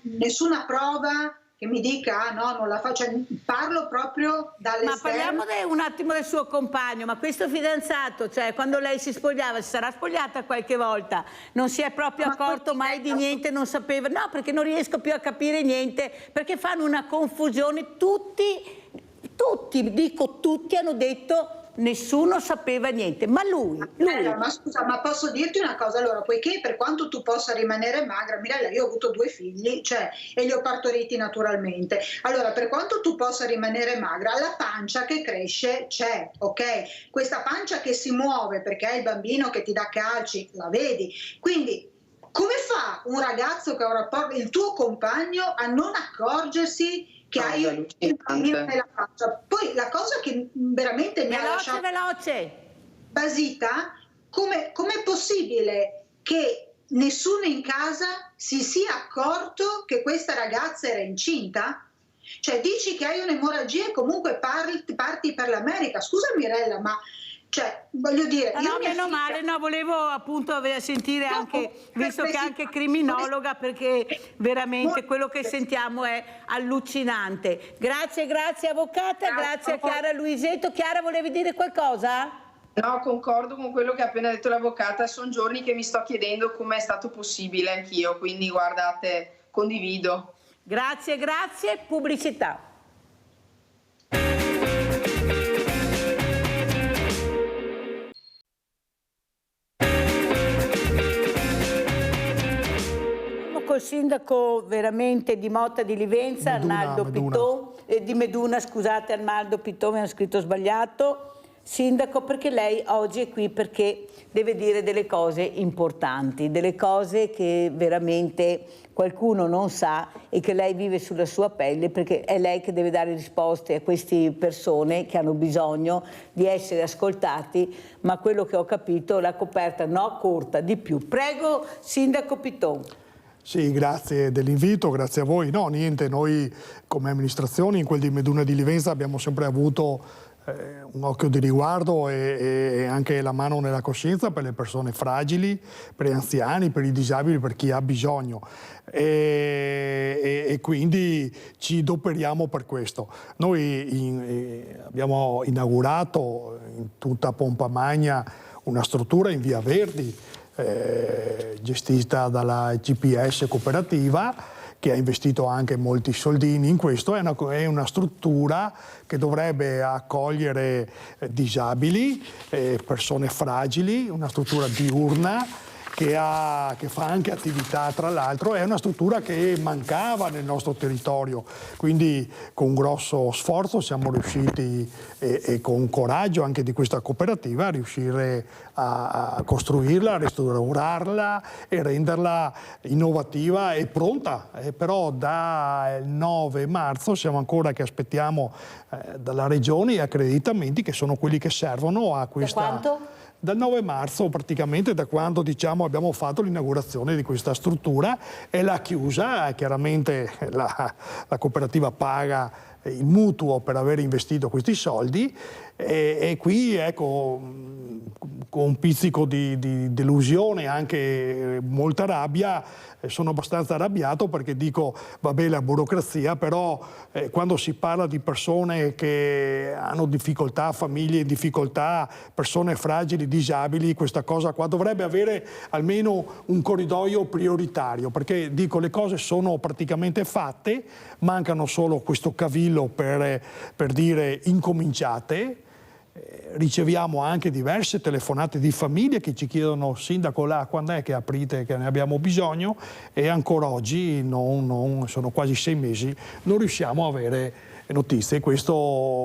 nessuna prova che mi dica no, non la faccio, parlo proprio dall'esterno. Ma parliamo un attimo del suo compagno, ma questo fidanzato, cioè quando lei si spogliava, si sarà spogliata qualche volta, non si è proprio accorto mai di niente, non sapeva, no, perché non riesco più a capire niente, perché fanno una confusione, tutti hanno detto nessuno sapeva niente, ma lui. Ma scusa, ma posso dirti una cosa? Allora, poiché per quanto tu possa rimanere magra, Mirella, io ho avuto 2 figli, e li ho partoriti naturalmente. Allora, per quanto tu possa rimanere magra, la pancia che cresce c'è, ok? Questa pancia che si muove perché è il bambino che ti dà calci, la vedi. Quindi, come fa un ragazzo che ha un rapporto, il tuo compagno, a non accorgersi che hai un bambino nella faccia? Poi la cosa che veramente mi ha lasciato basita, com'è possibile che nessuno in casa si sia accorto che questa ragazza era incinta? Cioè dici che hai un'emorragia e comunque parti per l'America. Scusa Mirella, ma Cioè, voglio dire, No, meno male, no, volevo appunto sentire anche, visto che è anche criminologa, perché veramente quello che sentiamo è allucinante. Grazie avvocata, grazie a Chiara Luisetto. Chiara, volevi dire qualcosa? No, concordo con quello che ha appena detto l'avvocata, sono giorni che mi sto chiedendo come è stato possibile anch'io, quindi guardate, condivido. Grazie, pubblicità. Col sindaco veramente di Motta di Livenza, Arnaldo Piton, di Meduna, scusate, Arnaldo Piton, mi hanno scritto sbagliato. Sindaco, perché lei oggi è qui perché deve dire delle cose importanti, delle cose che veramente qualcuno non sa e che lei vive sulla sua pelle, perché è lei che deve dare risposte a queste persone che hanno bisogno di essere ascoltati, ma quello che ho capito la coperta no, corta, di più. Prego, Sindaco Piton. Sì, grazie dell'invito, grazie a voi. No, niente, noi come amministrazione in quel di Meduna di Livenza abbiamo sempre avuto un occhio di riguardo e anche la mano nella coscienza per le persone fragili, per gli anziani, per i disabili, per chi ha bisogno. E quindi ci adoperiamo per questo. Noi abbiamo inaugurato in tutta pompa magna una struttura in Via Verdi, gestita dalla GPS cooperativa, che ha investito anche molti soldini in questo. È una struttura che dovrebbe accogliere disabili, persone fragili, una struttura diurna che fa anche attività, tra l'altro. È una struttura che mancava nel nostro territorio, quindi con grosso sforzo siamo riusciti e con coraggio anche di questa cooperativa a riuscire a costruirla, a restaurarla e renderla innovativa e pronta. Però dal 9 marzo siamo ancora che aspettiamo dalla Regione gli accreditamenti che sono quelli che servono a questa... Da quanto? Dal 9 marzo, praticamente da quando abbiamo fatto l'inaugurazione di questa struttura, e l'ha chiusa. Chiaramente la cooperativa paga il mutuo per aver investito questi soldi e qui ecco, con un pizzico di delusione, anche molta rabbia, sono abbastanza arrabbiato perché dico vabbè la burocrazia, però quando si parla di persone che hanno difficoltà, famiglie in difficoltà, persone fragili, disabili, questa cosa qua dovrebbe avere almeno un corridoio prioritario, perché dico le cose sono praticamente fatte, mancano solo questo cavillo per dire incominciate. Riceviamo anche diverse telefonate di famiglie che ci chiedono: sindaco, là quando è che aprite, che ne abbiamo bisogno, e ancora oggi sono quasi 6 mesi, non riusciamo a avere notizie. Questo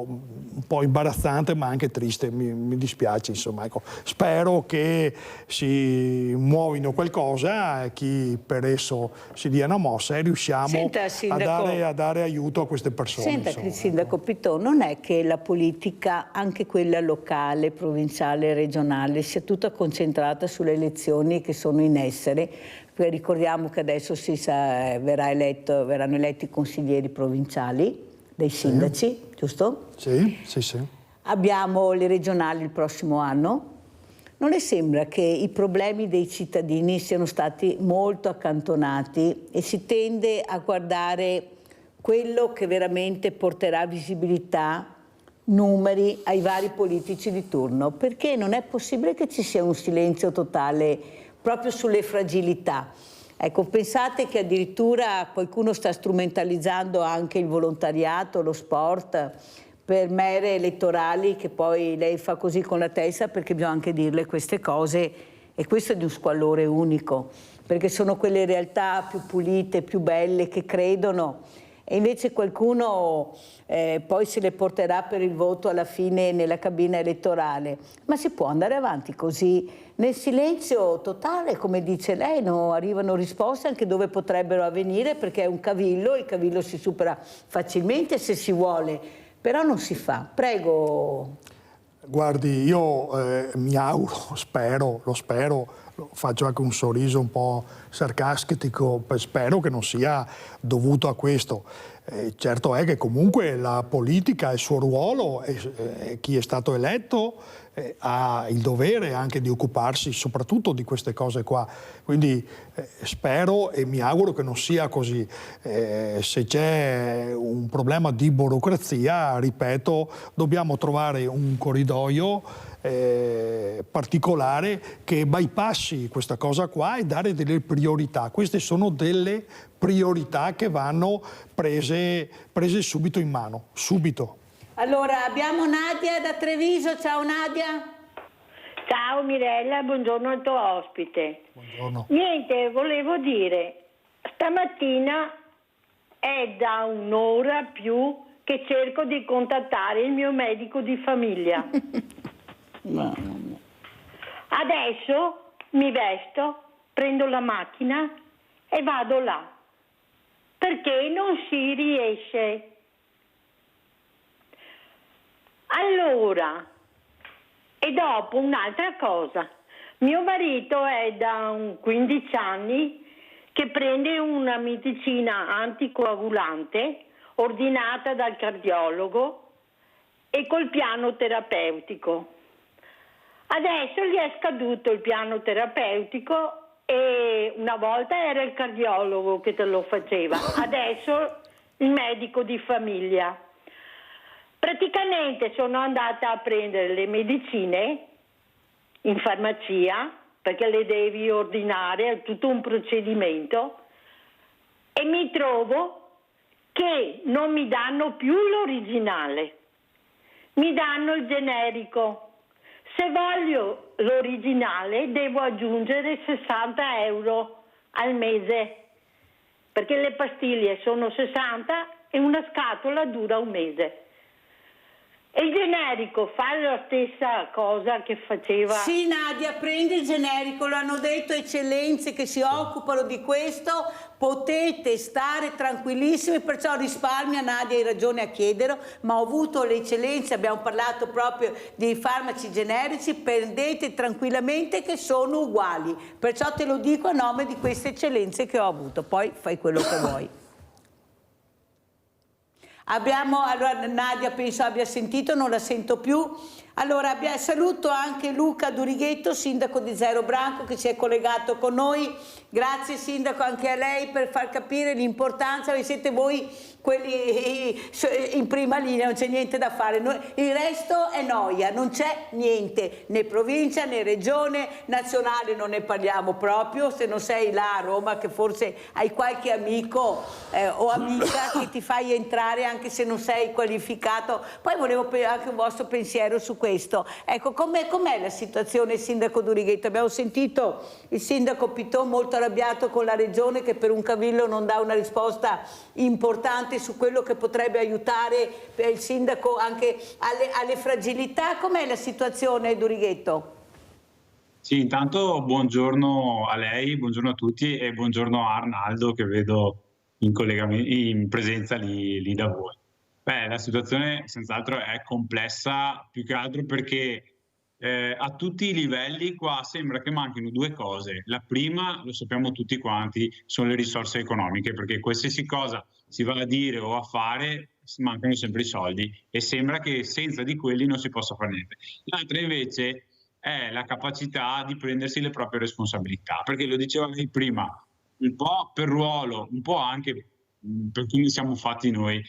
un po' imbarazzante ma anche triste, mi dispiace, insomma, ecco. Spero che si muovino qualcosa, chi per esso si dia una mossa e riusciamo a dare aiuto a queste persone. Senta, Sindaco Piton, non è che la politica, anche quella locale, provinciale, regionale, sia tutta concentrata sulle elezioni che sono in essere? Perché ricordiamo che adesso verranno eletti i consiglieri provinciali, dei sindaci, giusto? Sì. Abbiamo le regionali il prossimo anno. Non le sembra che i problemi dei cittadini siano stati molto accantonati e si tende a guardare quello che veramente porterà visibilità, numeri ai vari politici di turno? Perché non è possibile che ci sia un silenzio totale proprio sulle fragilità. Ecco, pensate che addirittura qualcuno sta strumentalizzando anche il volontariato, lo sport, per mere elettorali, che poi lei fa così con la testa, perché bisogna anche dirle queste cose, e questo è di un squallore unico, perché sono quelle realtà più pulite, più belle, che credono, e invece qualcuno poi se le porterà per il voto alla fine nella cabina elettorale. Ma si può andare avanti così? Nel silenzio totale, come dice lei, non arrivano risposte anche dove potrebbero avvenire, perché è un cavillo, il cavillo si supera facilmente se si vuole, però non si fa. Prego. Guardi, io mi auguro, lo spero, faccio anche un sorriso un po' sarcastico, spero che non sia dovuto a questo. Certo è che comunque la politica ha il suo ruolo, chi è stato eletto ha il dovere anche di occuparsi soprattutto di queste cose qua. Quindi spero e mi auguro che non sia così. Se c'è un problema di burocrazia, ripeto, dobbiamo trovare un corridoio particolare che bypassi questa cosa qua e dare delle priorità. Queste sono delle priorità che vanno prese subito in mano, subito. Allora abbiamo Nadia da Treviso. Ciao Nadia. Ciao Mirella, buongiorno al tuo ospite. Buongiorno. Niente, volevo dire, stamattina è da un'ora più che cerco di contattare il mio medico di famiglia. Adesso mi vesto, prendo la macchina e vado là, perché non si riesce. Allora, e dopo un'altra cosa, mio marito è da 15 anni che prende una medicina anticoagulante ordinata dal cardiologo e col piano terapeutico. Adesso gli è scaduto il piano terapeutico e una volta era il cardiologo che te lo faceva, adesso il medico di famiglia. Praticamente sono andata a prendere le medicine in farmacia, perché le devi ordinare, è tutto un procedimento, e mi trovo che non mi danno più l'originale, mi danno il generico. Se voglio l'originale devo aggiungere 60 euro al mese, perché le pastiglie sono 60 e una scatola dura un mese. E il generico fa la stessa cosa che faceva? Sì Nadia, prendi il generico, lo hanno detto eccellenze che si occupano di questo, potete stare tranquillissimi, perciò risparmia Nadia, hai ragione a chiederlo, ma ho avuto le eccellenze, abbiamo parlato proprio di farmaci generici, prendete tranquillamente che sono uguali, perciò te lo dico a nome di queste eccellenze che ho avuto, poi fai quello che vuoi. Allora Nadia penso abbia sentito, non la sento più. Allora saluto anche Luca Durighetto, sindaco di Zero Branco, che si è collegato con noi. Grazie sindaco anche a lei per far capire l'importanza, siete voi quelli in prima linea, non c'è niente da fare. Il resto è noia, non c'è niente, né provincia né regione, nazionale non ne parliamo proprio, se non sei là a Roma che forse hai qualche amico o amica che ti fai entrare anche se non sei qualificato. Poi volevo anche un vostro pensiero su questo. Ecco, com'è la situazione, sindaco Durighetto? Abbiamo sentito il sindaco Piton molto arrabbiato con la regione che per un cavillo non dà una risposta importante su quello che potrebbe aiutare il sindaco anche alle fragilità. Com'è la situazione, Durighetto? Sì, intanto buongiorno a lei, buongiorno a tutti e buongiorno a Arnaldo che vedo in presenza lì da voi. Beh, la situazione senz'altro è complessa, più che altro perché a tutti i livelli qua sembra che manchino due cose. La prima, lo sappiamo tutti quanti, sono le risorse economiche, perché qualsiasi cosa si va a dire o a fare mancano sempre i soldi e sembra che senza di quelli non si possa fare niente. L'altra invece è la capacità di prendersi le proprie responsabilità, perché lo diceva lei prima, un po' per ruolo, un po' anche per come siamo fatti noi.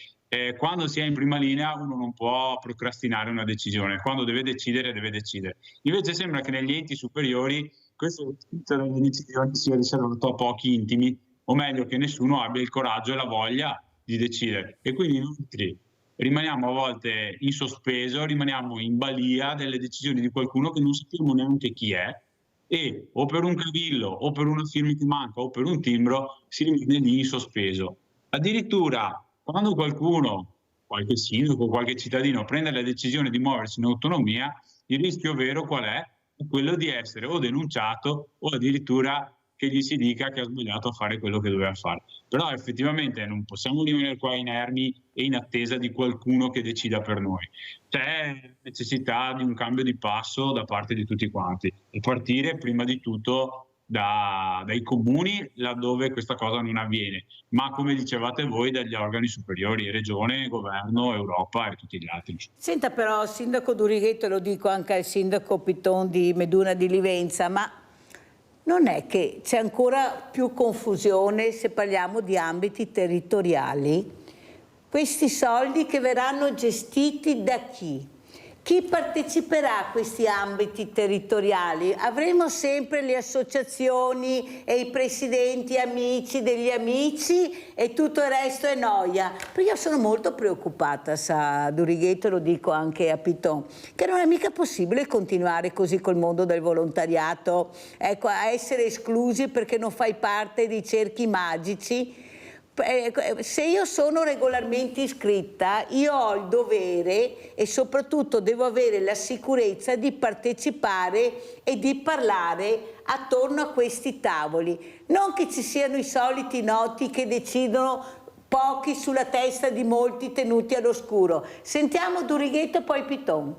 Quando si è in prima linea uno non può procrastinare una decisione, quando deve decidere, deve decidere. Invece sembra che negli enti superiori questo delle decisioni sia riservato a pochi intimi, o meglio che nessuno abbia il coraggio e la voglia di decidere. E quindi noi rimaniamo a volte in sospeso, rimaniamo in balia delle decisioni di qualcuno che non sappiamo neanche chi è, e o per un cavillo o per una firma che manca o per un timbro si rimane lì in sospeso. Addirittura quando qualcuno, qualche sindaco, qualche cittadino prende la decisione di muoversi in autonomia, il rischio vero qual è? È quello di essere o denunciato o addirittura che gli si dica che ha sbagliato a fare quello che doveva fare. Però effettivamente non possiamo rimanere qua inermi e in attesa di qualcuno che decida per noi. C'è necessità di un cambio di passo da parte di tutti quanti e partire prima di tutto dai comuni laddove questa cosa non avviene, ma come dicevate voi dagli organi superiori, regione, governo, Europa e tutti gli altri. Senta però, sindaco Durighetto, lo dico anche al sindaco Piton di Meduna di Livenza, ma non è che c'è ancora più confusione se parliamo di ambiti territoriali? Questi soldi che verranno gestiti da chi? Chi parteciperà a questi ambiti territoriali? Avremo sempre le associazioni e i presidenti amici degli amici e tutto il resto è noia. Perché io sono molto preoccupata, sa Durighetto, lo dico anche a Piton, che non è mica possibile continuare così col mondo del volontariato, ecco, a essere esclusi perché non fai parte dei cerchi magici. Se io sono regolarmente iscritta, io ho il dovere e soprattutto devo avere la sicurezza di partecipare e di parlare attorno a questi tavoli. Non che ci siano i soliti noti che decidono pochi sulla testa di molti tenuti all'oscuro. Sentiamo Durighetto e poi Piton.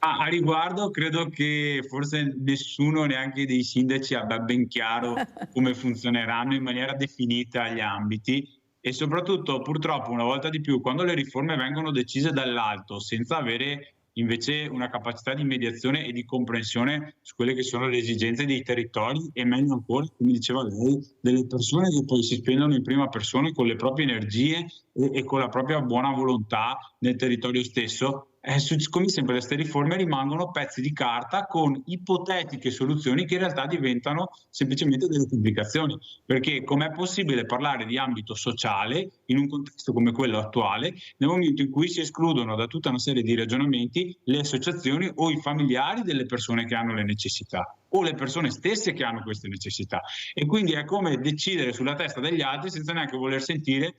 A riguardo credo che forse nessuno, neanche dei sindaci, abbia ben chiaro come funzioneranno in maniera definita gli ambiti e soprattutto purtroppo una volta di più quando le riforme vengono decise dall'alto senza avere invece una capacità di mediazione e di comprensione su quelle che sono le esigenze dei territori e meglio ancora, come diceva lei, delle persone che poi si spendono in prima persona con le proprie energie e con la propria buona volontà nel territorio stesso. Come sempre queste riforme rimangono pezzi di carta con ipotetiche soluzioni che in realtà diventano semplicemente delle complicazioni, perché com'è possibile parlare di ambito sociale in un contesto come quello attuale nel momento in cui si escludono da tutta una serie di ragionamenti le associazioni o i familiari delle persone che hanno le necessità o le persone stesse che hanno queste necessità, e quindi è come decidere sulla testa degli altri senza neanche voler sentire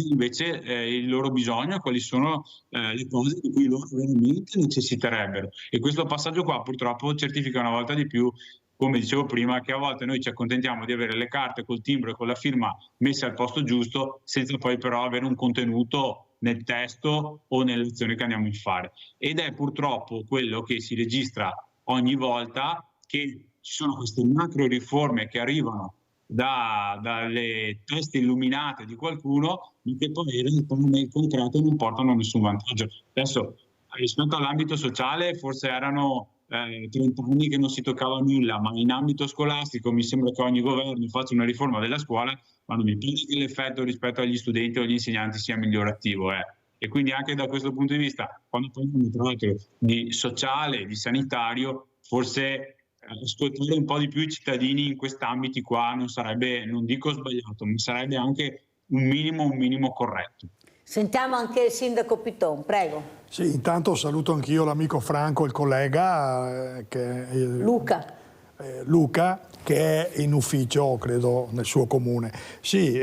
invece il loro bisogno, quali sono le cose di cui loro veramente necessiterebbero. E questo passaggio qua purtroppo certifica una volta di più, come dicevo prima, che a volte noi ci accontentiamo di avere le carte col timbro e con la firma messe al posto giusto senza poi però avere un contenuto nel testo o nelle azioni che andiamo a fare, ed è purtroppo quello che si registra ogni volta che ci sono queste macro riforme che arrivano dalle teste illuminate di qualcuno, ma che poi in realtà nel concreto non portano a nessun vantaggio. Adesso, rispetto all'ambito sociale, forse erano 30 anni che non si toccava nulla, ma in ambito scolastico mi sembra che ogni governo faccia una riforma della scuola, ma non mi pare che l'effetto rispetto agli studenti o agli insegnanti sia migliorativo. E quindi anche da questo punto di vista, quando parliamo tra l'altro di sociale, di sanitario, forse ascoltare un po' di più i cittadini in questi ambiti qua non sarebbe, non dico sbagliato, ma sarebbe anche un minimo corretto. Sentiamo anche il sindaco Piton, prego. Sì, intanto saluto anch'io l'amico Franco, il collega Luca, che è in ufficio, credo, nel suo comune. Sì,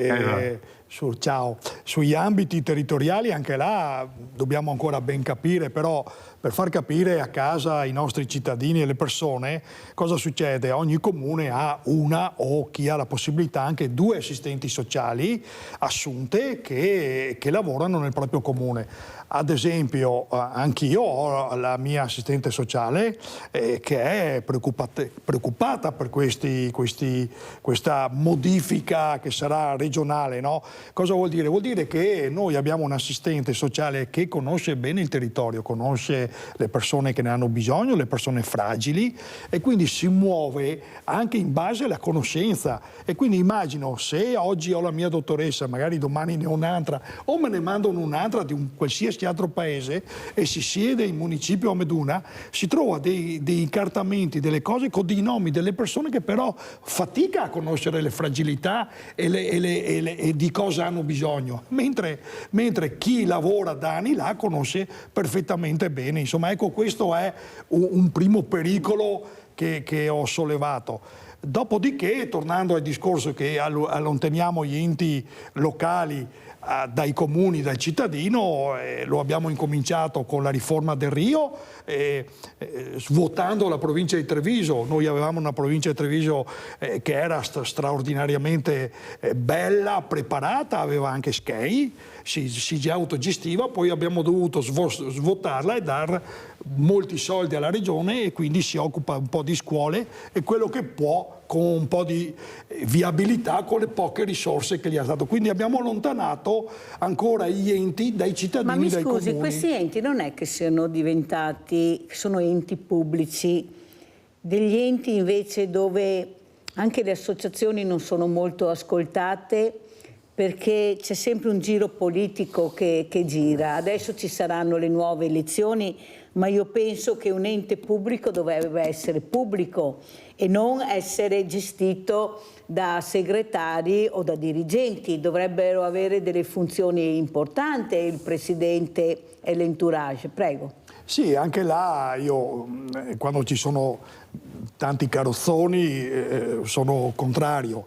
ciao. Sugli ambiti territoriali anche là dobbiamo ancora ben capire, però per far capire a casa ai nostri cittadini e le persone cosa succede. Ogni comune ha una o chi ha la possibilità anche 2 assistenti sociali assunte che lavorano nel proprio comune. Ad esempio anch'io ho la mia assistente sociale che è preoccupata per questa modifica che sarà regionale, no? Cosa vuol dire? Vuol dire che noi abbiamo un assistente sociale che conosce bene il territorio, conosce le persone che ne hanno bisogno, le persone fragili, e quindi si muove anche in base alla conoscenza. E quindi immagino, se oggi ho la mia dottoressa, magari domani ne ho un'altra o me ne mandano un'altra di un qualsiasi altro paese e si siede in municipio a Meduna, si trova dei incartamenti, delle cose con dei nomi delle persone che però fatica a conoscere le fragilità e di cosa hanno bisogno, mentre chi lavora da anni là conosce perfettamente bene. Insomma, ecco, questo è un primo pericolo che ho sollevato. Dopodiché, tornando al discorso che allontaniamo gli enti locali dai comuni, dal cittadino, lo abbiamo incominciato con la riforma del Rio, svuotando la provincia di Treviso. Noi avevamo una provincia di Treviso che era straordinariamente bella, preparata, aveva anche SCEI, si autogestiva, poi abbiamo dovuto svuotarla e dar molti soldi alla regione, e quindi si occupa un po' di scuole e quello che può con un po' di viabilità con le poche risorse che gli ha dato. Quindi abbiamo allontanato ancora gli enti dai cittadini, Ma mi dai scusi, comuni. questi enti non è che siano diventati, sono enti pubblici, degli enti invece dove anche le associazioni non sono molto ascoltate, perché c'è sempre un giro politico che gira. Adesso ci saranno le nuove elezioni, ma io penso che un ente pubblico dovrebbe essere pubblico e non essere gestito da segretari o da dirigenti. Dovrebbero avere delle funzioni importanti il presidente e l'entourage. Prego. Sì, anche là io quando ci sono tanti carrozzoni sono contrario.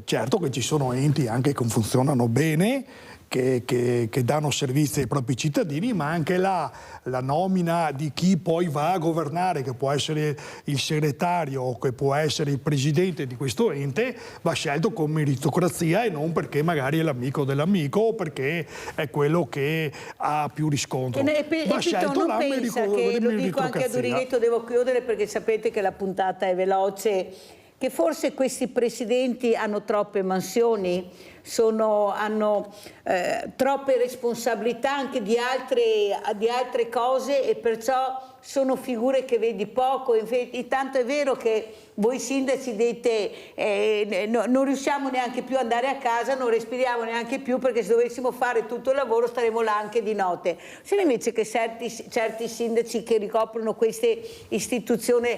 Certo che ci sono enti anche che funzionano bene, che danno servizi ai propri cittadini, ma anche là la nomina di chi poi va a governare, che può essere il segretario o che può essere il presidente di questo ente, va scelto con meritocrazia e non perché magari è l'amico dell'amico o perché è quello che ha più riscontro. Va scelto la pensa che, lo dico anche a Durighetto, devo chiudere perché sapete che la puntata è veloce, che forse questi presidenti hanno troppe mansioni, hanno troppe responsabilità anche di altre cose e perciò sono figure che vedi poco. Intanto è vero che voi sindaci dite non riusciamo neanche più ad andare a casa, non respiriamo neanche più perché se dovessimo fare tutto il lavoro staremo là anche di notte. Se invece che certi sindaci che ricoprono queste istituzioni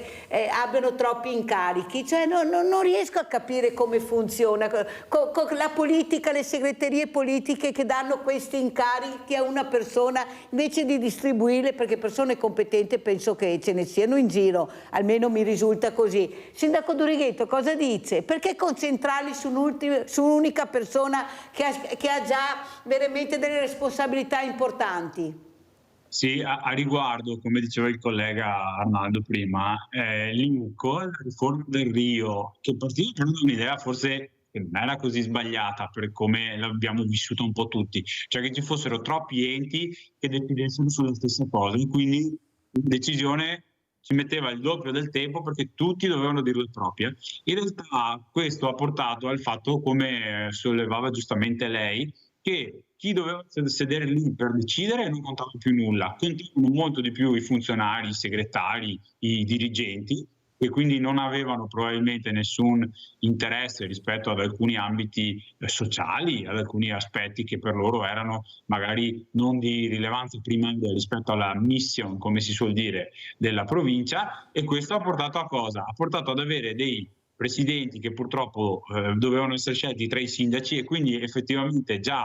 abbiano troppi incarichi, cioè non riesco a capire come funziona la politica, le segreterie politiche che danno questi incarichi a una persona invece di distribuirle, perché persone competenti penso che ce ne siano in giro, almeno mi risulta così. Sindaco Durighetto, cosa dice? Perché concentrarli su un'unica persona che ha già veramente delle responsabilità importanti? Sì, a riguardo, come diceva il collega Arnaldo prima, l'INCO, la riforma del Rio, che partiva da un'idea forse che non era così sbagliata per come l'abbiamo vissuto un po' tutti, cioè che ci fossero troppi enti che decidessero sulla stessa cosa, e quindi la decisione ci metteva il doppio del tempo perché tutti dovevano dire la propria. In realtà questo ha portato al fatto, come sollevava giustamente lei, che chi doveva sedere lì per decidere non contava più nulla, contavano molto di più i funzionari, i segretari, i dirigenti, e quindi non avevano probabilmente nessun interesse rispetto ad alcuni ambiti sociali, ad alcuni aspetti che per loro erano magari non di rilevanza primaria rispetto alla mission, come si suol dire, della provincia. E questo ha portato a cosa? Ha portato ad avere dei presidenti che purtroppo dovevano essere scelti tra i sindaci e quindi effettivamente già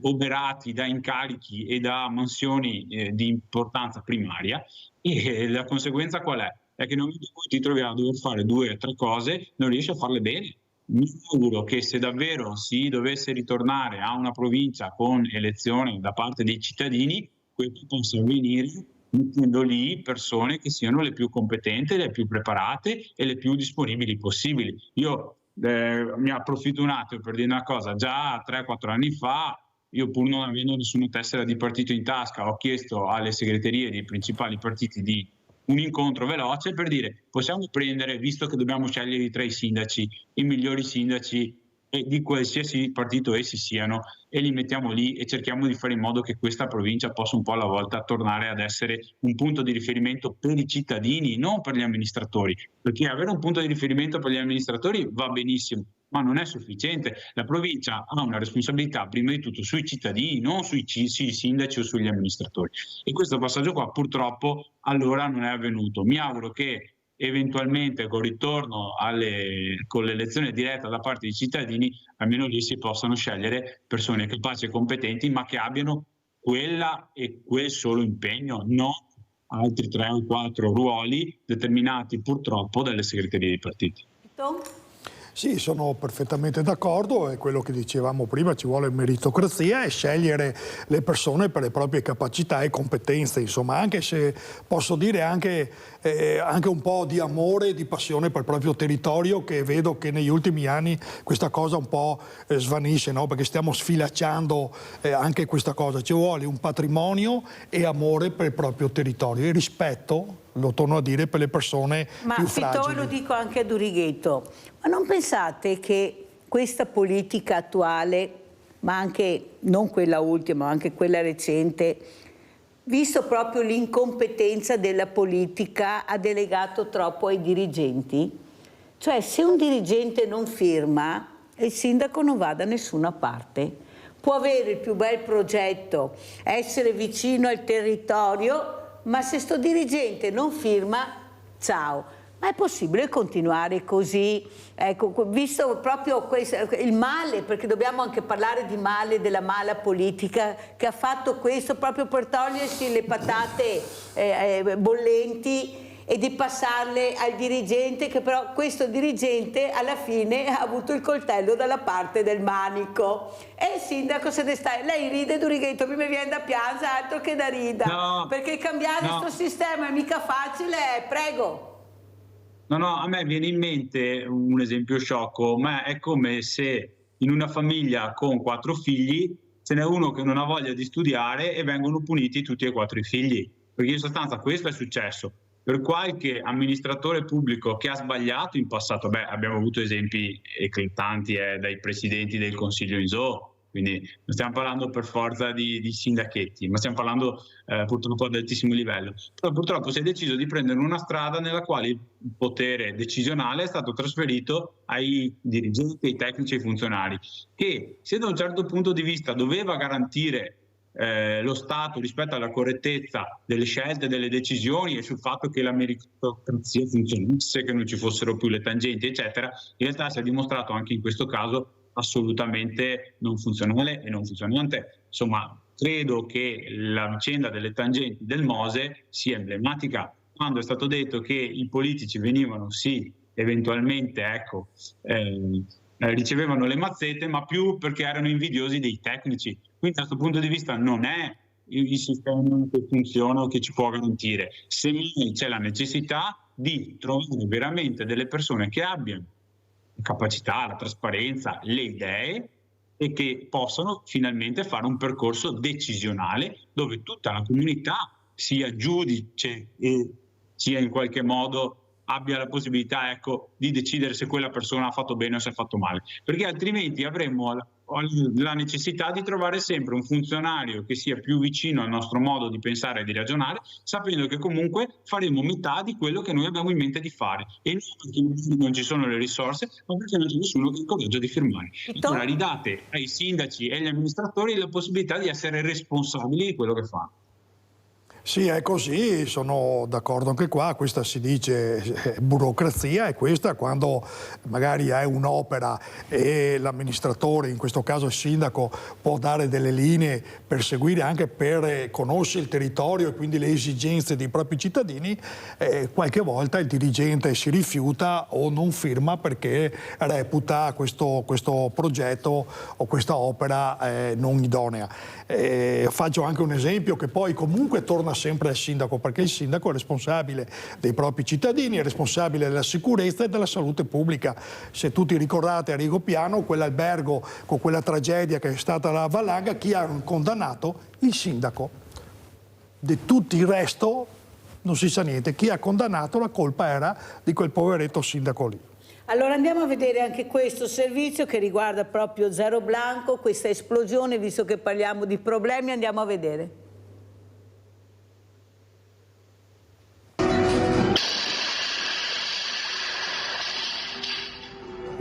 oberati da incarichi e da mansioni di importanza primaria. E la conseguenza qual è? È che nel momento in cui ti trovi a dover fare 2 o 3 cose non riesci a farle bene. Mi auguro che se davvero si dovesse ritornare a una provincia con elezioni da parte dei cittadini, questo possa avvenire mettendo lì persone che siano le più competenti, le più preparate e le più disponibili possibili. Io mi approfitto un attimo per dire una cosa: già 3-4 anni fa, io pur non avendo nessuna tessera di partito in tasca, ho chiesto alle segreterie dei principali partiti di un incontro veloce per dire: possiamo prendere, visto che dobbiamo scegliere tra i sindaci, i migliori sindaci di qualsiasi partito essi siano, e li mettiamo lì e cerchiamo di fare in modo che questa provincia possa un po' alla volta tornare ad essere un punto di riferimento per i cittadini, non per gli amministratori, perché avere un punto di riferimento per gli amministratori va benissimo, ma non è sufficiente. La provincia ha una responsabilità prima di tutto sui cittadini, non sui sindaci o sugli amministratori, e questo passaggio qua purtroppo allora non è avvenuto. Mi auguro che eventualmente col ritorno con l'elezione diretta da parte dei cittadini, almeno lì si possano scegliere persone capaci e competenti, ma che abbiano quella e quel solo impegno, non altri 3 o 4 ruoli determinati purtroppo dalle segreterie dei partiti. Sì, sono perfettamente d'accordo, è quello che dicevamo prima, ci vuole meritocrazia e scegliere le persone per le proprie capacità e competenze, insomma, anche se posso dire anche un po' di amore e di passione per il proprio territorio, che vedo che negli ultimi anni questa cosa un po' svanisce, no? Perché stiamo sfilacciando anche questa cosa, ci vuole un patrimonio e amore per il proprio territorio e rispetto lo torno a dire, per le persone più fragili. Ma lo dico anche a Durighetto, ma non pensate che questa politica attuale, ma anche non quella ultima, ma anche quella recente, visto proprio l'incompetenza della politica, ha delegato troppo ai dirigenti? Cioè, se un dirigente non firma, il sindaco non va da nessuna parte. Può avere il più bel progetto, essere vicino al territorio, ma se sto dirigente non firma, ciao. Ma è possibile continuare così? Ecco, visto proprio il male, perché dobbiamo anche parlare di male, della mala politica che ha fatto questo proprio per togliersi le patate bollenti e di passarle al dirigente, che però questo dirigente alla fine ha avuto il coltello dalla parte del manico e il sindaco se ne sta. Lei ride, Durighetto, mi viene da piangere, altro che da rida, perché cambiare questo sistema è mica facile, prego. No, a me viene in mente un esempio sciocco, ma è come se in una famiglia con 4 figli ce n'è uno che non ha voglia di studiare e vengono puniti tutti e 4 i figli, perché in sostanza questo è successo. Per qualche amministratore pubblico che ha sbagliato in passato, abbiamo avuto esempi eclatanti dai presidenti del Consiglio ISO, quindi non stiamo parlando per forza di sindachetti, ma stiamo parlando purtroppo ad altissimo livello. Però purtroppo si è deciso di prendere una strada nella quale il potere decisionale è stato trasferito ai dirigenti, ai tecnici e ai funzionari, che se da un certo punto di vista doveva garantire lo Stato rispetto alla correttezza delle scelte, delle decisioni e sul fatto che la meritocrazia funzionasse, che non ci fossero più le tangenti, eccetera, in realtà si è dimostrato anche in questo caso assolutamente non funzionale e non funzionante. Insomma, credo che la vicenda delle tangenti del Mose sia emblematica. Quando è stato detto che i politici venivano sì eventualmente ricevevano le mazzette, ma più perché erano invidiosi dei tecnici. Quindi da questo punto di vista non è il sistema che funziona o che ci può garantire. Semmai c'è la necessità di trovare veramente delle persone che abbiano la capacità, la trasparenza, le idee e che possano finalmente fare un percorso decisionale dove tutta la comunità sia giudice e sia in qualche modo abbia la possibilità di decidere se quella persona ha fatto bene o se ha fatto male, perché altrimenti avremmo la necessità di trovare sempre un funzionario che sia più vicino al nostro modo di pensare e di ragionare, sapendo che comunque faremo metà di quello che noi abbiamo in mente di fare, e non perché non ci sono le risorse, ma perché non c'è nessuno che ha il coraggio di firmare. Allora ridate ai sindaci e agli amministratori la possibilità di essere responsabili di quello che fanno. Sì, è così, sono d'accordo anche qua, questa si dice burocrazia, e questa quando magari hai un'opera e l'amministratore, in questo caso il sindaco, può dare delle linee per seguire anche per conoscere il territorio e quindi le esigenze dei propri cittadini, qualche volta il dirigente si rifiuta o non firma perché reputa questo progetto o questa opera non idonea. Faccio anche un esempio che poi comunque torna sempre al sindaco, perché il sindaco è responsabile dei propri cittadini, è responsabile della sicurezza e della salute pubblica. Se tutti ricordate a Rigopiano, quell'albergo con quella tragedia che è stata la valanga, chi ha condannato? Il sindaco. Di tutto il resto non si sa niente. Chi ha condannato, la colpa era di quel poveretto sindaco lì. Allora andiamo a vedere anche questo servizio che riguarda proprio Zero Blanco, questa esplosione, visto che parliamo di problemi, andiamo a vedere.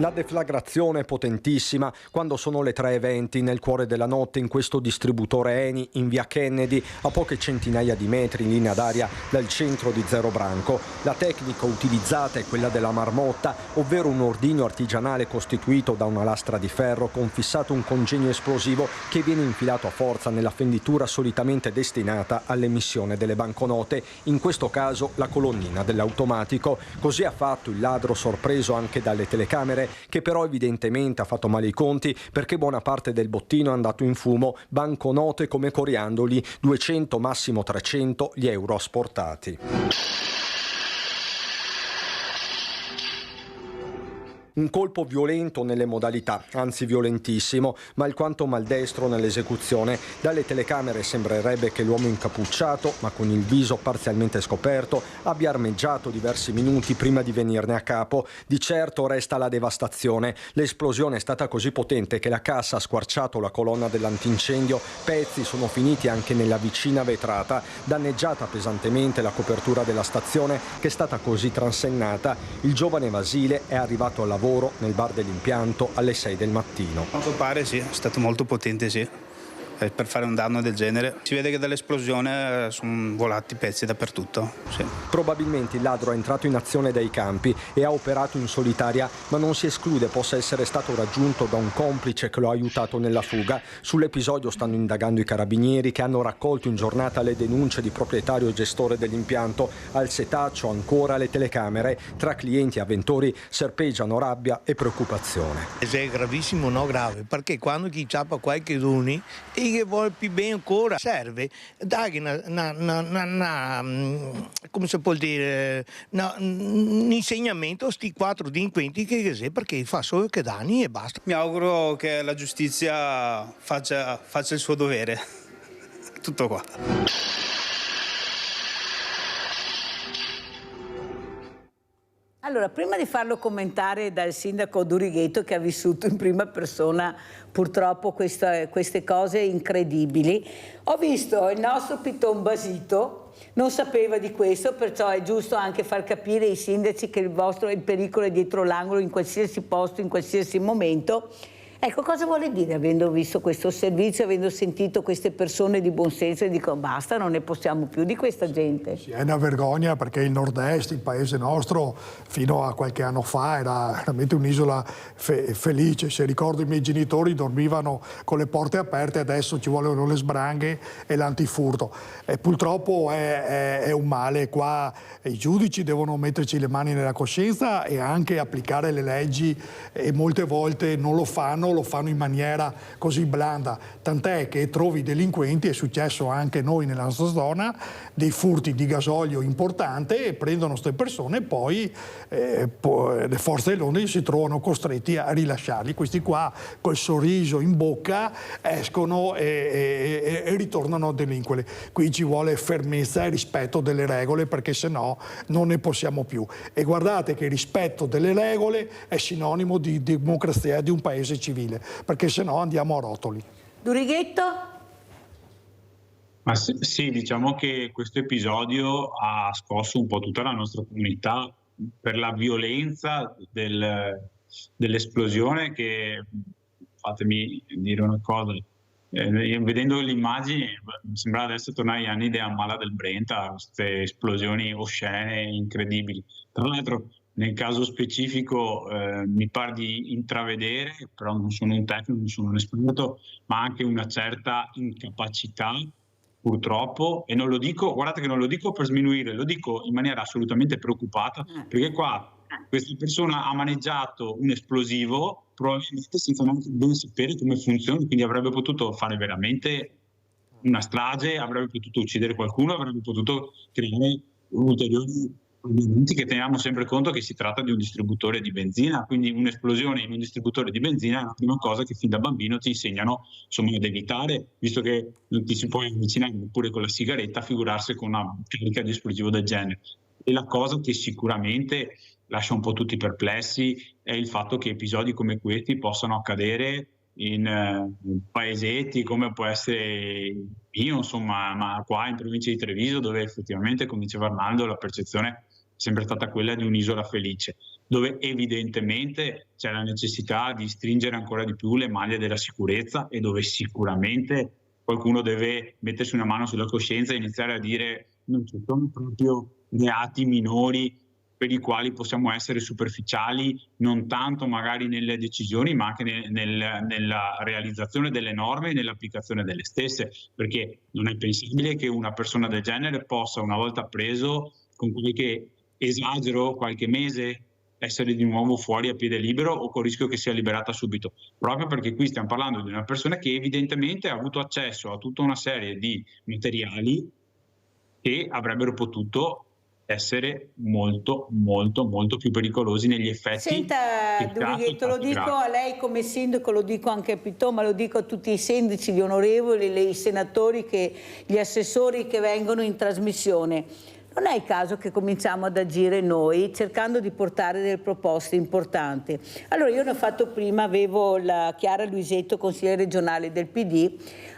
La deflagrazione è potentissima quando sono le 3:20 nel cuore della notte in questo distributore Eni in via Kennedy, a poche centinaia di metri in linea d'aria dal centro di Zero Branco. La tecnica utilizzata è quella della marmotta, ovvero un ordigno artigianale costituito da una lastra di ferro con fissato un congegno esplosivo che viene infilato a forza nella fenditura solitamente destinata all'emissione delle banconote, in questo caso la colonnina dell'automatico. Così ha fatto il ladro, sorpreso anche dalle telecamere, che però evidentemente ha fatto male i conti, perché buona parte del bottino è andato in fumo, banconote come coriandoli, 200 massimo 300 gli euro asportati. Un colpo violento nelle modalità, anzi violentissimo, ma alquanto maldestro nell'esecuzione. Dalle telecamere sembrerebbe che l'uomo incappucciato, ma con il viso parzialmente scoperto, abbia armeggiato diversi minuti prima di venirne a capo. Di certo resta la devastazione. L'esplosione è stata così potente che la cassa ha squarciato la colonna dell'antincendio, pezzi sono finiti anche nella vicina vetrata, danneggiata pesantemente la copertura della stazione che è stata così transennata. Il giovane Vasile è arrivato al lavoro nel bar dell'impianto alle 6 del mattino. A quanto pare sì, è stato molto potente, sì, per fare un danno del genere. Si vede che dall'esplosione sono volati pezzi dappertutto. Sì. Probabilmente il ladro è entrato in azione dai campi e ha operato in solitaria, ma non si esclude possa essere stato raggiunto da un complice che lo ha aiutato nella fuga. Sull'episodio stanno indagando i carabinieri che hanno raccolto in giornata le denunce di proprietario e gestore dell'impianto. Al setaccio ancora le telecamere. Tra clienti e avventori serpeggiano rabbia e preoccupazione. È gravissimo, no grave, perché quando chi ciappa qualche duni che vuole più bene ancora serve dare come si può dire un insegnamento a sti 4 delinquenti che perché fa solo che danni e basta. Mi auguro che la giustizia faccia il suo dovere. Tutto qua. Allora, prima di farlo commentare dal sindaco Durighetto, che ha vissuto in prima persona purtroppo queste cose incredibili, ho visto il nostro Piton Basito, non sapeva di questo, perciò è giusto anche far capire ai sindaci che il pericolo è dietro l'angolo in qualsiasi posto, in qualsiasi momento. Ecco, cosa vuole dire avendo visto questo servizio, avendo sentito queste persone di buonsenso e dico basta, non ne possiamo più di questa gente? Sì, è una vergogna perché il nord-est, il paese nostro, fino a qualche anno fa era veramente un'isola felice. Se ricordo i miei genitori dormivano con le porte aperte, adesso ci vogliono le sbranghe e l'antifurto. E purtroppo è un male. Qua i giudici devono metterci le mani nella coscienza e anche applicare le leggi e molte volte non lo fanno in maniera così blanda, tant'è che trovi delinquenti, è successo anche noi nella nostra zona, dei furti di gasolio importante e prendono queste persone e poi le forze dell'ordine si trovano costretti a rilasciarli. Questi qua col sorriso in bocca escono e ritornano a delinquere. Qui ci vuole fermezza e rispetto delle regole perché sennò non ne possiamo più. E guardate che il rispetto delle regole è sinonimo di democrazia di un paese civile, perché sennò andiamo a rotoli. Durighetto? Ma sì, diciamo che questo episodio ha scosso un po' tutta la nostra comunità per la violenza dell'esplosione che, fatemi dire una cosa, vedendo le immagini mi sembra adesso tornare agli anni di Ammala del Brenta, queste esplosioni oscene incredibili. Tra l'altro nel caso specifico mi pare di intravedere, però non sono un tecnico, non sono un esperto, ma anche una certa incapacità purtroppo, e non lo dico, guardate che non lo dico per sminuire, lo dico in maniera assolutamente preoccupata, perché qua questa persona ha maneggiato un esplosivo probabilmente senza neanche ben sapere come funziona, quindi avrebbe potuto fare veramente una strage, avrebbe potuto uccidere qualcuno, avrebbe potuto creare ulteriori. Che teniamo sempre conto che si tratta di un distributore di benzina, quindi un'esplosione in un distributore di benzina è la prima cosa che fin da bambino ti insegnano ad evitare, visto che non ti si può avvicinare neppure con la sigaretta, figurarsi con una carica di esplosivo del genere. E la cosa che sicuramente lascia un po' tutti perplessi è il fatto che episodi come questi possano accadere in paesetti come può essere io, ma qua in provincia di Treviso, dove effettivamente, come diceva Arnaldo, la percezione è sempre stata quella di un'isola felice, dove evidentemente c'è la necessità di stringere ancora di più le maglie della sicurezza e dove sicuramente qualcuno deve mettersi una mano sulla coscienza e iniziare a dire non ci sono proprio reati minori per i quali possiamo essere superficiali, non tanto magari nelle decisioni, ma anche nella realizzazione delle norme e nell'applicazione delle stesse, perché non è pensabile che una persona del genere possa, una volta preso, con qualche esagero, qualche mese, essere di nuovo fuori a piede libero o con il rischio che sia liberata subito, proprio perché qui stiamo parlando di una persona che evidentemente ha avuto accesso a tutta una serie di materiali che avrebbero potuto essere molto più pericolosi negli effetti. Senta Durighetto, lo dico a lei come sindaco, lo dico anche a Piton, ma lo dico a tutti i sindaci, gli onorevoli, i senatori, gli assessori che vengono in trasmissione. Non è il caso che cominciamo ad agire noi cercando di portare delle proposte importanti. Allora io ne ho fatto prima, avevo la Chiara Luisetto, consigliere regionale del PD.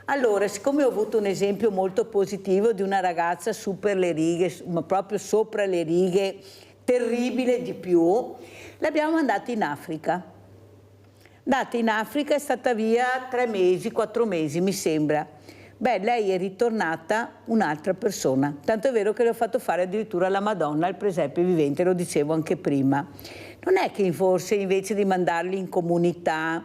Allora, siccome ho avuto un esempio molto positivo di una ragazza su per le righe, ma proprio sopra le righe, terribile di più, l'abbiamo mandata in Africa. Andata in Africa, è stata via 3 mesi, 4 mesi mi sembra. Beh, lei è ritornata un'altra persona, tanto è vero che le ho fatto fare addirittura la Madonna, il presepe vivente, lo dicevo anche prima. Non è che forse invece di mandarli in comunità,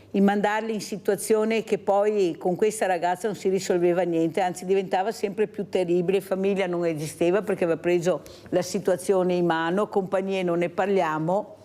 di mandarli in situazioni che poi con questa ragazza non si risolveva niente, anzi diventava sempre più terribile, famiglia non esisteva perché aveva preso la situazione in mano, compagnie non ne parliamo,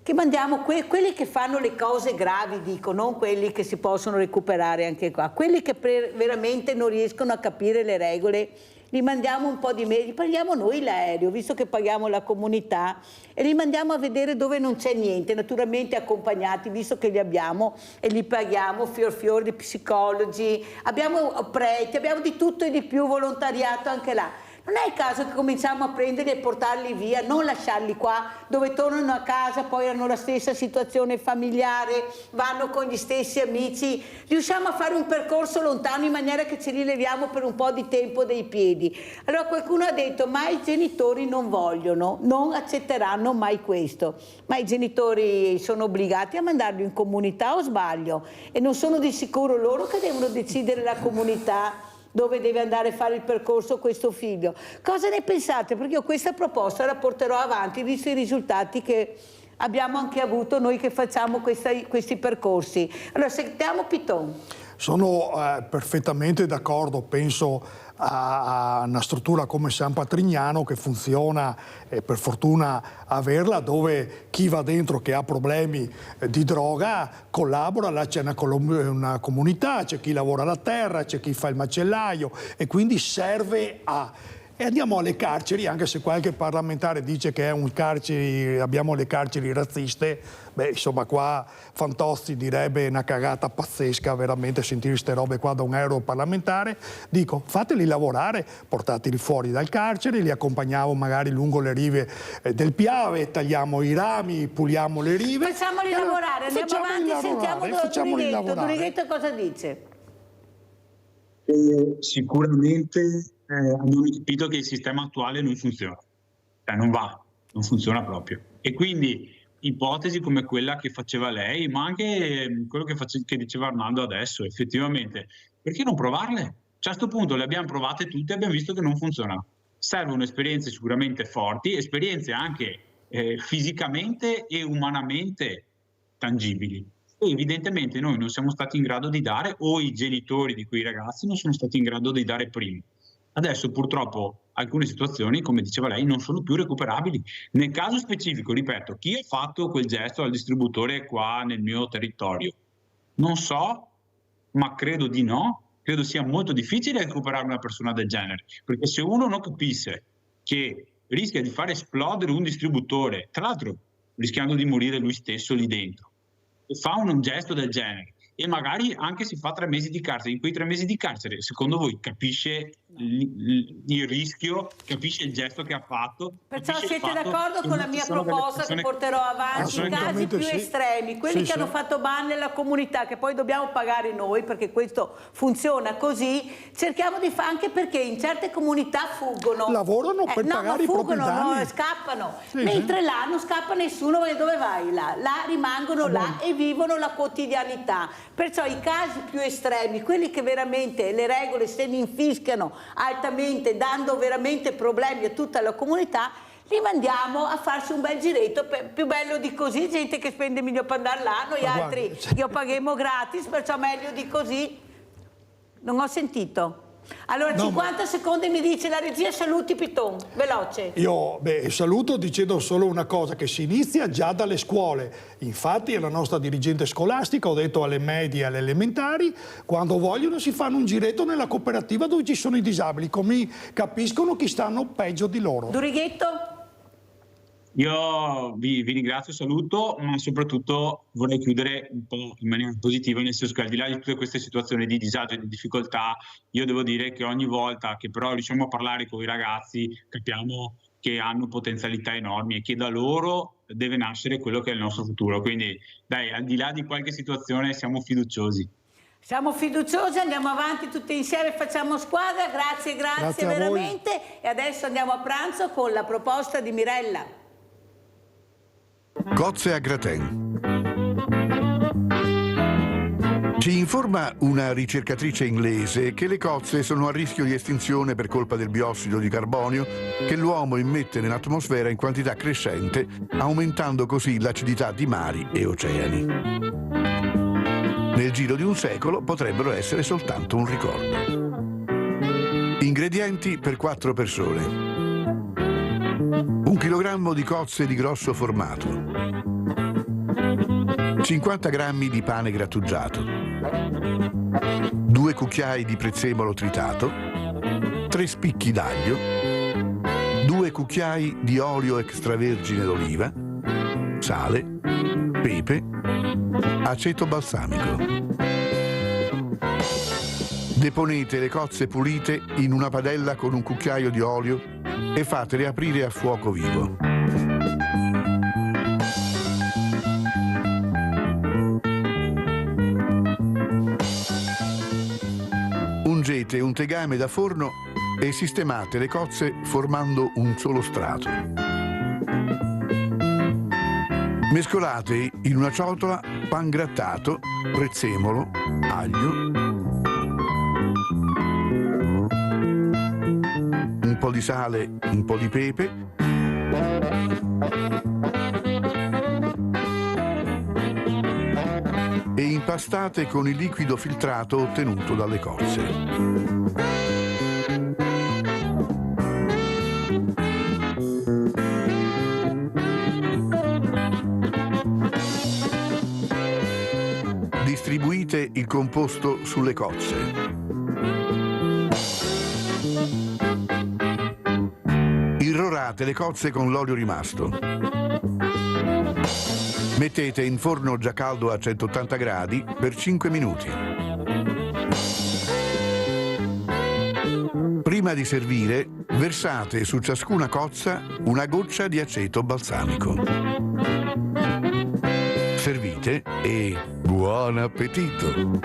che mandiamo quelli che fanno le cose gravi, dico, non quelli che si possono recuperare anche qua, quelli che veramente non riescono a capire le regole, li mandiamo un po' di meno, paghiamo noi l'aereo, visto che paghiamo la comunità, e li mandiamo a vedere dove non c'è niente, naturalmente accompagnati, visto che li abbiamo, e li paghiamo fior di psicologi, abbiamo preti, abbiamo di tutto e di più, volontariato anche là. Non è il caso che cominciamo a prenderli e portarli via, non lasciarli qua, dove tornano a casa, poi hanno la stessa situazione familiare, vanno con gli stessi amici. Riusciamo a fare un percorso lontano in maniera che ci rileviamo per un po' di tempo dai piedi. Allora qualcuno ha detto, ma i genitori non vogliono, non accetteranno mai questo. Ma i genitori sono obbligati a mandarlo in comunità, o sbaglio? E non sono di sicuro loro che devono decidere la comunità dove deve andare a fare il percorso questo figlio. Cosa ne pensate? Perché io questa proposta la porterò avanti, visto i risultati che abbiamo anche avuto noi che facciamo questi percorsi. Allora, sentiamo Piton. Sono perfettamente d'accordo, penso a una struttura come San Patrignano che funziona, e per fortuna averla, dove chi va dentro che ha problemi di droga collabora, là c'è una comunità, c'è chi lavora la terra, c'è chi fa il macellaio e quindi serve a... E andiamo alle carceri, anche se qualche parlamentare dice che abbiamo le carceri razziste, beh insomma qua Fantozzi direbbe una cagata pazzesca veramente sentire queste robe qua da un europarlamentare. Dico, fateli lavorare, portateli fuori dal carcere, li accompagniamo magari lungo le rive del Piave, tagliamo i rami, puliamo le rive. Facciamoli lavorare, andiamo avanti, sentiamo Durighetto. Durighetto cosa dice? Sicuramente abbiamo capito che il sistema attuale non funziona, cioè non va, non funziona proprio. E quindi ipotesi come quella che faceva lei, ma anche quello che diceva Arnaldo adesso, effettivamente, perché non provarle? Cioè, a questo punto le abbiamo provate tutte e abbiamo visto che non funzionano. Servono esperienze sicuramente forti, esperienze anche fisicamente e umanamente tangibili. E evidentemente noi non siamo stati in grado di dare, o i genitori di quei ragazzi non sono stati in grado di dare prima. Adesso purtroppo alcune situazioni, come diceva lei, non sono più recuperabili. Nel caso specifico, ripeto, chi ha fatto quel gesto al distributore qua nel mio territorio? Non so, ma credo di no. Credo sia molto difficile recuperare una persona del genere, perché se uno non capisse che rischia di far esplodere un distributore, tra l'altro rischiando di morire lui stesso lì dentro, e fa un gesto del genere e magari anche si fa 3 mesi di carcere, in quei 3 mesi di carcere secondo voi capisce il rischio, capisce il gesto che ha fatto? Perciò siete d'accordo con la mia proposta che porterò avanti i casi più estremi, quelli che hanno fatto ban nella comunità, che poi dobbiamo pagare noi perché questo funziona così, cerchiamo di fare, anche perché in certe comunità fuggono, lavorano per pagare i propri danni, scappano, mentre là non scappa nessuno, dove vai là rimangono là e vivono la quotidianità. Perciò i casi più estremi, quelli che veramente le regole se ne infischiano altamente, dando veramente problemi a tutta la comunità, li mandiamo a farsi un bel giretto, più bello di così, gente che spende milioni per andare là, noi altri io paghiamo gratis, perciò meglio di così. Non ho sentito. Allora, 50 secondi mi dice la regia, saluti Piton, veloce. Io saluto dicendo solo una cosa, che si inizia già dalle scuole. Infatti alla nostra dirigente scolastica ho detto alle medie e alle elementari, quando vogliono si fanno un giretto nella cooperativa dove ci sono i disabili, come capiscono chi stanno peggio di loro. Durighetto? Io vi ringrazio, saluto, ma soprattutto vorrei chiudere un po' in maniera positiva, nel senso che al di là di tutte queste situazioni di disagio e di difficoltà, io devo dire che ogni volta che però riusciamo a parlare con i ragazzi capiamo che hanno potenzialità enormi e che da loro deve nascere quello che è il nostro futuro. Quindi dai, al di là di qualche situazione siamo fiduciosi. Siamo fiduciosi, andiamo avanti tutti insieme, facciamo squadra, grazie veramente. E adesso andiamo a pranzo con la proposta di Mirella. Cozze a gratin. Ci informa una ricercatrice inglese che le cozze sono a rischio di estinzione per colpa del biossido di carbonio che l'uomo immette nell'atmosfera in quantità crescente, aumentando così l'acidità di mari e oceani. Nel giro di un secolo potrebbero essere soltanto un ricordo. Ingredienti per 4 persone. 1 chilogrammo di cozze di grosso formato, 50 grammi di pane grattugiato, 2 cucchiai di prezzemolo tritato, 3 spicchi d'aglio, 2 cucchiai di olio extravergine d'oliva, sale, pepe, aceto balsamico. Deponete le cozze pulite in una padella con un cucchiaio di olio e fatele aprire a fuoco vivo. Ungete un tegame da forno e sistemate le cozze formando un solo strato. Mescolate in una ciotola pan grattato, prezzemolo, aglio, un po' di sale, un po' di pepe e impastate con il liquido filtrato ottenuto dalle cozze. Distribuite il composto sulle cozze. Irrorate le cozze con l'olio rimasto. Mettete in forno già caldo a 180 gradi per 5 minuti. Prima di servire, versate su ciascuna cozza una goccia di aceto balsamico. Servite e buon appetito!